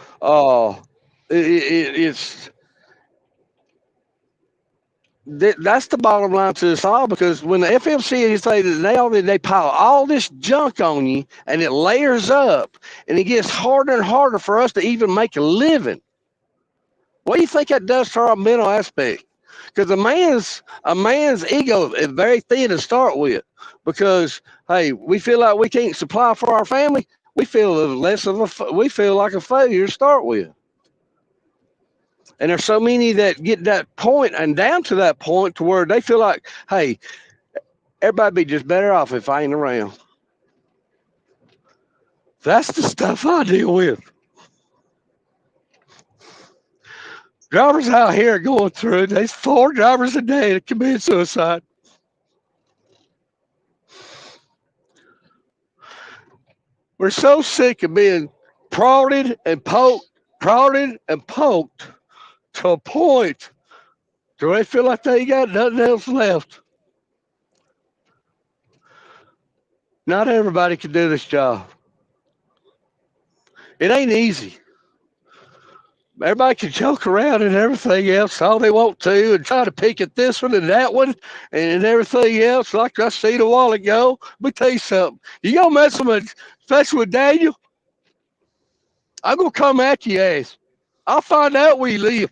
That's the bottom line to this all, because when the FMC say that they pile all this junk on you and it layers up and it gets harder and harder for us to even make a living. What do you think that does to our mental aspect? Because a man's ego is very thin to start with. Because hey, we feel like we can't supply for our family. We feel we feel like a failure to start with. And there's so many that get that point and down to that point to where they feel like, hey, everybody be just better off if I ain't around. That's the stuff I deal with. Drivers out here going through it. There's 4 drivers a day that commit suicide. We're so sick of being prodded and poked to a point to they feel like they ain't got nothing else left. Not everybody can do this job. It ain't easy. Everybody can joke around and everything else all they want to and try to pick at this one and that one and everything else. Like I seen a while ago. Let me tell you something. You gonna mess with Daniel? I'm gonna come at your ass. I'll find out where you live.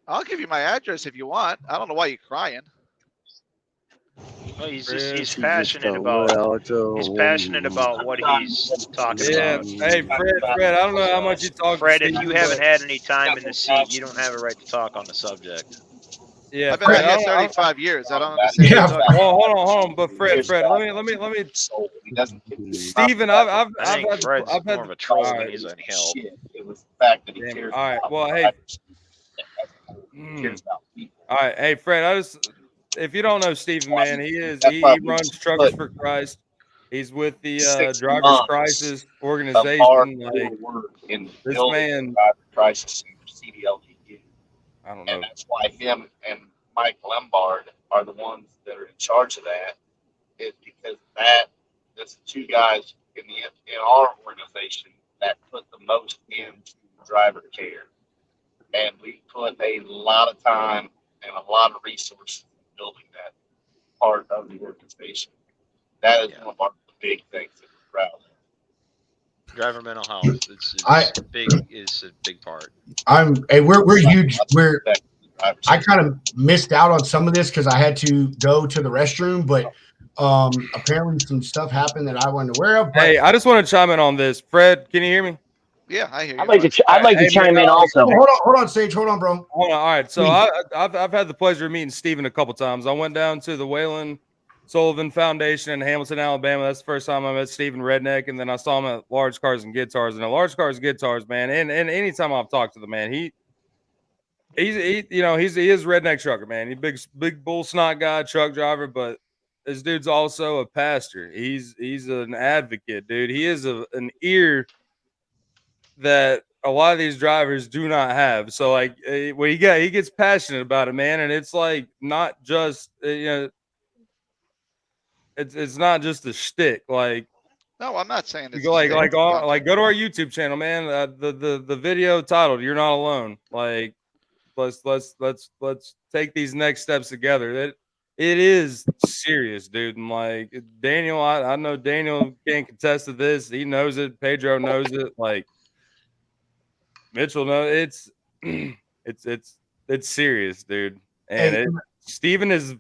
I'll give you my address if you want. I don't know why you're crying. Well, he's He's passionate just about he's passionate about what he's talking Yeah. about. Hey, Fred, I don't know how much you talk. Fred, to if you Steve, haven't but- had any time in the seat, you don't have a right to talk on the subject. Yeah, I've been Fred, out here 35 years. I don't understand. Yeah. What you're talking Well, about. hold on. But Fred, let me. Steven, I've I think had, Fred's I've had. more of a troll all than right, he's any help. damn, all right. Well, hey. All right, hey Fred. If you don't know Steven, man, he runs Truckers for Christ. He's with the Drivers Crisis organization. Like this man, CDL. I don't And know. that's why him and Mike Lombard are the ones that are in charge of that. Is because that's the 2 guys in our organization that put the most into driver care, and we put a lot of time and a lot of resources in building that part of the organization. That is one of our big things that we're proud of. Driver mental health. It's a big part. We're huge. I kind of missed out on some of this because I had to go to the restroom, but apparently some stuff happened that I wasn't aware of. But Hey, I just want to chime in on this. Fred, can you hear me? Yeah, I hear you. I'd like to chime in also. Hold on, Sage. Hold on, bro. Hold on. All right. So I've had the pleasure of meeting Steven a couple times. I went down to the Waylon Sullivan Foundation in Hamilton, Alabama. That's the first time I met Steven Redneck, and then I saw him at Large Cars and Guitars. And at Large Cars and Guitars, man, and anytime I've talked to the man, he is redneck trucker, man. He's big bull snot guy, truck driver, but this dude's also a pastor. He's an advocate, dude. He is an ear that a lot of these drivers do not have. So like when he gets passionate about it, man, and it's like not just it's not just a shtick. Like No, I'm not saying it's go go to our YouTube channel, man. The video titled "You're Not Alone." Like let's take these next steps together. That it is serious, dude. And like Daniel, I know Daniel can't contest to this. He knows it. Pedro knows it. Like Mitchell knows it's serious, dude. And Steven is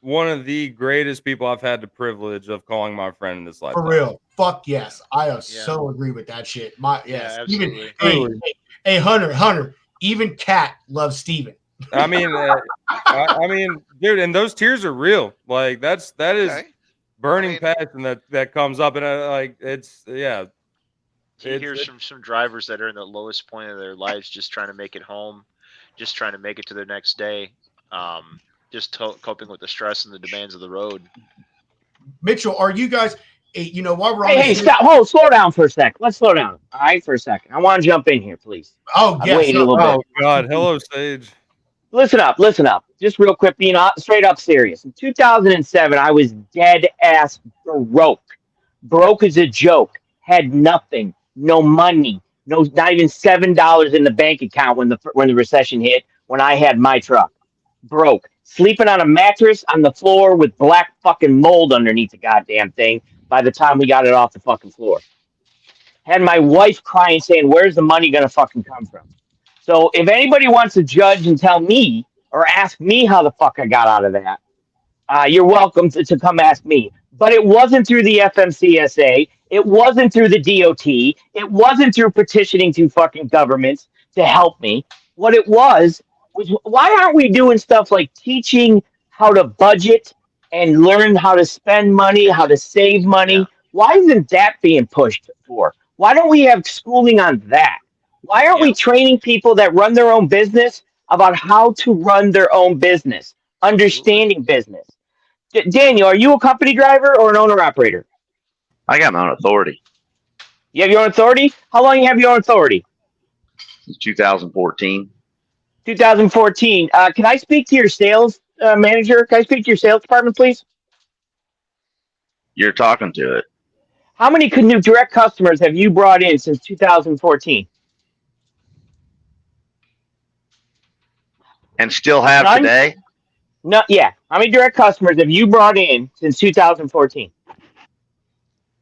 one of the greatest people I've had the privilege of calling my friend in this lifetime. For real. Fuck yes. I so agree with that shit. Absolutely. Hey, Hunter, even Kat loves Steven. I mean, dude, and those tears are real. Like that is burning passion that comes up, and You hear some drivers that are in the lowest point of their lives, just trying to make it home, just trying to make it to their next day, just coping with the stress and the demands of the road. Mitchell, are you guys? While we're on Hey, stop! Slow down for a sec. Let's slow down. All right, for a second. I want to jump in here, please. Oh, yes. Waiting a little bit. Oh God, hello, Sage. Listen up. Just real quick, being straight up serious. In 2007, I was dead ass broke. Broke as a joke. Had nothing. No money. Not even $7 in the bank account when the recession hit. When I had my truck, broke. Sleeping on a mattress on the floor with black fucking mold underneath the goddamn thing. By the time we got it off the fucking floor, had my wife crying, saying, "Where's the money gonna fucking come from?" So if anybody wants to judge and tell me or ask me how the fuck I got out of that, you're welcome to come ask me. But it wasn't through the FMCSA. It wasn't through the DOT. It wasn't through petitioning to fucking governments to help me. What it was why aren't we doing stuff like teaching how to budget and learn how to spend money, how to save Yeah. money? Why isn't that being pushed for? Why don't we have schooling on that? Why aren't we Yep. training people that run their own business about how to run their own business, Absolutely. understanding business? Daniel, are you a company driver or an owner operator? I got my own authority. You have your own authority? How long you have your own authority? Since 2014. 2014. Can I speak to your sales manager? Can I speak to your sales department, please? You're talking to it. How many new direct customers have you brought in since 2014? And still have None? today? No, yeah. How many direct customers have you brought in since 2014?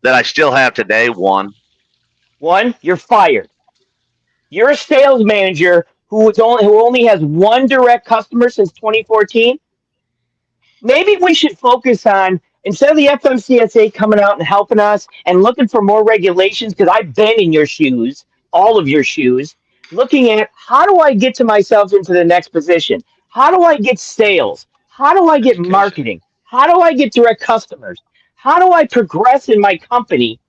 That I still have today? One. One, you're fired. You're a sales manager who only has one direct customer since 2014. Maybe we should focus on, instead of the FMCSA coming out and helping us and looking for more regulations, because I've been in your shoes, all of your shoes, looking at how do I get to myself into the next position? How do I get sales? How do I get Education. marketing? How do I get direct customers? How do I progress in my company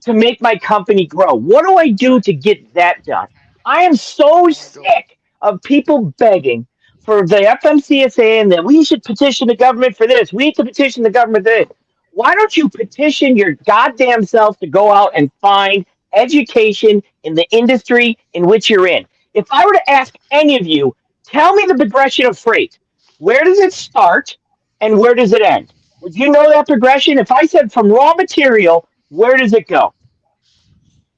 to make my company grow? What do I do to get that done? I am so sick of people begging for the FMCSA and that we should petition the government for this. We need to petition the government for this. Why don't you petition your goddamn self to go out and find education in the industry in which you're in? If I were to ask any of you, tell me the progression of freight. Where does it start and where does it end? Would you know that progression? If I said from raw material, where does it go?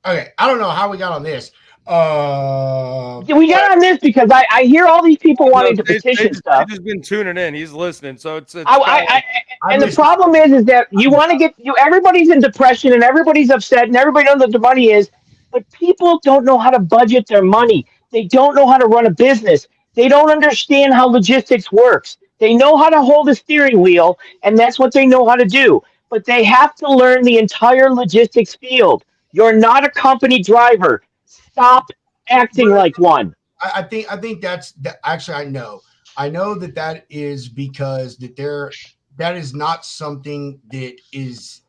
Okay, I don't know how we got on this. We got on this because I hear all these people wanting to petition stuff. He's just been tuning in. He's listening. So it's And the problem is that you want to get everybody's in depression and everybody's upset and everybody knows what the money is, but people don't know how to budget their money. They don't know how to run a business. They don't understand how logistics works. They know how to hold a steering wheel, and that's what they know how to do. But they have to learn the entire logistics field. You're not a company driver. Stop acting like one. I think that's that. Actually, I know that is because that is not something that is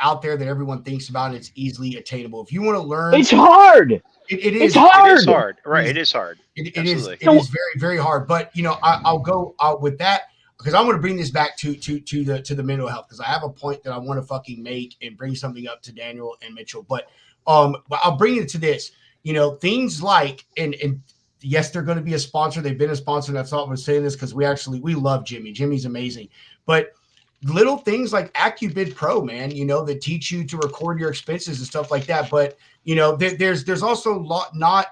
out there that everyone thinks about. And it's easily attainable. If you want to learn, it's hard. It is. It's hard. It is hard. Right. It is hard. It is very, very hard. But I'll go out with that because I'm going to bring this back to the mental health because I have a point that I want to fucking make and bring something up to Daniel and Mitchell. But I'll bring it to this. Things like and yes, they're going to be a sponsor. They've been a sponsor. That's all I'm saying this because we love Jimmy. Jimmy's amazing. But little things like AccuBid Pro, man, that teach you to record your expenses and stuff like that. But there's also not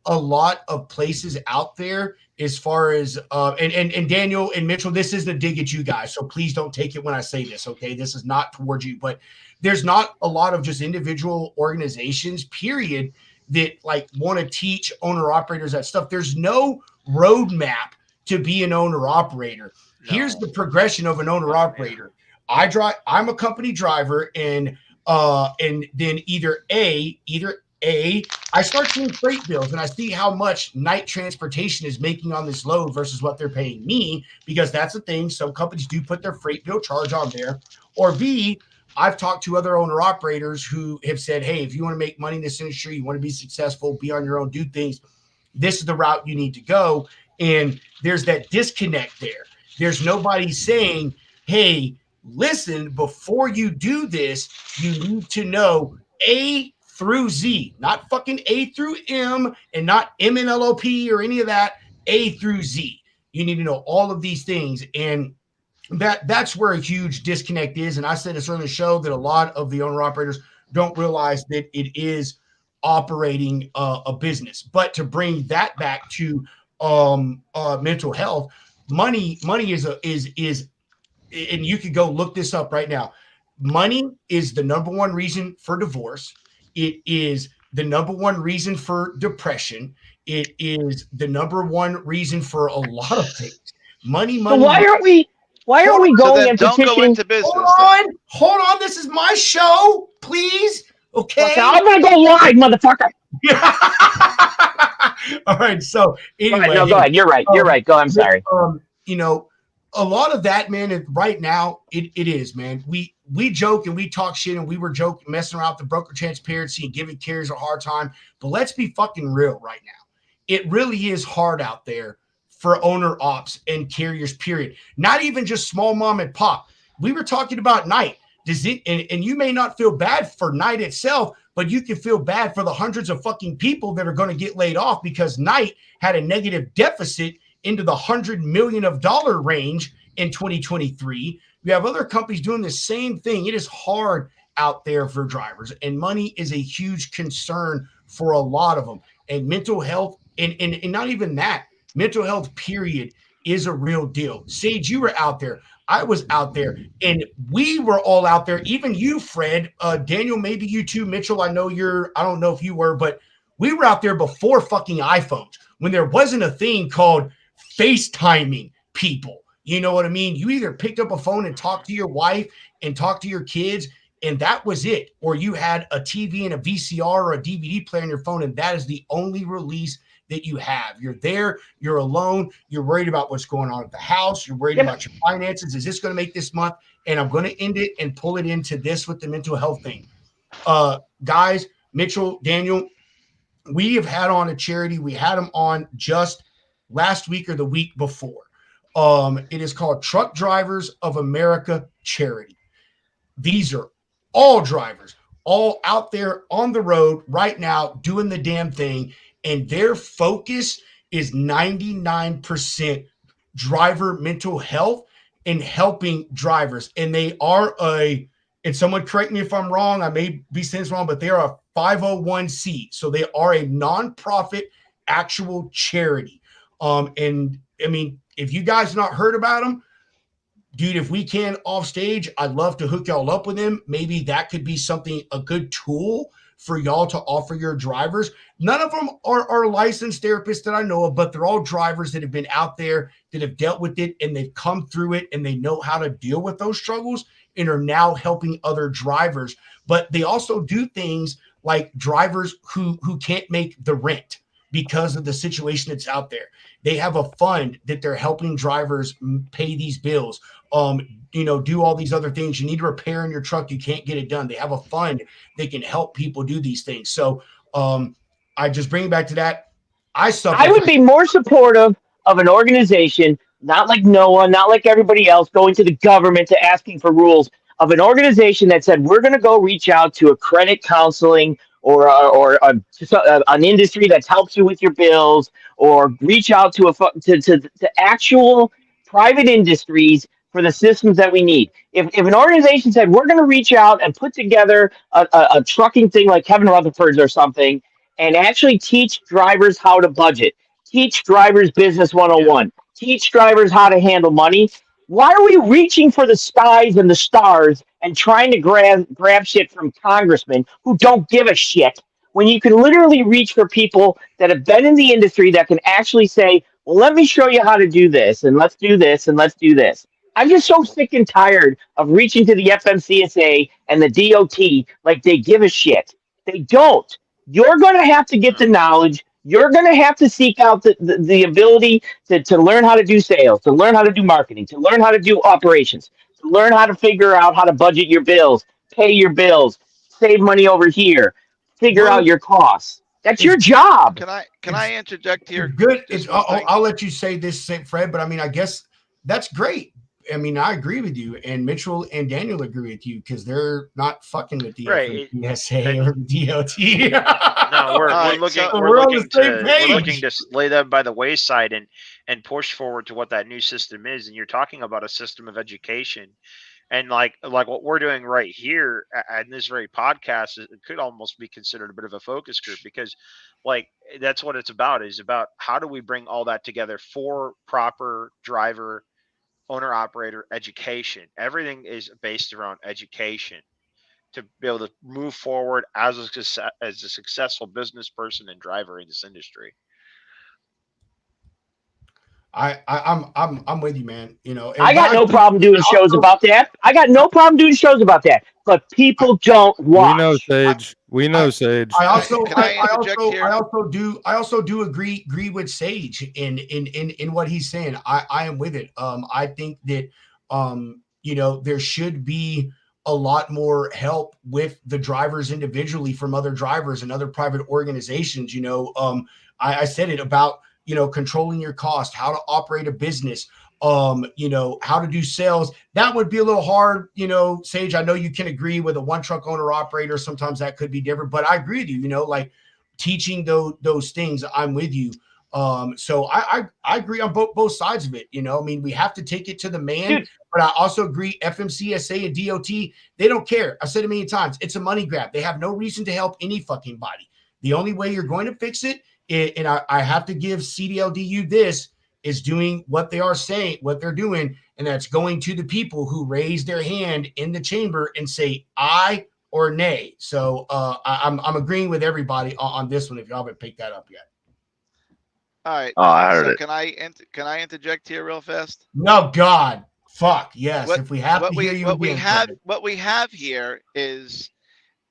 a lot of places out there as far as and Daniel and Mitchell, this isn't a dig at you guys, so please don't take it when I say this, okay? This is not towards you, but there's not a lot of just individual organizations, period, that like want to teach owner operators that stuff. There's no roadmap to be an owner operator. No. Here's the progression of an owner operator. I'm a company driver, and then either I start seeing freight bills and I see how much night transportation is making on this load versus what they're paying me, because that's the thing. Some companies do put their freight bill charge on there. Or B, I've talked to other owner operators who have said, hey, if you want to make money in this industry, you want to be successful, be on your own, do things, this is the route you need to go. And there's that disconnect there. There's nobody saying, hey, listen, before you do this, you need to know A through Z, not fucking A through M and not M and LOP or any of that, A through Z. You need to know all of these things. And that's where a huge disconnect is. And I said this earlier in the show that a lot of the owner operators don't realize that it is operating a business. But to bring that back to mental health, money is and you could go look this up right now. Money is the number one reason for divorce. It is the number one reason for depression. It is the number one reason for a lot of things. Money, So money, why money. aren't we Hold on. So going then and don't go petitioning? into business then. Hold on. This is my show, please. Fucking, Okay. I'm gonna go live, motherfucker. All right. So Go ahead. anyway, No, go ahead. You're right. You're right. Go. I'm sorry. you know, a lot of that, man, right now it is, man. We joke and we talk shit and we were joking, messing around with the broker transparency and giving carriers a hard time. But let's be fucking real right now. It really is hard out there for owner ops and carriers, period. Not even just small mom and pop. We were talking about Knight. Does it, and you may not feel bad for Knight itself, but you can feel bad for the hundreds of fucking people that are going to get laid off because Knight had a negative deficit into the $100 million range in 2023. We have other companies doing the same thing. It is hard out there for drivers, and money is a huge concern for a lot of them. And mental health, and not even that, mental health, period, is a real deal. Sage, you were out there. I was out there, and we were all out there. Even you, Fred, Daniel, maybe you too, Mitchell. I don't know if you were, but we were out there before fucking iPhones when there wasn't a thing called FaceTiming people. You know what I mean? You either picked up a phone and talked to your wife and talked to your kids, and that was it. Or you had a TV and a VCR or a DVD player on your phone, and that is the only release that you have. You're there, you're alone, you're worried about what's going on at the house, you're worried about your finances. Is this going to make this month? And I'm going to end it and pull it into this with the mental health thing. Guys, Mitchell, Daniel, we have had on a charity. We had them on just last week or the week before. It is called Truck Drivers of America Charity. These are all drivers, all out there on the road right now doing the damn thing. And their focus is 99% driver mental health and helping drivers. And they are and someone correct me if I'm wrong, I may be saying this wrong, but they are a 501c. So they are a nonprofit actual charity. And I mean, if you guys not heard about them, dude, if we can off stage, I'd love to hook y'all up with him. Maybe that could be something, a good tool for y'all to offer your drivers. None of them are licensed therapists that I know of, but they're all drivers that have been out there, that have dealt with it, and they've come through it, and they know how to deal with those struggles and are now helping other drivers. But they also do things like drivers who can't make the rent because of the situation that's out there. They have a fund that they're helping drivers pay these bills. Do all these other things. You need to repair in your truck, you can't get it done. They have a fund that can help people do these things. So I just bring it back to that. I I would be more supportive of an organization, not like Noah, not like everybody else, going to the government to asking for rules, of an organization that said, we're going to go reach out to a credit counseling an industry that helps you with your bills, or reach out to to actual private industries for the systems that we need. If an organization said, we're going to reach out and put together a trucking thing like Kevin Rutherford's or something, and actually teach drivers how to budget, teach drivers business 101, teach drivers how to handle money. Why are we reaching for the skies and the stars and trying to grab shit from congressmen who don't give a shit, when you can literally reach for people that have been in the industry that can actually say, well, let me show you how to do this, and let's do this, and let's do this. I'm just so sick and tired of reaching to the FMCSA and the DOT like they give a shit. They don't. You're going to have to get the knowledge. You're going to have to seek out the ability to learn how to do sales, to learn how to do marketing, to learn how to do operations, to learn how to figure out how to budget your bills, pay your bills, save money over here, figure out your costs. That's your job. Can I interject here? Good. I'll let you say this, Fred, but I mean, I guess that's great. I mean, I agree with you, and Mitchell and Daniel agree with you because they're not fucking with the FMCSA or the DOT. No, we're looking to lay that by the wayside and push forward to what that new system is. And you're talking about a system of education, and like what we're doing right here in this very podcast, it could almost be considered a bit of a focus group, because like that's what it's about. Is about how do we bring all that together for proper driver, owner operator education. Everything is based around education to be able to move forward as a successful business person and driver in this industry. I'm with you, man. You know, I but got I no do problem doing shows also. about that. I got no problem doing shows about that. But I, people don't We know watch. Sage. We know I Sage. I also Can I interject I here? also do agree with Sage in what he's saying. I am with it. I think that you know, there should be a lot more help with the drivers individually from other drivers and other private organizations. You know, I said it about, you know, controlling your cost, how to operate a business, you know, how to do sales. That would be a little hard, you know, Sage. I know you can agree with a one truck owner operator. Sometimes that could be different, but I agree with you, you know, like teaching those things. I'm with you. So I agree on both sides of it. You know, I mean, we have to take it to the man, Dude, but I also agree FMCSA and DOT, they don't care. I've said it many times. It's a money grab. They have no reason to help any fucking body. The only way you're going to fix it, and I have to give CDLDU this, is doing what they are saying, what they're doing, and that's going to the people who raise their hand in the chamber and say aye or nay. So I'm agreeing with everybody on this one. If y'all haven't picked that up yet. All right. Oh, I heard So it. can I interject here real fast? No, God, fuck yes. What If we have what to hear we you what we again, have Fred. what we have here is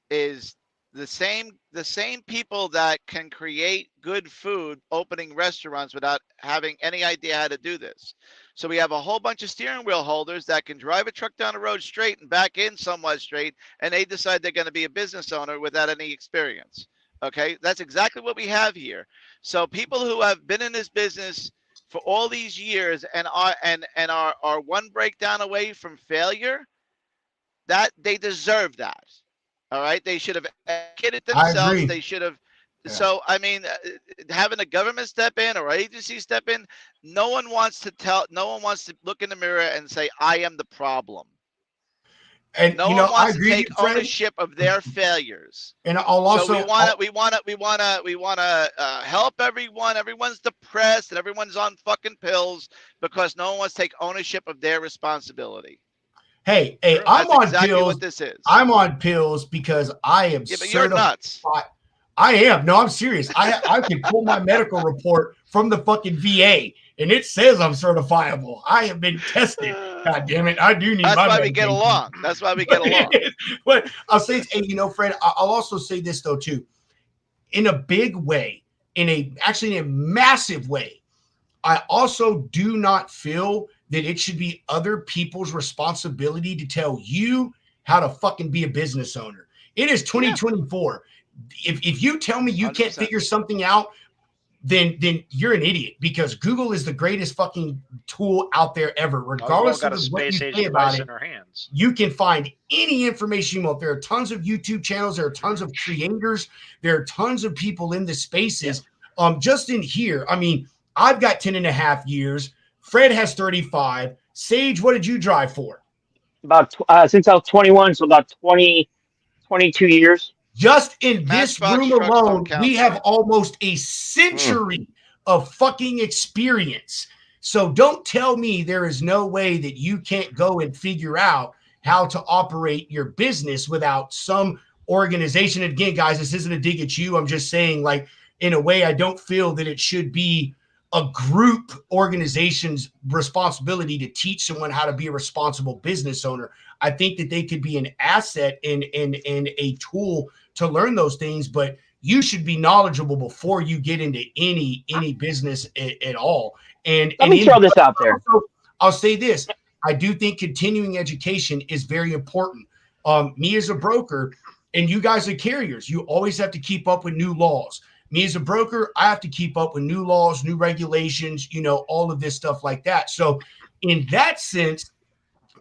the same people that can create good food opening restaurants without having any idea how to do this. So we have a whole bunch of steering wheel holders that can drive a truck down the road straight and back in somewhat straight, and they decide they're going to be a business owner without any experience. Okay, that's exactly what we have here. So people who have been in this business for all these years and are one breakdown away from failure, that they deserve that. All right, they should have educated I themselves. agree. They should have. Yeah. So I mean, having a government step in or agency step in, no one wants to tell. No one wants to look in the mirror and say, "I am the problem." And No you one know, I wants to agree with take you, Fred. ownership of their failures. And I'll So we also want to, we want to, we want to help everyone. Everyone's depressed and everyone's on fucking pills because no one wants to take ownership of their responsibility. hey, I'm That's on exactly pills. what this is. I'm on pills because I am Yeah, but you're certified. nuts. I am. No, I'm serious. I can pull my medical report from the fucking VA and it says I'm certifiable. I have been tested. God damn it. I do need That's my why we get medication. along. That's why we get along. But I'll say, hey, you know, Fred, I'll also say this though, too. In a big way, actually in a massive way, I also do not feel that it should be other people's responsibility to tell you how to fucking be a business owner. It is 2024. If you tell me you can't 100%. figure something out, then you're an idiot, because Google is the greatest fucking tool out there ever. Everyone Regardless got of a what you space age say about device it, in their hands. you can find any information you want. There are tons of YouTube channels. There are tons of creators. There are tons of people in the spaces. Just in here, I mean, I've got 10 and a half years. Fred has 35. Sage, what did you drive for? About since I was 21, so about 20, 22 years. Just in this Matchbox room trucks don't alone, count, we have sir. almost a century of fucking experience. So don't tell me there is no way that you can't go and figure out how to operate your business without some organization. And again, guys, this isn't a dig at you. I'm just saying, like, in a way, I don't feel that it should be a group organization's responsibility to teach someone how to be a responsible business owner. I think that they could be an asset and a tool to learn those things, but you should be knowledgeable before you get into any business at all. Let me throw this out there. Also, I'll say this: I do think continuing education is very important. Me as a broker, and you guys are carriers, you always have to keep up with new laws. Me as a broker, I have to keep up with new laws, new regulations, you know, all of this stuff like that. So, in that sense,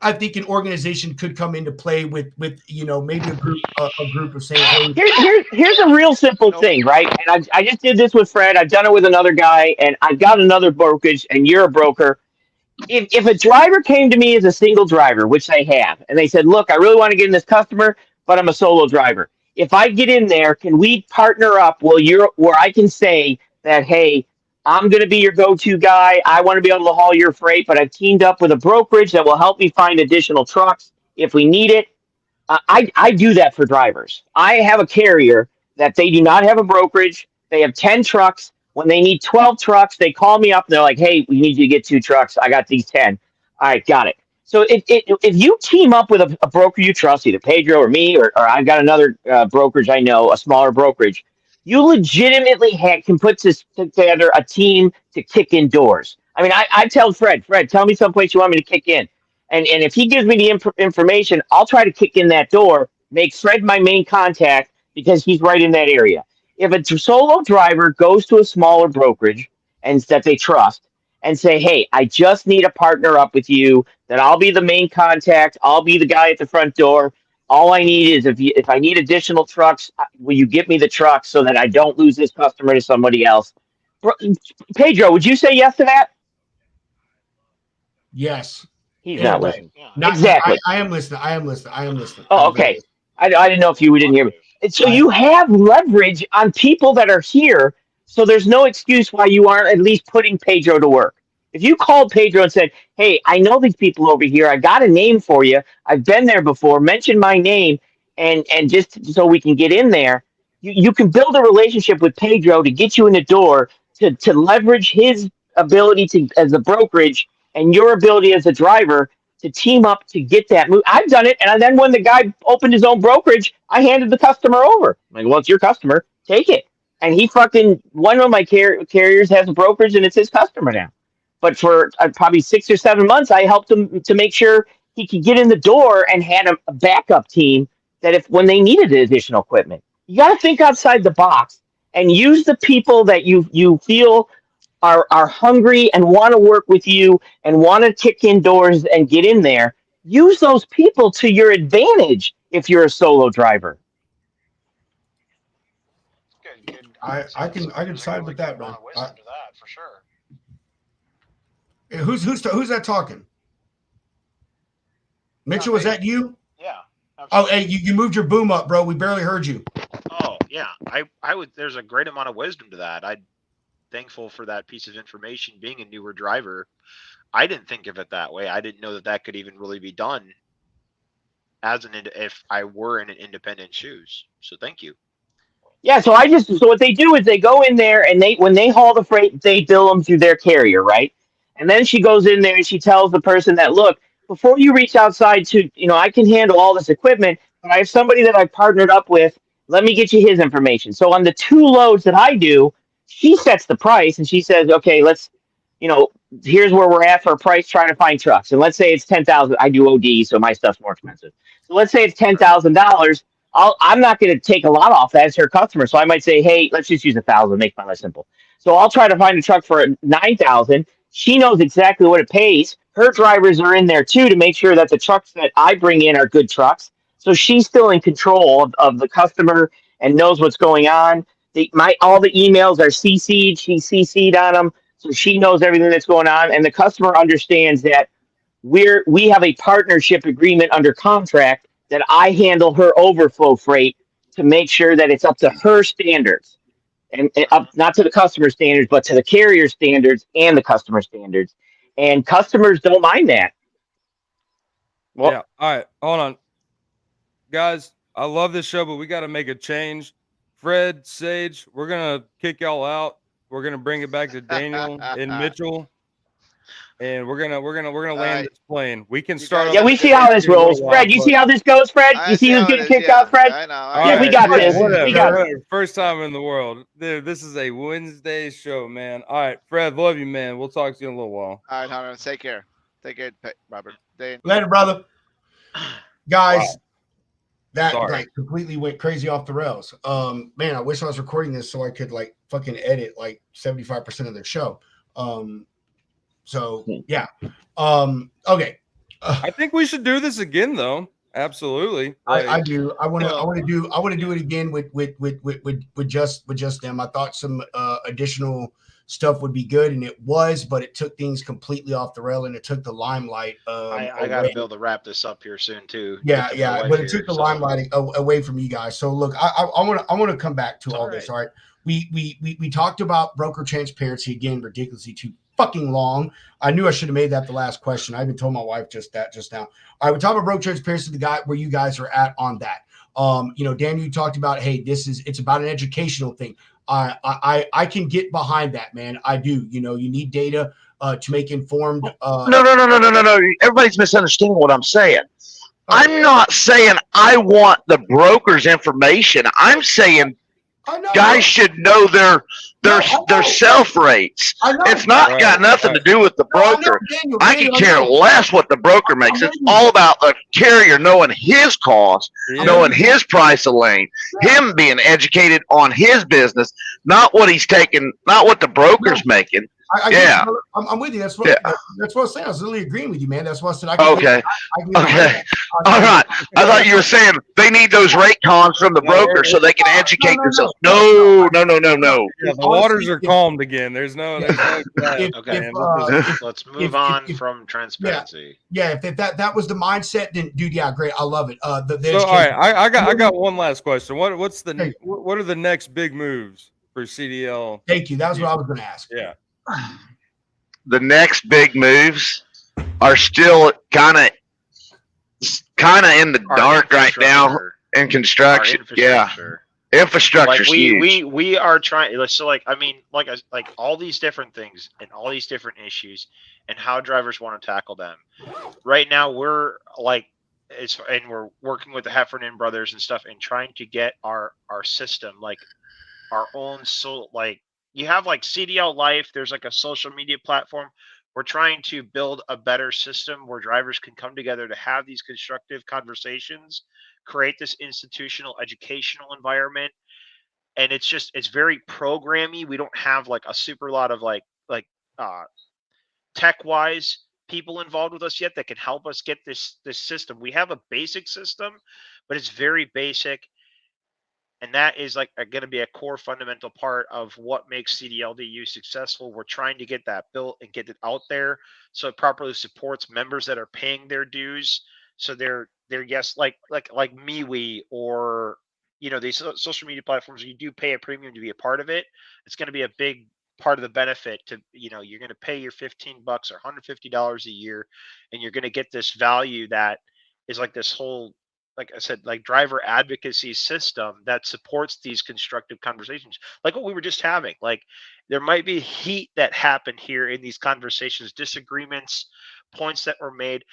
I think an organization could come into play with you know, maybe a group of saying, hey, Here's a real simple thing, right? And I just did this with Fred. I've done it with another guy, and I've got another brokerage, and you're a broker. If a driver came to me as a single driver, which they have, and they said, "Look, I really want to get in this customer, but I'm a solo driver. If I get in there, can we partner up? Well, you're where I can say that, hey, I'm going to be your go-to guy. I want to be able to haul your freight, but I've teamed up with a brokerage that will help me find additional trucks if we need it." I do that for drivers. I have a carrier that they do not have a brokerage. They have 10 trucks. When they need 12 trucks, they call me up and they're like, hey, we need you to get 2 trucks. I got these 10. All right, got it. So if you team up with a broker you trust, either Pedro or me, or I've got another brokerage I know, a smaller brokerage, you legitimately can put this together a team to kick in doors. I mean, I tell Fred, tell me someplace you want me to kick in. And if he gives me the information, I'll try to kick in that door, make Fred my main contact because he's right in that area. If a solo driver goes to a smaller brokerage and that they trust and say, hey, I just need a partner up with you, then I'll be the main contact. I'll be the guy at the front door. All I need is if I need additional trucks, will you get me the trucks so that I don't lose this customer to somebody else? Pedro, would you say yes to that? Yes. He's In a not way. listening. Not, Exactly. I am listening. I am listening. I am listening. Oh, okay. I didn't know if you didn't hear me. And so you have leverage on people that are here, so there's no excuse why you aren't at least putting Pedro to work. If you called Pedro and said, hey, I know these people over here. I got a name for you. I've been there before. Mention my name, and just so we can get in there, you can build a relationship with Pedro to get you in the door to leverage his ability to as a brokerage and your ability as a driver to team up to get that move. I've done it, and then when the guy opened his own brokerage, I handed the customer over. I'm like, well, it's your customer, take it. And he fucking one of my carriers has a brokerage, and it's his customer now. But for probably 6 or 7 months, I helped him to make sure he could get in the door and had a backup team that if when they needed additional equipment, you got to think outside the box and use the people that you feel are hungry and want to work with you and want to kick in doors and get in there. Use those people to your advantage if you're a solo driver. I can side with that, man. Wisdom to that for sure. Who's that talking? Mitchell, was that you? Yeah. Oh, hey, you moved your boom up, bro. We barely heard you. Oh yeah, I would. There's a great amount of wisdom to that. I'm thankful for that piece of information. Being a newer driver, I didn't think of it that way. I didn't know that could even really be done as if I were in an independent shoes. So thank you. Yeah, so what they do is they go in there and when they haul the freight, they bill them through their carrier, right? And then she goes in there and she tells the person that, look, before you reach outside to, I can handle all this equipment, but I have somebody that I've partnered up with. Let me get you his information. So on the 2 loads that I do, she sets the price and she says, okay, let's, here's where we're at for a price trying to find trucks. And let's say it's 10,000. I do OD, so my stuff's more expensive. So let's say it's $10,000. I'm not going to take a lot off that as her customer. So I might say, hey, let's just use 1,000, make my life simple. So I'll try to find a truck for 9,000. She knows exactly what it pays. Her drivers are in there too to make sure that the trucks that I bring in are good trucks. So she's still in control of the customer and knows what's going on. All the emails are CC'd. She's CC'd on them, so she knows everything that's going on, and the customer understands that we have a partnership agreement under contract that I handle her overflow freight to make sure that it's up to her standards and up not to the customer standards, but to the carrier standards and the customer standards. And customers don't mind that. Well, yeah. All right. Hold on. Guys, I love this show, but we got to make a change. Fred, Sage, we're going to kick y'all out. We're going to bring it back to Daniel and Mitchell. And we're gonna land this plane. We can start. Yeah, we see how this rolls. Fred, you see how this goes, Fred? You see who's getting kicked out, Fred? I know. Yeah, we got this. We got it. First time in the world. Dude, this is a Wednesday show, man. All right, Fred, love you, man. We'll talk to you in a little while. All right, Hunter. Take care. Take care, Robert. Later, brother. Guys, Wow. that like completely went crazy off the rails. Man, I wish I was recording this so I could like fucking edit like 75% of the show. So yeah. Okay. I think we should do this again, though. Absolutely. I do. I want to do it again with just them. I thought some additional stuff would be good, and it was, but it took things completely off the rail, and it took the limelight. I got to be able to wrap this up here soon too. Yeah, but it took the limelight away from you guys. So look, I want to come back to all this. All right, we talked about broker transparency again, ridiculously too fucking long. I knew I should have made that the last question. I even told my wife just now. All right, we talked about broker transparency, the guy where you guys are at on that. Daniel, you talked about, hey, it's about an educational thing. I can get behind that, man. I do. You know, you need data to make informed. No. Everybody's misunderstanding what I'm saying. Oh. I'm not saying I want the broker's information. I'm saying guys should know their self rates. It's not got nothing to do with the broker. I can care less what the broker makes. It's all about the carrier knowing his cost, knowing his price of lane, him being educated on his business, not what he's taking, not what the broker's making. I'm with you. That's what I was saying. I was really agreeing with you, man. That's what I said. Okay. All right. I thought you were saying they need those rate cons from the broker so they can educate themselves. No. Yeah, the waters are calmed again. There's no. Okay. Let's move on from transparency. Yeah. If that was the mindset, then dude, yeah, great. I love it. All right. I got one last question. What are the next big moves for CDL? Thank you. That was what I was going to ask. Yeah. The next big moves are still kind of in the dark right now in construction. Infrastructure's huge. We are trying. So like all these different things and all these different issues and how drivers want to tackle them. Right now we're we're working with the Heffernan brothers and stuff and trying to get our system like our own you have like CDL Life, there's like a social media platform. We're trying to build a better system where drivers can come together to have these constructive conversations, create this institutional educational environment. And it's very programmy. We don't have like a super lot of tech wise people involved with us yet that can help us get this system. We have a basic system, but it's very basic. And that is going to be a core fundamental part of what makes CDLDU successful. We're trying to get that built and get it out there so it properly supports members that are paying their dues. So they're yes, like MeWe or these social media platforms. You do pay a premium to be a part of it. It's going to be a big part of the benefit to you're going to pay your $15 or $150 a year, and you're going to get this value that is like this whole, like I said, like driver advocacy system that supports these constructive conversations, like what we were just having. Like there might be heat that happened here in these conversations, disagreements, points that were made.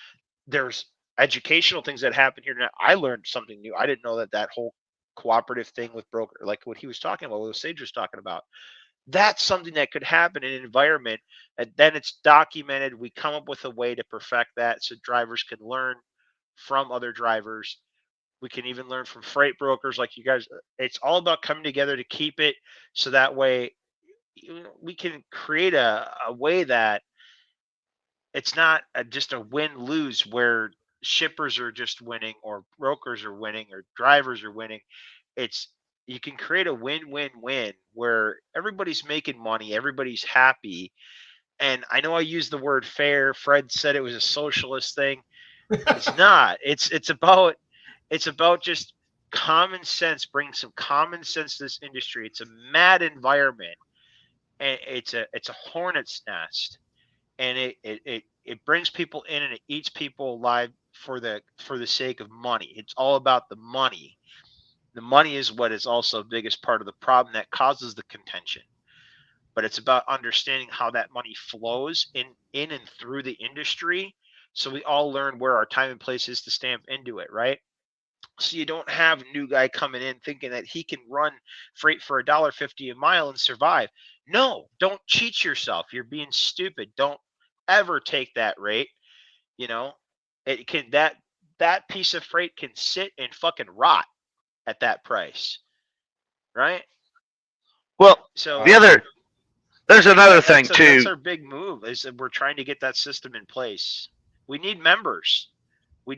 There's educational things that happen here. Now, I learned something new. I didn't know that whole cooperative thing with broker, like what he was talking about, what Sage was talking about. That's something that could happen in an environment, and then it's documented. We come up with a way to perfect that so drivers can learn from other drivers. We can even learn from freight brokers like you guys. It's all about coming together to keep it so that way we can create a way that it's not just a win-lose where shippers are just winning or brokers are winning or drivers are winning. You can create a win-win-win where everybody's making money, everybody's happy. And I know I used the word fair. Fred said it was a socialist thing. It's not. It's about just common sense, bring some common sense to this industry. It's a mad environment, and it's a hornet's nest, and it brings people in and it eats people alive for the sake of money. It's all about the money. The money is what is also the biggest part of the problem that causes the contention. But it's about understanding how that money flows in and through the industry, so we all learn where our time and place is to stamp into it, right? So you don't have a new guy coming in thinking that he can run freight for $1.50 a mile and survive. No, don't cheat yourself. You're being stupid. Don't ever take that rate. It can that piece of freight can sit and fucking rot at that price, right? Well, so there's another thing too. That's our big move is that we're trying to get that system in place. We need members. We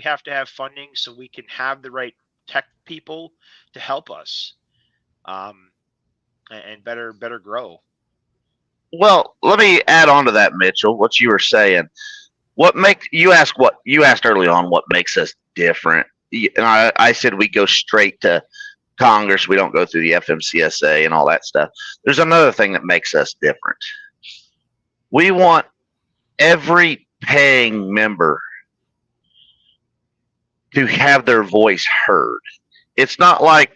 have to have funding so we can have the right tech people to help us and better grow. Well, let me add on to that, Mitchell, what you were saying. You asked early on what makes us different. And I said we go straight to Congress. We don't go through the FMCSA and all that stuff. There's another thing that makes us different. We want every paying member to have their voice heard. It's not like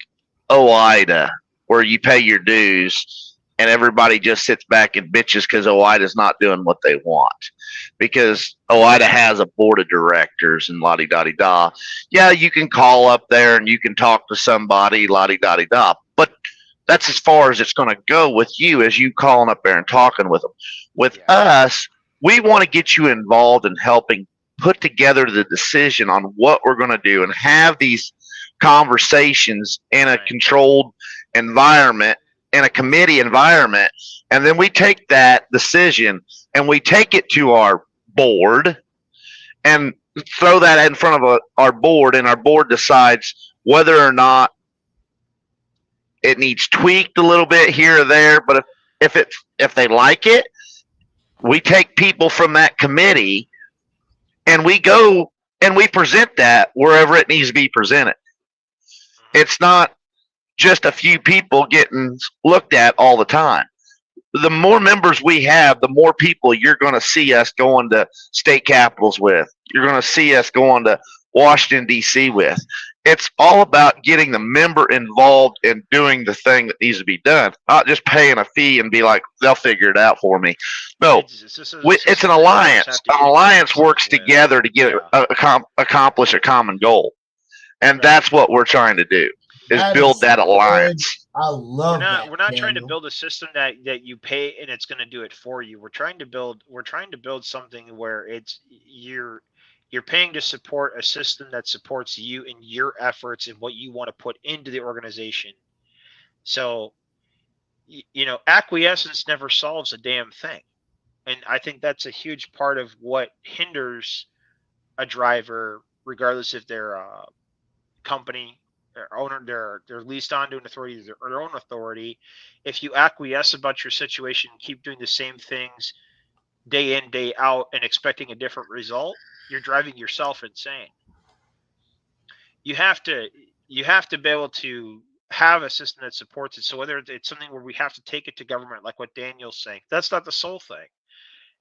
OIDA where you pay your dues and everybody just sits back and bitches because OIDA's not doing what they want. Because OIDA has a board of directors and la-di-da-di-da. Yeah, you can call up there and you can talk to somebody, la-di-da-di-da. But that's as far as it's going to go with you, as you calling up there and talking with them. With us, we want to get you involved in helping put together the decision on what we're going to do and have these conversations in a controlled environment, in a committee environment. And then we take that decision and we take it to our board and throw that in front of our board, and our board decides whether or not it needs tweaked a little bit here or there. But if they like it, we take people from that committee and we go and we present that wherever it needs to be presented. It's not just a few people getting looked at all the time. The more members we have, the more people you're going to see us going to state capitals with. You're going to see us going to Washington, D.C. with. It's all about getting the member involved in doing the thing that needs to be done, not just paying a fee and be like, they'll figure it out for me. No, it's an alliance. An alliance works together to get accomplish a common goal. And that's what we're trying to do, is build that alliance. I love that. We're not trying to build a system that you pay and it's going to do it for you. We're trying to build something where you're paying to support a system that supports you in your efforts and what you want to put into the organization. So, acquiescence never solves a damn thing. And I think that's a huge part of what hinders a driver, regardless if they're a company, their owner, they're leased onto an authority or their own authority. If you acquiesce about your situation, keep doing the same things day in, day out, and expecting a different result, you're driving yourself insane. You have to be able to have a system that supports it. So whether it's something where we have to take it to government, like what Daniel's saying, that's not the sole thing.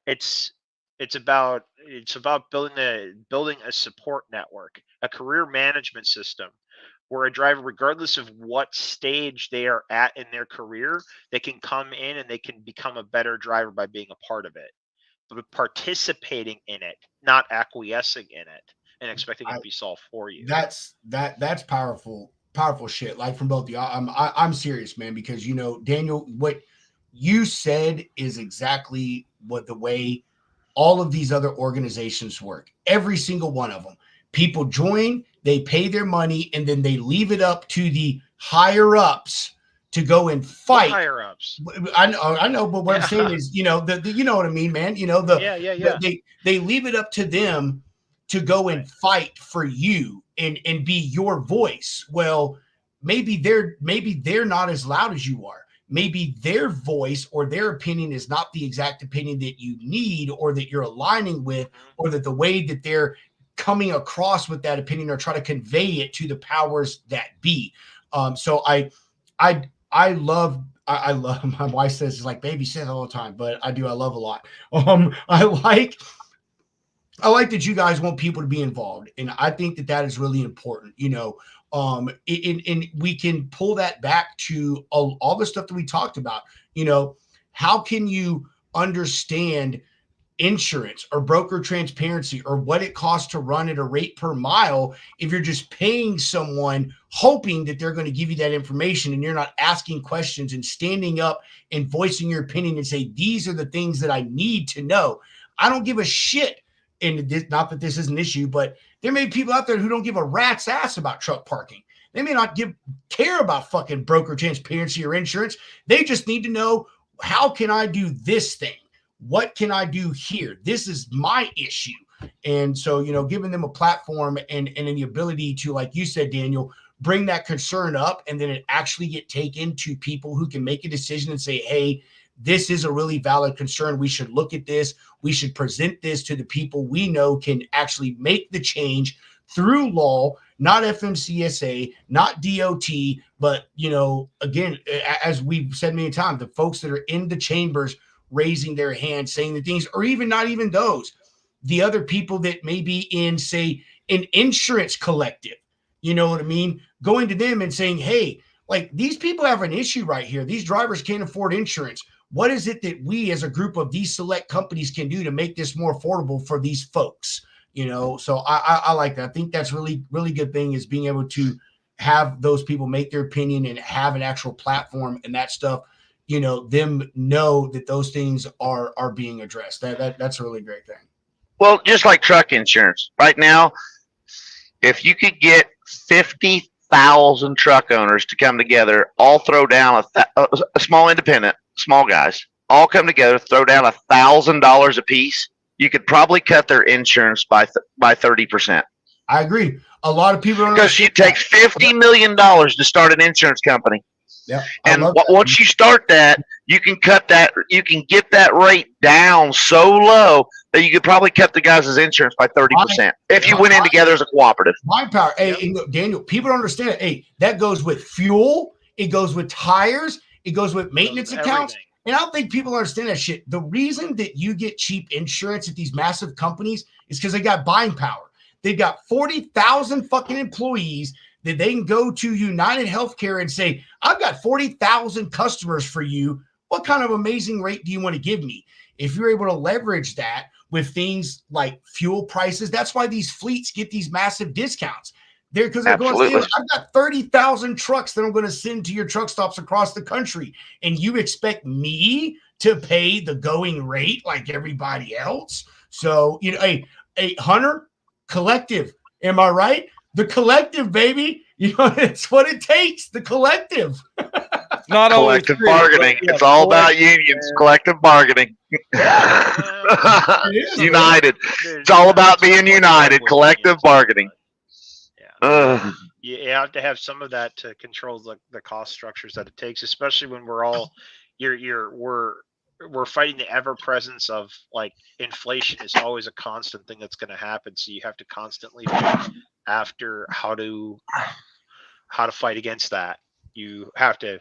It's about building a support network, a career management system where a driver, regardless of what stage they are at in their career, they can come in and they can become a better driver by being a part of it, but participating in it, not acquiescing in it and expecting it to be solved for you. That's powerful shit. Like from both of you, I'm serious, man, because Daniel, what you said is exactly what the way all of these other organizations work. Every single one of them. People join, they pay their money, and then they leave it up to the higher ups to go and fight. What higher ups. I know, but what I'm saying is, you know what I mean, man. They leave it up to them to go and fight for you and be your voice. Well, maybe they're not as loud as you are. Maybe their voice or their opinion is not the exact opinion that you need or that you're aligning with, or that the way that they're coming across with that opinion or try to convey it to the powers that be. So I love, my wife says, it's like baby says all the time, but I love a lot. I like that you guys want people to be involved. And I think that is really important, and we can pull that back to all the stuff that we talked about. How can you understand insurance or broker transparency or what it costs to run at a rate per mile if you're just paying someone hoping that they're going to give you that information and you're not asking questions and standing up and voicing your opinion and say, these are the things that I need to know. I don't give a shit. And not that this is an issue, but there may be people out there who don't give a rat's ass about truck parking. They may not care about fucking broker transparency or insurance. They just need to know, how can I do this thing? What can I do here? This is my issue. And so, giving them a platform and the ability to, like you said, Daniel, bring that concern up and then it actually get taken to people who can make a decision and say, hey, this is a really valid concern. We should look at this. We should present this to the people we know can actually make the change through law, not FMCSA, not DOT, but, again, as we've said many times, the folks that are in the chambers raising their hands, saying the things, or even not even those, the other people that may be in, say, an insurance collective, you know what I mean? Going to them and saying, hey, like these people have an issue right here. These drivers can't afford insurance. What is it that we as a group of these select companies can do to make this more affordable for these folks? You know, so I like that. I think that's really, really good thing is being able to have those people make their opinion and have an actual platform and that stuff, you know, them know that those things are being addressed. That's a really great thing. Well, just like truck insurance right now, if you could get 50,000 truck owners to come together, all throw down a small independent, small guys, all come together, throw down $1,000 a piece, you could probably cut their insurance by 30%. I agree. A lot of people don't because it takes $50 million to start an insurance company. Yeah, and once you start that, you can cut that. You can get that rate down so low that you could probably cut the guys' insurance by 30% if you went in together as a cooperative. Mind power. Hey, Daniel, people don't understand it. Hey, that goes with fuel. It goes with tires. It goes with maintenance accounts. Everything. And I don't think people understand that shit. The reason that you get cheap insurance at these massive companies is because they got buying power. They've got 40,000 fucking employees that they can go to United Healthcare and say, I've got 40,000 customers for you. What kind of amazing rate do you want to give me? If you're able to leverage that with things like fuel prices, that's why these fleets get these massive discounts. Because they're going to say, I've got 30,000 trucks that I'm going to send to your truck stops across the country. And you expect me to pay the going rate like everybody else? So, you know, hey, Hunter, collective. Am I right? The collective, baby. You know, it's what it takes. The collective. It's not collective bargaining. It's all about unions. Collective bargaining. United. It's all about being united. Collective bargaining. Yeah. You have to have some of that to control the cost structures that it takes, especially when we're all we're fighting the ever presence of like inflation is always a constant thing that's going to happen. So you have to constantly fight after how to fight against that. You have to.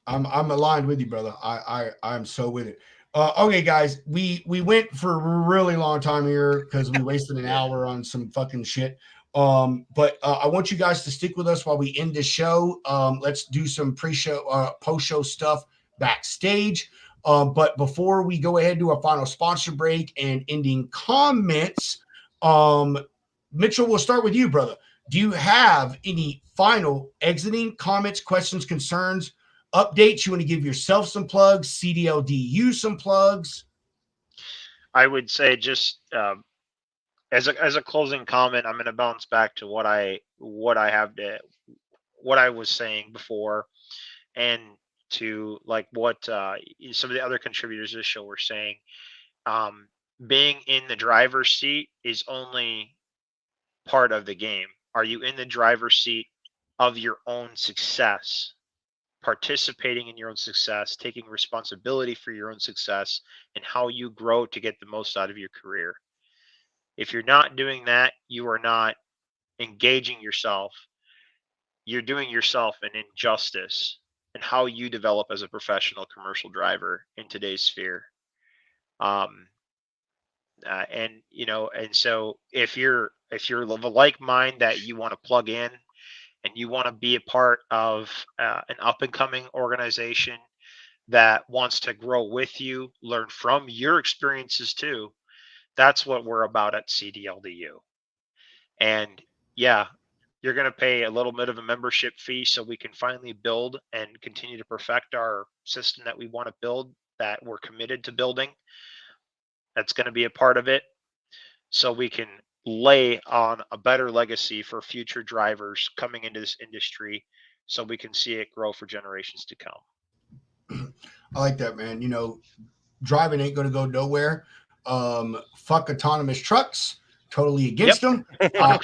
I'm aligned with you, brother. I'm so with it. Okay, guys, we went for a really long time here because we wasted an hour on some fucking shit. But I want you guys to stick with us while we end the show. Let's do some pre-show, post-show stuff backstage. But before we go ahead to our final sponsor break and ending comments, Mitchell, we'll start with you, brother. Do you have any final exiting comments, questions, concerns, updates? You want to give yourself some plugs, CDLDU some plugs? I would say just as a closing comment, I'm going to bounce back to what I was saying before, and to like what some of the other contributors to this show were saying. Being in the driver's seat is only part of the game. Are you in the driver's seat of your own success, participating in your own success, taking responsibility for your own success, and how you grow to get the most out of your career? If you're not doing that, you are not engaging yourself. You're doing yourself an injustice in how you develop as a professional commercial driver in today's sphere. And you know, and so if you're of a like mind that you want to plug in and you want to be a part of an up and coming organization that wants to grow with you, learn from your experiences too, that's what we're about at CDLDU. And yeah, you're going to pay a little bit of a membership fee so we can finally build and continue to perfect our system that we want to build, that we're committed to building. That's going to be a part of it, so we can lay on a better legacy for future drivers coming into this industry, so we can see it grow for generations to come. I like that, man. You know, driving ain't going to go nowhere. Fuck autonomous trucks. Totally against them. I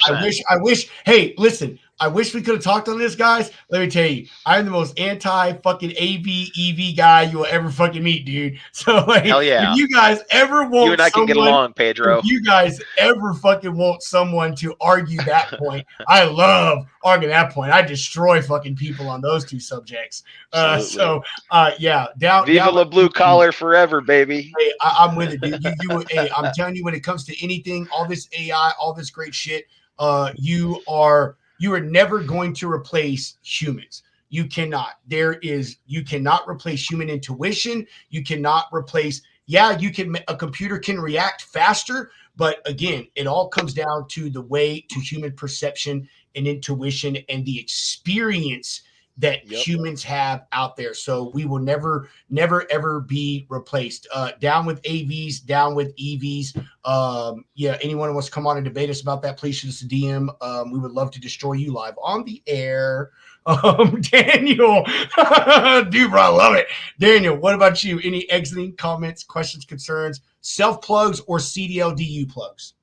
wish. Hey, listen. I wish we could have talked on this, guys. Let me tell you, I'm the most anti-fucking AV EV guy you will ever fucking meet, dude. So, like, hell yeah. If you guys ever want, you and I can get along, Pedro. If you guys ever fucking want someone to argue that point, I love arguing that point. I destroy fucking people on those two subjects. Yeah, Viva la blue collar forever, baby. Hey, I'm with it, dude. Hey, I'm telling you, when it comes to anything, all this AI, all this great shit, you are You are never going to replace humans. You cannot. You cannot replace human intuition. You cannot replace. Yeah, a computer can react faster, but again, it all comes down to human perception and intuition and the experience that humans have out there. So we will never, ever be replaced. Down with AVs, down with EVs. Anyone who wants to come on and debate us about that, please shoot us a DM. We would love to destroy you live on the air. Daniel, dude, bro, I love it. Daniel, what about you? Any exiting comments, questions, concerns, self plugs, or CDL DU plugs?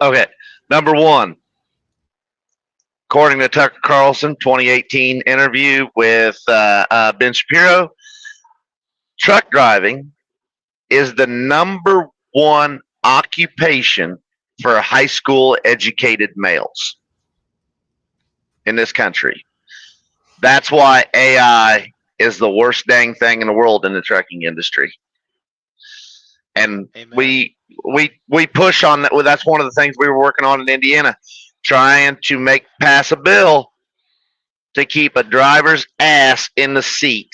Okay, number one, according to Tucker Carlson, 2018 interview with Ben Shapiro, truck driving is the number one occupation for high school educated males in this country. That's why AI is the worst dang thing in the world in the trucking industry. And we push on that. Well, that's one of the things we were working on in Indiana, trying to pass a bill to keep a driver's ass in the seat.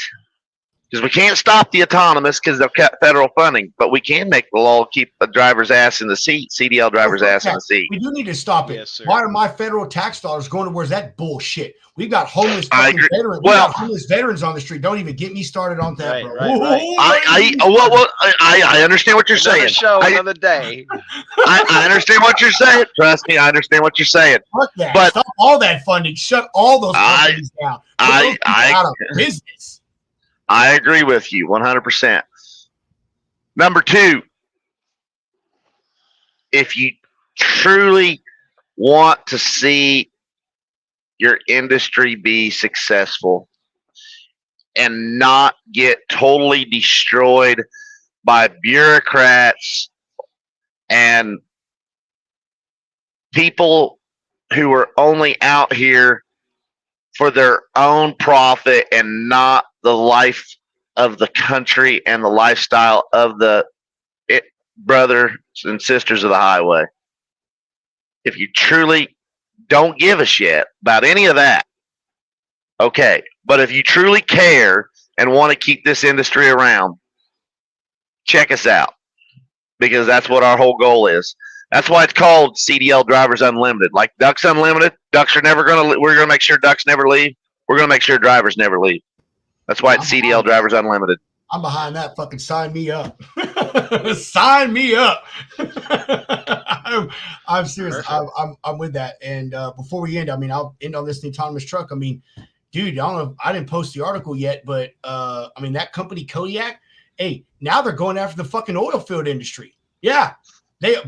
Because we can't stop the autonomous because they've cut federal funding, but we can make the law keep a driver's ass in the seat, CDL driver's ass in the seat. We do need to stop it. Yes, Why are my federal tax dollars going towards that bullshit? We've got homeless fucking veterans. We got homeless veterans on the street. Don't even get me started on that, bro. I understand what you're saying. Another day. I understand what you're saying. Trust me, I understand what you're saying. Fuck that. But stop all that funding. Shut all those companies down. Put those people out of business. I agree with you 100%. Number two, if you truly want to see your industry be successful and not get totally destroyed by bureaucrats and people who are only out here for their own profit and not the life of the country and the lifestyle of the brothers and sisters of the highway. If you truly don't give a shit about any of that, okay. But if you truly care and want to keep this industry around, check us out, because that's what our whole goal is. That's why it's called CDL Drivers Unlimited. Like Ducks Unlimited, ducks are never going to, we're going to make sure ducks never leave. We're going to make sure drivers never leave. That's why it's CDL Drivers Unlimited. I'm behind that. Fucking sign me up. Sign me up. I'm serious. I'm with that. And before we end, I mean, I'll end on this autonomous truck. I mean, dude, I don't know. I didn't post the article yet, but I mean, that company Kodiak, hey, now they're going after the fucking oil field industry. Yeah. Yes.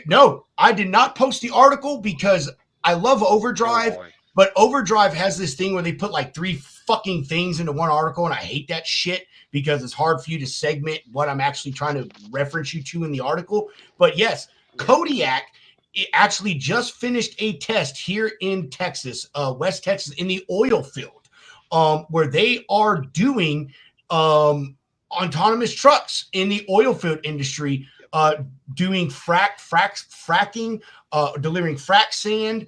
No, I did not post the article because I love Overdrive, but Overdrive has this thing where they put like 3 fucking things into one article, and I hate that shit because it's hard for you to segment what I'm actually trying to reference you to in the article. But yes, Kodiak actually just finished a test here in Texas, West Texas, in the oil field, where they are doing autonomous trucks in the oil field industry, doing fracking, delivering frac sand,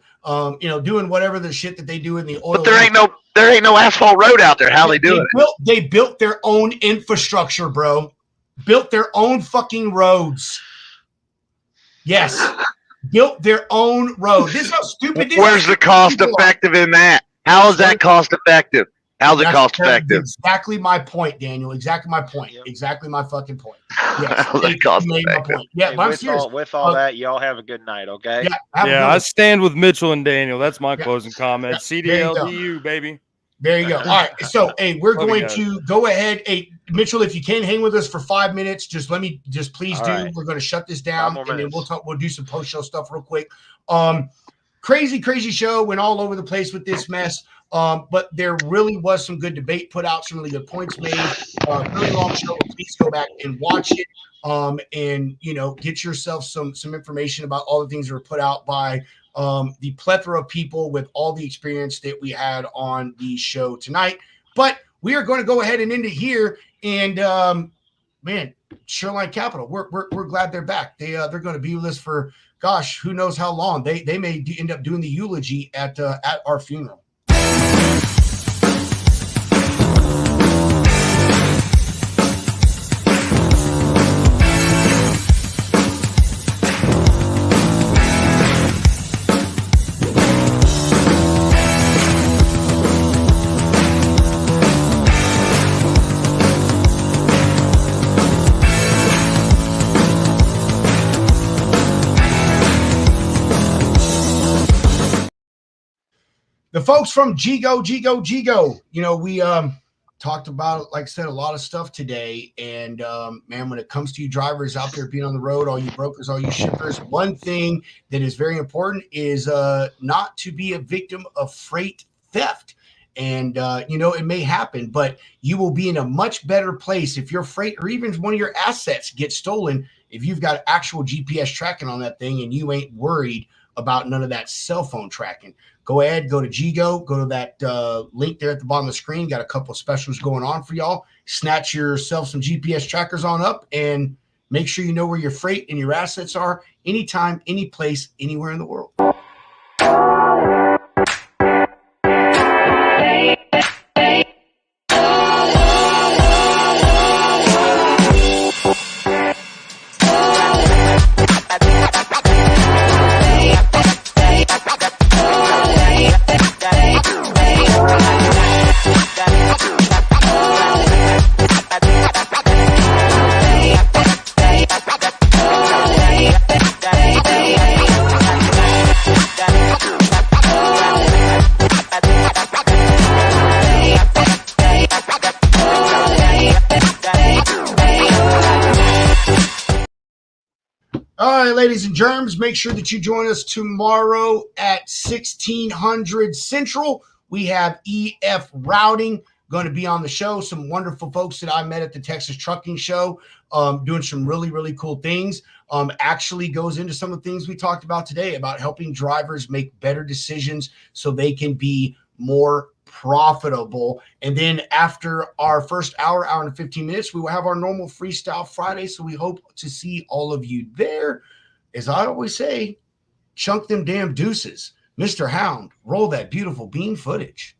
doing whatever the shit that they do in the oil. But there ain't no asphalt road out there. How they do it? They built their own infrastructure, bro. Built their own fucking roads. Yes. Built their own road. This is how stupid this is. Where's the cost effective in that? How is that cost effective? How's it cost effective? Exactly my point, Daniel. Exactly my point. Yep. Exactly my fucking point. Yes, how's that cost effective? Yeah, hey, but I'm serious. With all that, y'all have a good night, okay? Yeah, I stand with Mitchell and Daniel. That's my closing comment. CDLDU, baby. There you go. All right. So, hey, we're going to go ahead. Hey, Mitchell, if you can hang with us for 5 minutes, just please do. Right. We're going to shut this down, and then we'll do some post-show stuff real quick. Crazy show. Went all over the place with this mess. But there really was some good debate put out, some really good points made. Really long show. Please go back and watch it. And get yourself some information about all the things that were put out by the plethora of people with all the experience that we had on the show tonight. But we are going to go ahead and end it here. And man, Shoreline Capital, we're glad they're back. They're going to be with us for gosh, who knows how long they may end up doing the eulogy at our funeral. The folks from Gigo, we talked about, like I said, a lot of stuff today. And man, when it comes to you drivers out there being on the road, all you brokers, all you shippers, one thing that is very important is not to be a victim of freight theft. And it may happen, but you will be in a much better place if your freight or even one of your assets gets stolen, if you've got actual GPS tracking on that thing and you ain't worried about none of that cell phone tracking. Go ahead, go to Gigo, go to that link there at the bottom of the screen. Got a couple of specials going on for y'all. Snatch yourself some GPS trackers on up and make sure you know where your freight and your assets are anytime, any place, anywhere in the world. All right, ladies and germs, make sure that you join us tomorrow at 1600 Central. We have EF Routing going to be on the show. Some wonderful folks that I met at the Texas Trucking Show, doing some really, really cool things. Actually goes into some of the things we talked about today about helping drivers make better decisions so they can be more profitable. And then after our first hour and 15 minutes, we will have our normal Freestyle Friday. So we hope to see all of you there. As I always say, chunk them damn deuces. Mr. Hound, roll that beautiful bean footage.